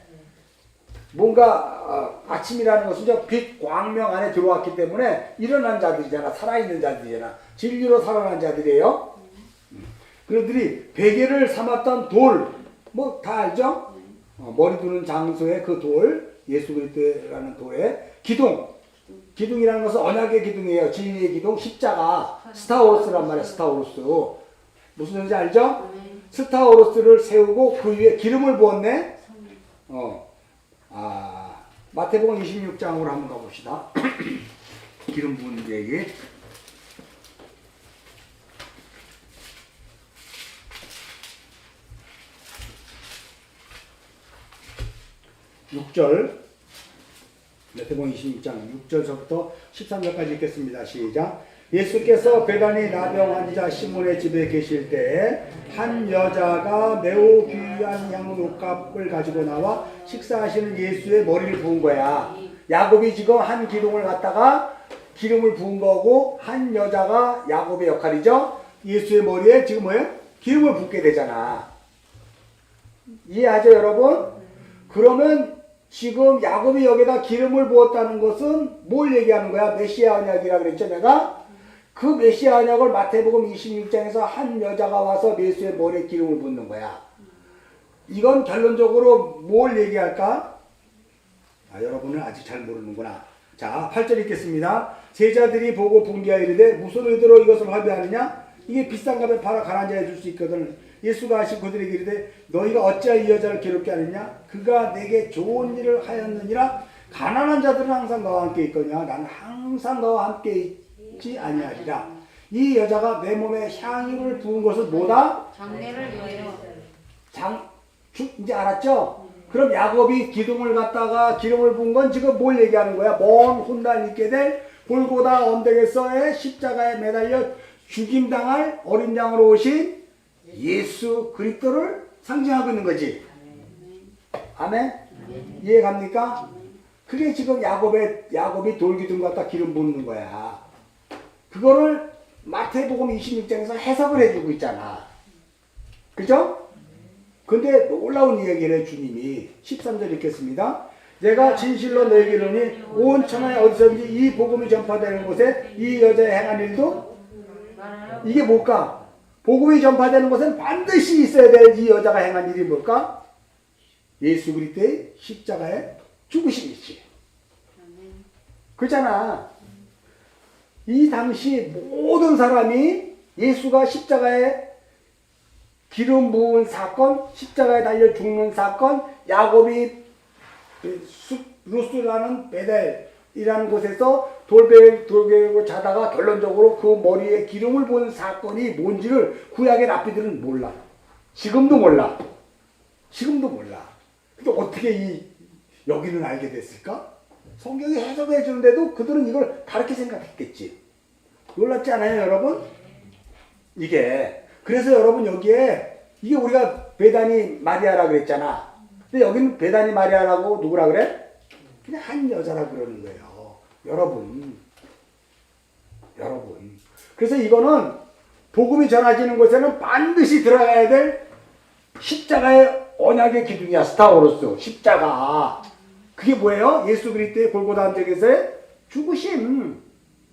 뭔가 아침이라는 것은 빛 광명 안에 들어왔기 때문에 일어난 자들이잖아. 살아있는 자들이잖아. 진리로 살아난 자들이에요. 그들이 베개를 삼았던 돌, 뭐 다 알죠? 머리 두는 장소에 그 돌, 예수 그리스도라는 돌에 기둥이라는 것은 언약의 기둥이에요. 진리의 기둥, 십자가, 스타오로스란 말이에요. 스타오로스. 무슨 소리인지 알죠? 스타오로스를 세우고 그 위에 기름을 부었네. 마태복음 26장으로 한번 가봅시다. 기름 부은 얘기. 마태복음 26장 6절서부터 13절까지 읽겠습니다. 시작. 예수께서 베다니 나병 환자 시몬의 집에 계실 때에 한 여자가 매우 귀한 향료값을 가지고 나와 식사하시는 예수의 머리를 부은 거야. 야곱이 지금 한 기둥을 갖다가 기름을 부은 거고 한 여자가 야곱의 역할이죠. 예수의 머리에 지금 뭐예요? 기름을 붓게 되잖아. 이해하죠 여러분? 그러면 지금 야곱이 여기다 기름을 부었다는 것은 뭘 얘기하는 거야? 메시아 언약이라 그랬죠 내가? 그 메시아 언약을 마태복음 26장에서 한 여자가 와서 예수의 머리에 기름을 붓는 거야. 이건 결론적으로 뭘 얘기할까? 여러분은 아직 잘 모르는구나. 자, 8절 읽겠습니다. 제자들이 보고 분기하여 이르되 무슨 의도로 이것을 화배하느냐? 이게 비싼 값에 팔아 가난한 자에 줄 수 있거든. 예수가 하신 그들에게 이르되 너희가 어찌하여 이 여자를 괴롭게 하느냐? 그가 내게 좋은 일을 하였느니라. 가난한 자들은 항상 너와 함께 있거냐? 나는 항상 너와 함께 있지 아니하리라. 이 여자가 내 몸에 향유를 부은 것은 뭐다? 장례를 위하여. 이제 알았죠? 그럼 야곱이 기둥을 갖다가 기름을 부은 건 지금 뭘 얘기하는 거야? 먼 훗날 있게 될 골고다 언덕에서의 십자가에 매달려 죽임당할 어린 양으로 오신 예수 그리스도를 상징하고 있는 거지. 아멘? 이해 갑니까? 그게 지금 야곱이 돌기둥 갖다 기름 붓는 거야. 그거를 마태복음 26장에서 해석을 해주고 있잖아. 그죠? 근데 놀라운 이야기를 해 주님이 13절 읽겠습니다. 내가 진실로 너에게 이르노니 온 천하에 어디서든지 이 복음이 전파되는 곳에 이 여자의 행한 일도 이게 뭘까? 복음이 전파되는 곳은 반드시 있어야 될 이 여자가 행한 일이 뭘까? 예수 그리스도의 십자가의 죽으심이지. 그렇잖아. 이 당시 모든 사람이 예수가 십자가에 기름 부은 사건, 십자가에 달려 죽는 사건, 야곱이 루스라는 베델이라는 곳에서 돌베개로 자다가 결론적으로 그 머리에 기름을 부은 사건이 뭔지를 구약의 랍비들은 몰라. 지금도 몰라. 지금도 몰라. 근데 어떻게 여기는 알게 됐을까? 성경이 해석해 주는데도 그들은 이걸 다르게 생각했겠지. 놀랍지 않아요, 여러분? 이게. 그래서 여러분 여기에 이게 우리가 베다니 마리아라 그랬잖아. 근데 여기는 베다니 마리아라고 누구라 그래? 그냥 한 여자라 그러는 거예요. 여러분. 그래서 이거는 복음이 전해지는 곳에는 반드시 들어가야 될 십자가의 언약의 기둥이야. 스타워로스 십자가. 그게 뭐예요? 예수 그리스도의 골고다 언덕에서의 죽으심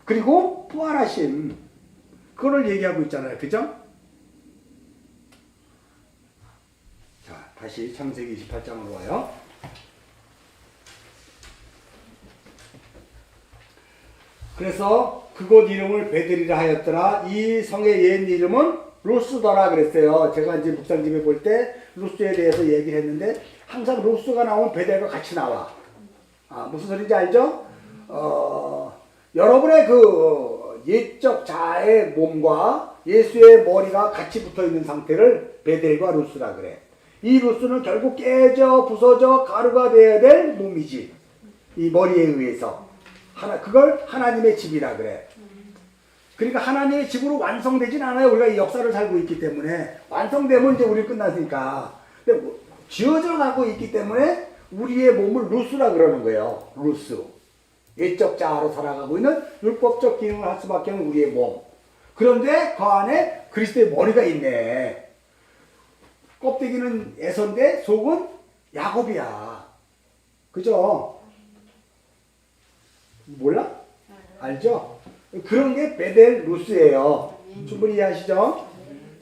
그리고 부활하심. 그걸 얘기하고 있잖아요. 그죠? 자, 다시 창세기 28장으로 와요. 그래서 그곳 이름을 베들이라 하였더라. 이 성의 옛 이름은 루스더라 그랬어요. 제가 이제 묵상집에 볼 때 루스에 대해서 얘기를 했는데 항상 루스가 나오면 베델과 같이 나와. 무슨 소리인지 알죠? 여러분의 그 옛적 자의 몸과 예수의 머리가 같이 붙어 있는 상태를 베델과 루스라 그래. 이 루스는 결국 깨져 부서져 가루가 되어야 될 몸이지. 이 머리에 의해서. 그걸 하나님의 집이라 그래. 그러니까 하나님의 집으로 완성되진 않아요. 우리가 이 역사를 살고 있기 때문에. 완성되면 이제 우리 끝났으니까. 근데 지어져 가고 있기 때문에 우리의 몸을 루스라 그러는 거예요. 루스. 옛적 자아로 살아가고 있는 율법적 기능을 할 수밖에 없는 우리의 몸. 그런데 그 안에 그리스도의 머리가 있네. 껍데기는 에서인데 속은 야곱이야. 그죠? 몰라? 알죠? 그런 게 베델 루스예요. 충분히 이해하시죠?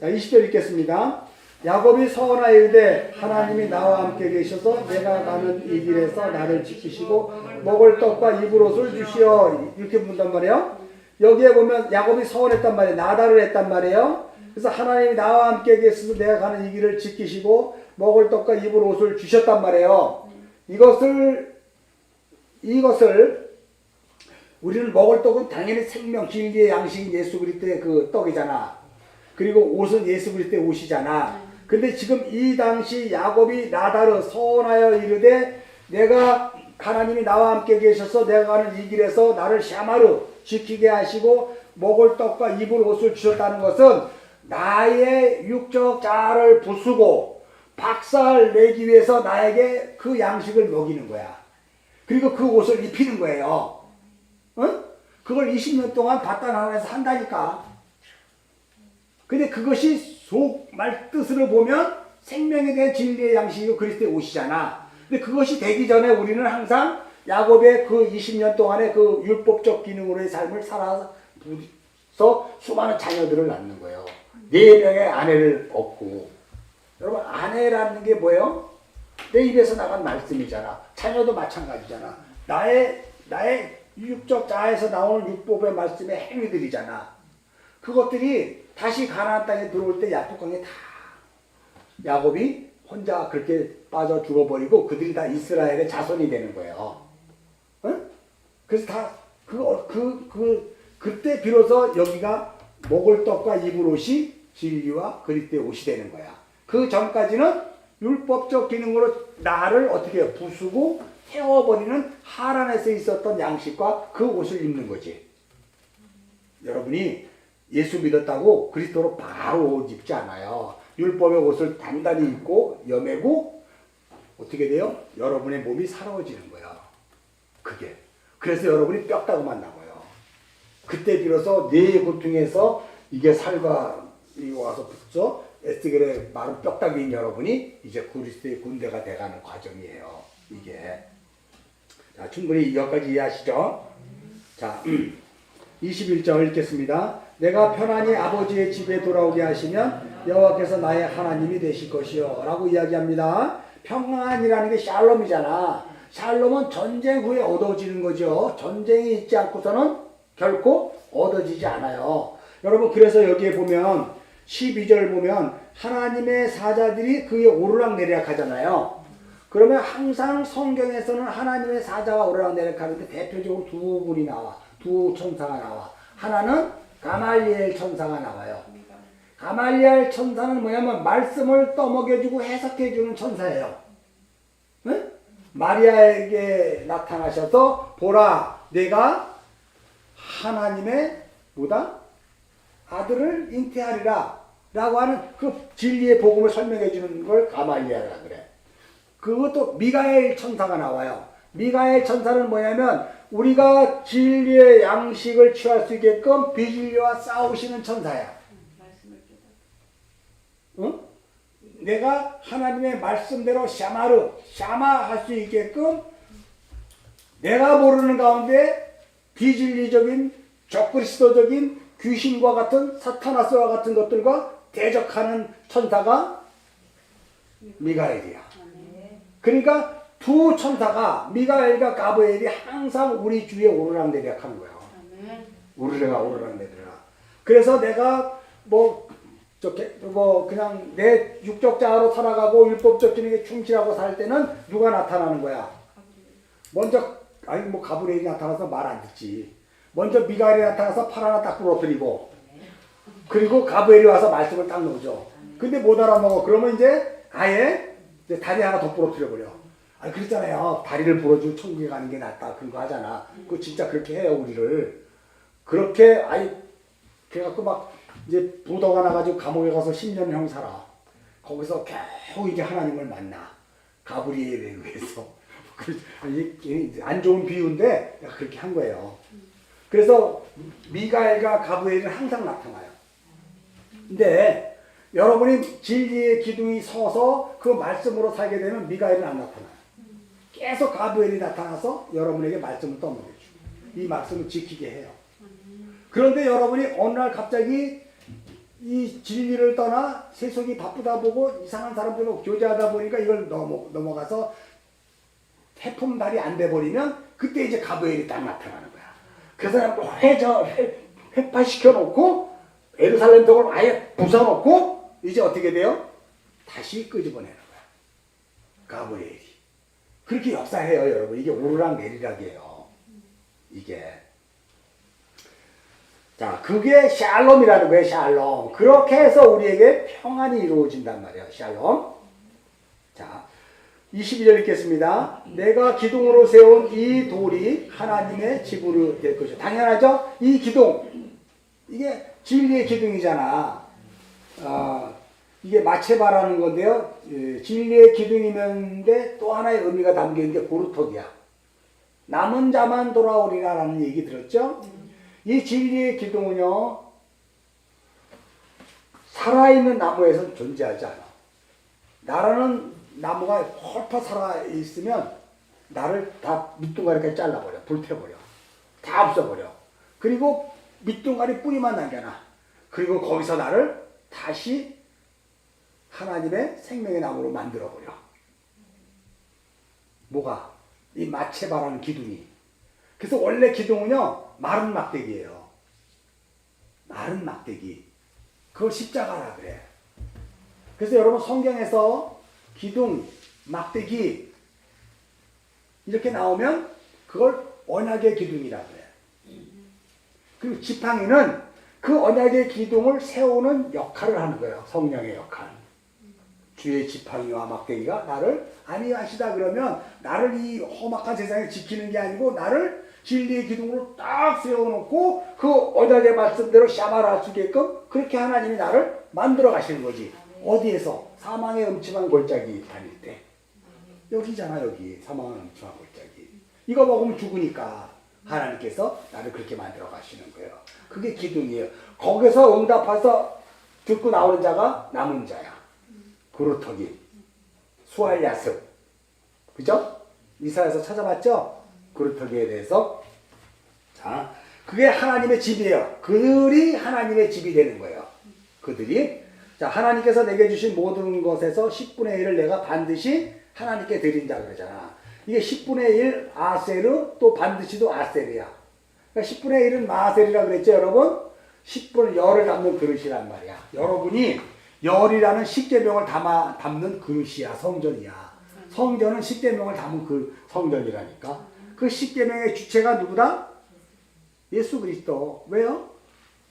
자, 20절 읽겠습니다. 야곱이 서원하여 이르되 하나님이 나와 함께 계셔서 내가 가는 이 길에서 나를 지키시고 먹을 떡과 입을 옷을 주시어. 이렇게 묻단 말이에요. 여기에 보면 야곱이 서원했단 말이에요. 나달을 했단 말이에요. 그래서 하나님이 나와 함께 계셔서 내가 가는 이 길을 지키시고 먹을 떡과 입을 옷을 주셨단 말이에요. 이것을 우리는 먹을 떡은 당연히 생명, 진리의 양식인 예수 그리스도의 그 떡이잖아. 그리고 옷은 예수 그리스도의 옷이잖아. 근데 지금 이 당시 야곱이 나달을 서원하여 이르되 내가 하나님이 나와 함께 계셔서 내가 가는 이 길에서 나를 샤마르 지키게 하시고 먹을 떡과 입을 옷을 주셨다는 것은 나의 육적 자아를 부수고 박살 내기 위해서 나에게 그 양식을 먹이는 거야. 그리고 그 옷을 입히는 거예요. 응? 그걸 20년 동안 바단 안에서 한다니까. 근데 그것이 속말 뜻으로 보면 생명에 대한 진리의 양식이고 그리스도의 옷이잖아. 근데 그것이 되기 전에 우리는 항상 야곱의 그 20년 동안의 그 율법적 기능으로의 삶을 살아서 수많은 자녀들을 낳는 거예요. 4명의 아내를 얻고. 여러분, 아내라는 게 뭐예요? 내 입에서 나간 말씀이잖아. 자녀도 마찬가지잖아. 나의 육적 자에서 나오는 율법의 말씀의 행위들이잖아. 그것들이 다시 가나안 땅에 들어올 때 야복강에 다 야곱이 혼자 그렇게 빠져 죽어버리고 그들이 다 이스라엘의 자손이 되는 거예요. 응? 그래서 다 그때 비로소 여기가 먹을 떡과 입을 옷이 진리와 그리스도의 옷이 되는 거야. 그 전까지는 율법적 기능으로 나를 어떻게 부수고 태워버리는 하란에서 있었던 양식과 그 옷을 입는 거지. 여러분이 예수 믿었다고 그리스도로 바로 옷 입지 않아요. 율법의 옷을 단단히 입고 여매고 어떻게 돼요? 여러분의 몸이 살아지는 거야. 그게. 그래서 여러분이 뼈다구만 나와요. 그때 비로소 뇌의 고통에서 이게 살과 와서 붙죠. 에스겔의 마른 뼈다귀인 여러분이 이제 그리스도의 군대가 돼가는 과정이에요. 이게. 자, 충분히 여기까지 이해하시죠? 자, 21절 읽겠습니다. 내가 편안히 아버지의 집에 돌아오게 하시면 여호와께서 나의 하나님이 되실 것이요 라고 이야기합니다. 평안이라는 게 샬롬이잖아. 샬롬은 전쟁 후에 얻어지는 거죠. 전쟁이 있지 않고서는 결코 얻어지지 않아요. 여러분 그래서 여기에 보면 12절 보면 하나님의 사자들이 그에 오르락내리락 하잖아요. 그러면 항상 성경에서는 하나님의 사자가 오르락내리락 하는데 대표적으로 두 분이 나와. 두 천사가 나와. 하나는 가말리엘 천사가 나와요. 가말리엘 천사는 뭐냐면 말씀을 떠먹여주고 해석해주는 천사예요. 네? 마리아에게 나타나셔서 보라 내가 하나님의 뭐다? 아들을 잉태하리라 라고 하는 그 진리의 복음을 설명해 주는 걸 가말리엘이라 그래. 그것도 미가엘 천사가 나와요. 미가엘 천사는 뭐냐면 우리가 진리의 양식을 취할 수 있게끔 비진리와 싸우시는 천사야. 응? 내가 하나님의 말씀대로 샤마 할 수 있게끔 내가 모르는 가운데 비진리적인 적그리스도적인 귀신과 같은 사타나스와 같은 것들과 대적하는 천사가 미가엘이야. 그러니까 두 천사가 미가엘과 가브리엘이 항상 우리 주위에 오르락내리락 하는 거야. 오르락내리락. 그래서 내가 그냥 내 육적 자아로 살아가고 율법적 기능에 충실하고 살 때는 누가 나타나는 거야? 먼저 가브리엘이 나타나서 말 안 듣지. 먼저 미가엘이 나타나서 팔 하나 딱 부러뜨리고 그리고 가브리엘이 와서 말씀을 딱 넣어줘. 근데 못 알아먹어. 그러면 이제 아예 다리 하나 더 부러뜨려 버려. 그랬잖아요. 다리를 부러지고 천국에 가는 게 낫다. 그런 거 하잖아. 그거 진짜 그렇게 해요, 우리를. 그렇게 그래갖고 막 이제 부도가 나가지고 감옥에 가서 10년형 살아. 거기서 겨우 이제 하나님을 만나. 가브리엘에 의해서. 안 좋은 비유인데 내가 그렇게 한 거예요. 그래서 미가엘과 가브리엘은 항상 나타나요. 근데 여러분이 진리의 기둥이 서서 그 말씀으로 살게 되면 미가엘은 안 나타나요. 계속 가브리엘이 나타나서 여러분에게 말씀을 떠먹여주고 이 말씀을 지키게 해요. 그런데 여러분이 어느 날 갑자기 이 진리를 떠나 세속이 바쁘다 보고 이상한 사람들로 교제하다 보니까 이걸 넘어가서 태풍달이 안 돼버리면 그때 이제 가브리엘이 딱 나타나는 거야. 그래서 회파시켜 놓고 예루살렘 벽을 아예 부숴놓고 이제 어떻게 돼요? 다시 끄집어내는 거야. 가브리엘이. 그렇게 역사해요, 여러분. 이게 오르락내리락이에요. 이게. 자, 그게 샬롬이라는 거예요, 샬롬. 그렇게 해서 우리에게 평안이 이루어진단 말이에요, 샬롬. 자, 22절 읽겠습니다. 내가 기둥으로 세운 이 돌이 하나님의 집으로 될 것이요. 당연하죠? 이 기둥. 이게 진리의 기둥이잖아. 이게 마체바라는 건데요. 진리의 기둥이면데 또 하나의 의미가 담겨있는 게 고루토기야. 남은 자만 돌아오리라라는 얘기 들었죠? 이 진리의 기둥은요, 살아있는 나무에서는 존재하지 않아. 나라는 나무가 헐퍼 살아있으면 나를 다 밑둥가리까지 잘라버려. 불태버려. 다 없어버려. 그리고 밑둥가리 뿌리만 남겨놔. 그리고 거기서 나를 다시 하나님의 생명의 나무로 만들어버려. 뭐가? 이 마체바라는 기둥이. 그래서 원래 기둥은요, 마른 막대기예요. 마른 막대기. 그걸 십자가라 그래. 그래서 여러분 성경에서 기둥, 막대기 이렇게 나오면 그걸 언약의 기둥이라 그래. 그리고 지팡이는 그 언약의 기둥을 세우는 역할을 하는 거예요. 성령의 역할. 주의 지팡이와 막대기가 나를 안위하시다 그러면 나를 이 험악한 세상에 지키는 게 아니고 나를 진리의 기둥으로 딱 세워놓고 그 언약의 말씀대로 샤마를 할 수 있게끔 그렇게 하나님이 나를 만들어 가시는 거지. 어디에서? 사망의 음침한 골짜기 다닐 때. 여기잖아, 여기. 사망의 음침한 골짜기. 이거 먹으면 죽으니까 하나님께서 나를 그렇게 만들어 가시는 거예요. 그게 기둥이에요. 거기서 응답해서 듣고 나오는 자가 남은 자야. 그루터기, 수알야습. 그죠? 이사야에서 찾아봤죠? 그루터기에 대해서. 자, 그게 하나님의 집이에요. 그들이 하나님의 집이 되는 거예요. 그들이. 자, 하나님께서 내게 주신 모든 것에서 10분의 1을 내가 반드시 하나님께 드린 자 그러잖아. 이게 10분의 1 아세르 또 반드시도 아세르야. 그러니까 10분의 1은 마세르라 그랬죠, 여러분? 10분을 열을 담는 그릇이란 말이야. 여러분이 열이라는 십계명을 담는 그릇이야, 성전이야. 성전은 십계명을 담은 그 성전이라니까. 그 십계명의 주체가 누구다? 예수 그리스도. 왜요?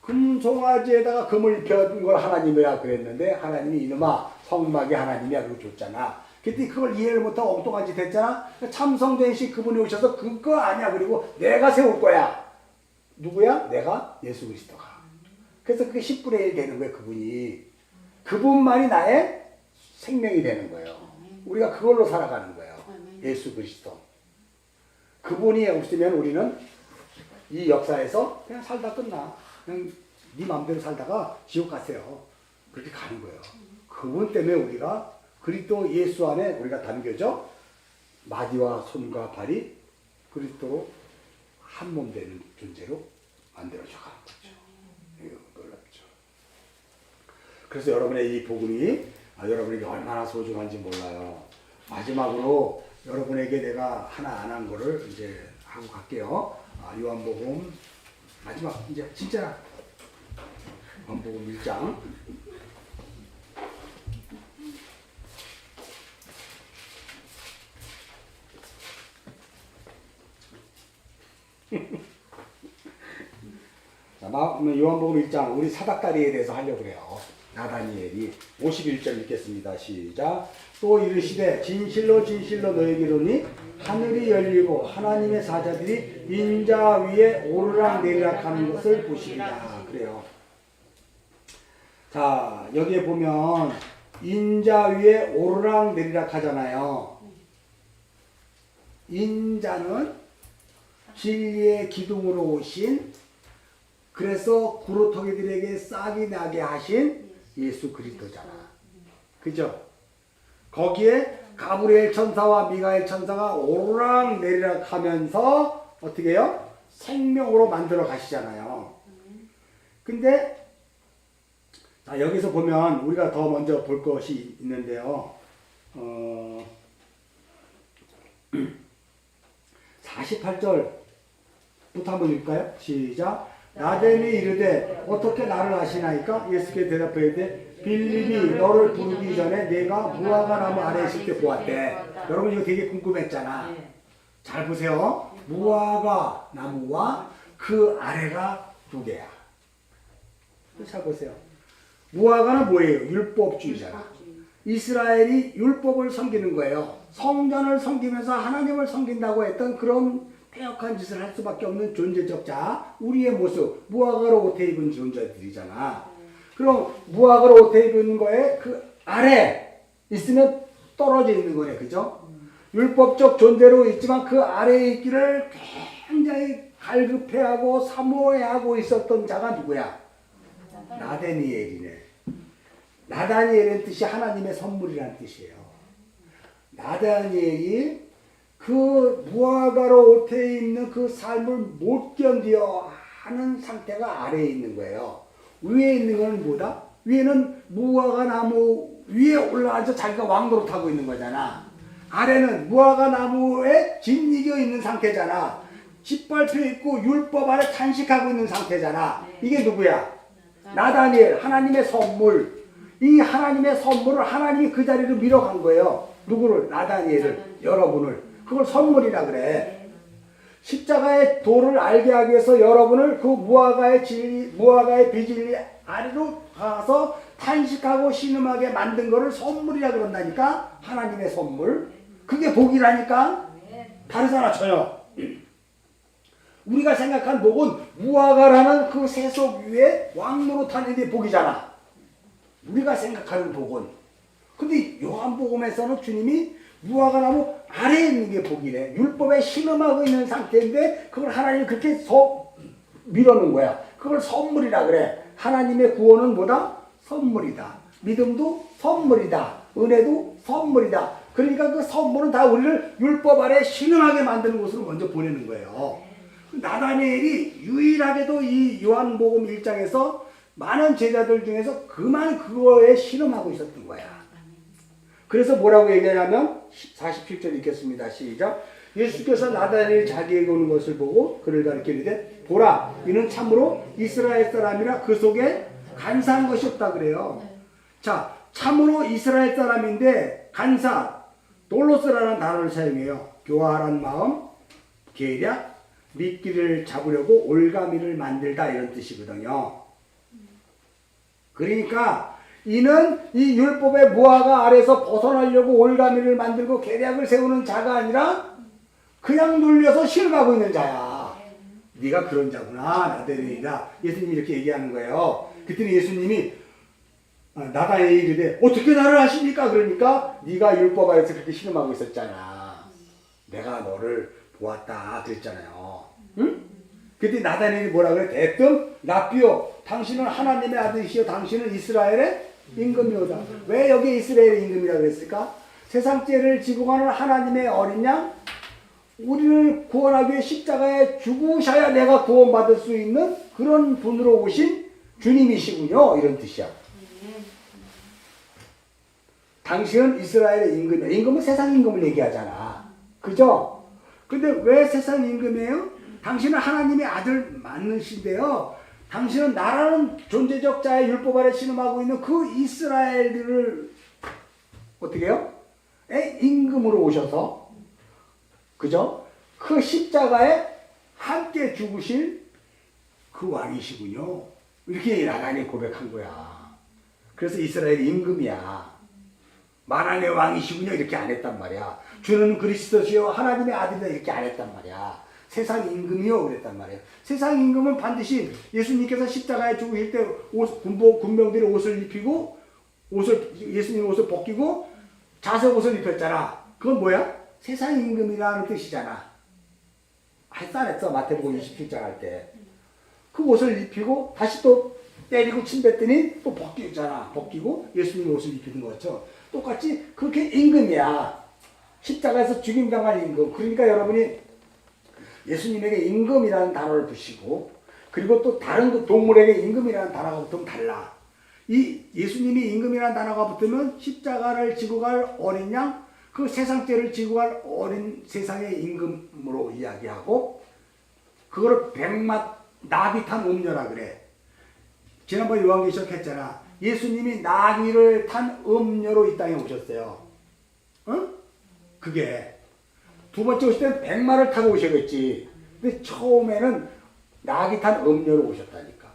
금송아지에다가 금을 입혀준 걸 하나님이라 그랬는데 하나님이 이놈아 성막이 하나님이야 그러고 줬잖아. 그때 그걸 이해를 못하고 엉뚱한 짓 했잖아. 참성된 시 그분이 오셔서 그거 아니야. 그리고 내가 세울 거야. 누구야? 내가 예수 그리스도가. 그래서 그게 10분의 1 되는 거예요. 그분이. 그분만이 나의 생명이 되는 거예요. 우리가 그걸로 살아가는 거예요. 예수 그리스도. 그분이 없으면 우리는 이 역사에서 그냥 살다 끝나. 그냥 네 마음대로 살다가 지옥 가세요. 그렇게 가는 거예요. 그분 때문에 우리가 그리스도 예수 안에 우리가 담겨져 마디와 손과 발이 그리스도로 한 몸 되는 존재로 만들어져 가는 거죠. 이거 놀랍죠. 그래서 여러분의 이 복음이 여러분에게 얼마나 소중한지 몰라요. 마지막으로 여러분에게 내가 하나 안 한 거를 이제 하고 갈게요. 요한복음 마지막 이제 진짜 요한복음 1장 자, 요한복음 1장 우리 사닥다리에 대해서 하려고 그래요. 나다니엘이 51절 읽겠습니다. 시작. 또 이르시되 진실로 진실로 너희에게 이르노니 하늘이 열리고 하나님의 사자들이 인자 위에 오르락 내리락 하는 것을 보시리라. 그래요. 자, 여기에 보면 인자 위에 오르락 내리락 하잖아요. 인자는 진리의 기둥으로 오신, 그래서 구루터기들에게 싹이 나게 하신 예수 그리스도잖아. 그죠? 거기에 가브리엘 천사와 미가엘 천사가 오르락 내리락 하면서 어떻게 해요? 생명으로 만들어 가시잖아요. 근데 자, 여기서 보면 우리가 더 먼저 볼 것이 있는데요. 48절부터 한번 읽을까요? 시작. 나대니 이르되 어떻게 나를 아시나이까? 예수께 대답하되 빌립이 너를 부르기 전에 내가 무화과 나무 아래에 있을 때 보았대. 여러분 이거 되게 궁금했잖아. 잘 보세요. 무화과 나무와 그 아래가 두 개야. 잘 보세요. 무화과는 뭐예요? 율법주의잖아. 이스라엘이 율법을 섬기는 거예요. 성전을 섬기면서 하나님을 섬긴다고 했던 그런 폐역한 짓을 할 수밖에 없는 존재적 자, 우리의 모습, 무화과로 옷에 입은 존재들이잖아. 그럼 무화과로 옷에 입은 거에 그 아래 있으면 떨어져 있는 거네, 그죠? 율법적 존재로 있지만 그 아래에 있기를 굉장히 갈급해하고 사모해하고 있었던 자가 누구야? 나다니엘이네. 나다니엘의 뜻이 하나님의 선물이라는 뜻이에요. 나다니엘이 그 무화과로 옷에 있는 그 삶을 못 견디어 하는 상태가 아래에 있는 거예요. 위에 있는 건 뭐다? 위에는 무화과 나무 위에 올라가서 자기가 왕도로 타고 있는 거잖아. 아래는 무화과 나무에 짓이겨 있는 상태잖아. 짓밟혀 있고 율법 아래 탄식하고 있는 상태잖아. 이게 누구야? 나다니엘, 하나님의 선물. 이 하나님의 선물을 하나님이 그 자리로 밀어간 거예요. 누구를? 나다니엘을, 여러분을. 그걸 선물이라 그래. 십자가의 도를 알게 하기 위해서 여러분을 그 무화과의 비진리 아래로 가서 탄식하고 신음하게 만든 거를 선물이라 그런다니까. 하나님의 선물. 그게 복이라니까. 다르잖아 전혀. 우리가 생각한 복은 무화과라는 그 세속 위에 왕노로 타는 게 복이잖아. 우리가 생각하는 복은. 근데 요한복음에서는 주님이 무화과나무 아래에 있는 게 복이래. 율법에 신음하고 있는 상태인데 그걸 하나님이 그렇게 밀어놓은 거야. 그걸 선물이라 그래. 하나님의 구원은 뭐다? 선물이다. 믿음도 선물이다. 은혜도 선물이다. 그러니까 그 선물은 다 우리를 율법 아래 신음하게 만드는 곳으로 먼저 보내는 거예요. 나다니엘이 유일하게도 이 요한복음 1장에서 많은 제자들 중에서 그만 그거에 신음하고 있었던 거야. 그래서 뭐라고 얘기하냐면 47절 읽겠습니다. 시작. 예수께서 나다나엘이 자기에게 오는 것을 보고 그를 가리키는데 보라 이는 참으로 이스라엘 사람이라 그 속에 간사한 것이 없다 그래요. 자, 참으로 이스라엘 사람인데 간사 돌로스라는 단어를 사용해요. 교활한 마음, 계략, 미끼를 잡으려고 올가미를 만들다 이런 뜻이거든요. 그러니까 이는 이 율법의 무화과 아래서 벗어나려고 올가미를 만들고 계략을 세우는 자가 아니라 그냥 눌려서 실험하고 있는 자야. 네가 그런 자구나. 나다나엘이다. 예수님이 이렇게 얘기하는 거예요. 그랬더니 예수님이 나다나엘이 이르되 어떻게 나를 아십니까? 그러니까 네가 율법 아래서 그렇게 실험하고 있었잖아. 내가 너를 보았다 그랬잖아요. 응? 그때 나다나엘이 뭐라 그래? 대뜸 라삐오 당신은 하나님의 아들이시여 당신은 이스라엘의 임금이오다. 왜 여기 이스라엘의 임금이라고 그랬을까? 세상 죄를 지고 가는 하나님의 어린 양 우리를 구원하기 위해 십자가에 죽으셔야 내가 구원받을 수 있는 그런 분으로 오신 주님이시군요. 이런 뜻이야. 당신은 이스라엘의 임금이야. 임금은 세상 임금을 얘기하잖아. 그죠? 근데 왜 세상 임금이에요? 당신은 하나님의 아들 맞으신데요. 당신은 나라는 존재적 자의 율법 아래 신음하고 있는 그 이스라엘을 어떻게 해요? 임금으로 오셔서 그죠? 그 십자가에 함께 죽으실 그 왕이시군요. 이렇게 나단이 고백한 거야. 그래서 이스라엘 임금이야. 만왕의 왕이시군요. 이렇게 안 했단 말이야. 주는 그리스도시요 하나님의 아들이다. 이렇게 안 했단 말이야. 세상 임금이요 그랬단 말이에요. 세상 임금은 반드시 예수님께서 십자가에 죽으실 때 군병들이 옷을 입히고 예수님 옷을 벗기고 자색 옷을 입혔잖아. 그건 뭐야? 세상 임금이라는 뜻이잖아. 했어 안 했어? 마태복음 27장 할 때. 그 옷을 입히고 다시 또 때리고 침뱉더니 또 벗기잖아. 벗기고 예수님 옷을 입히는 거죠. 똑같이 그렇게 임금이야. 십자가에서 죽임당한 임금. 그러니까 여러분이 예수님에게 임금이라는 단어를 붙이고 그리고 또 다른 동물에게 임금이라는 단어가 붙으면 달라. 이 예수님이 임금이라는 단어가 붙으면 십자가를 지고 갈 어린 양 그 세상 죄를 지고 갈 어린 세상의 임금으로 이야기하고 그거를 백맛 나귀 탄 음녀라 그래. 지난번 요한계시록 했잖아. 예수님이 나귀를 탄 음녀로 이 땅에 오셨어요. 응? 그게 두 번째 오실 때는 백마를 타고 오셔야겠지. 근데 처음에는 나귀 탄 음녀로 오셨다니까.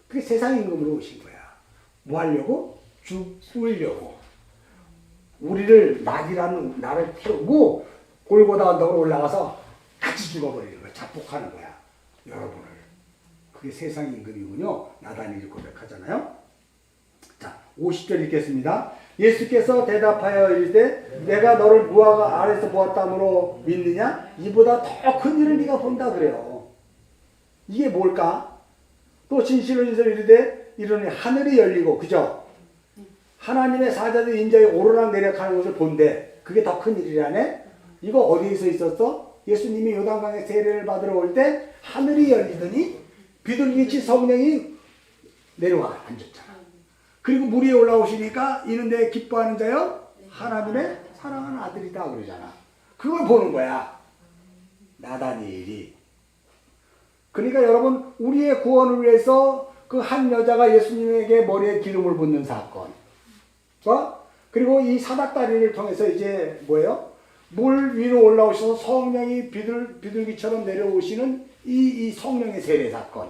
그게 세상 임금으로 오신 거야. 뭐 하려고? 죽으려고. 우리를 나귀라는 나를 태우고 골고다 언덕으로 올라가서 같이 죽어버리는 거야. 자폭하는 거야. 여러분을. 그게 세상 임금이군요. 나다나엘이 고백하잖아요. 자, 50절 읽겠습니다. 예수께서 대답하여 이르되 내가 너를 무화과 아래서 보았다므로 믿느냐? 이보다 더 큰 일을 네가 본다 그래요. 이게 뭘까? 또 진실로 이르되 이르니 하늘이 열리고 그죠? 하나님의 사자들 인자에 오르락 내리락하는 것을 본대. 그게 더 큰 일이라네. 이거 어디에서 있었어? 예수님이 요단강에 세례를 받으러 올 때 하늘이 열리더니 비둘기치 성령이 내려와 앉았잖아. 그리고 물 위에 올라오시니까 이는 내 기뻐하는 자요 하나님의 사랑하는 아들이다 그러잖아. 그걸 보는 거야. 나다니엘이. 그러니까 여러분 우리의 구원을 위해서 그 한 여자가 예수님에게 머리에 기름을 붓는 사건. 그리고 이 사닥다리를 통해서 이제 뭐예요? 물 위로 올라오셔서 성령이 비둘기처럼 내려오시는 이 성령의 세례 사건.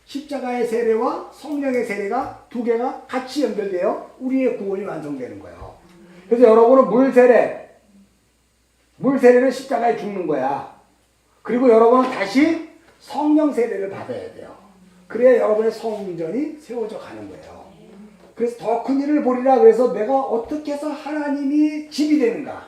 십자가의 세례와 성령의 세례가 두 개가 같이 연결되어 우리의 구원이 완성되는 거예요. 그래서 여러분은 물세례를 십자가에 죽는 거야. 그리고 여러분은 다시 성령 세례를 받아야 돼요. 그래야 여러분의 성전이 세워져 가는 거예요. 그래서 더 큰 일을 보리라 그래서 내가 어떻게 해서 하나님이 집이 되는가?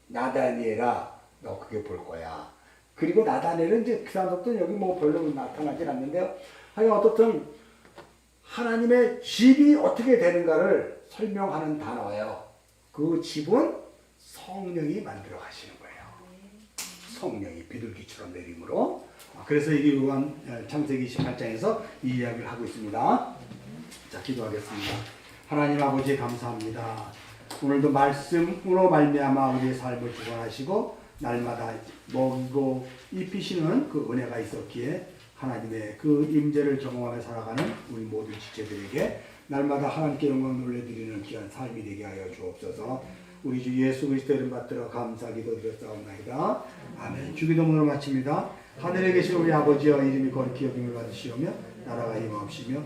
나다니엘아, 너 그게 볼 거야. 그리고 나다니엘은 이제 그 다음부터 여기 뭐 별로 나타나진 않는데요. 하여간 어떻든 하나님의 집이 어떻게 되는가를 설명하는 단어예요. 그 집은 성령이 만들어 가시는 거예요. 성령이 비둘기처럼 내림으로. 그래서 이게 요한 창세기 28장에서 이 이야기를 하고 있습니다. 자, 기도하겠습니다. 하나님 아버지 감사합니다. 오늘도 말씀으로 말미암아 우리의 삶을 주관하시고 날마다 먹이고 입히시는 그 은혜가 있었기에 하나님의 그 임재를 경험하며 살아가는 우리 모든 지체들에게 날마다 하나님께 영광을 올려드리는 귀한 삶이 되게 하여 주옵소서. 우리 주 예수 그리스도 이름 받들어 감사 기도드렸사옵나이다. 아멘. 주기도문으로 마칩니다. 하늘에 계신 우리 아버지여 이름이 거룩히 여김을 받으시오며 나라가 임하옵시며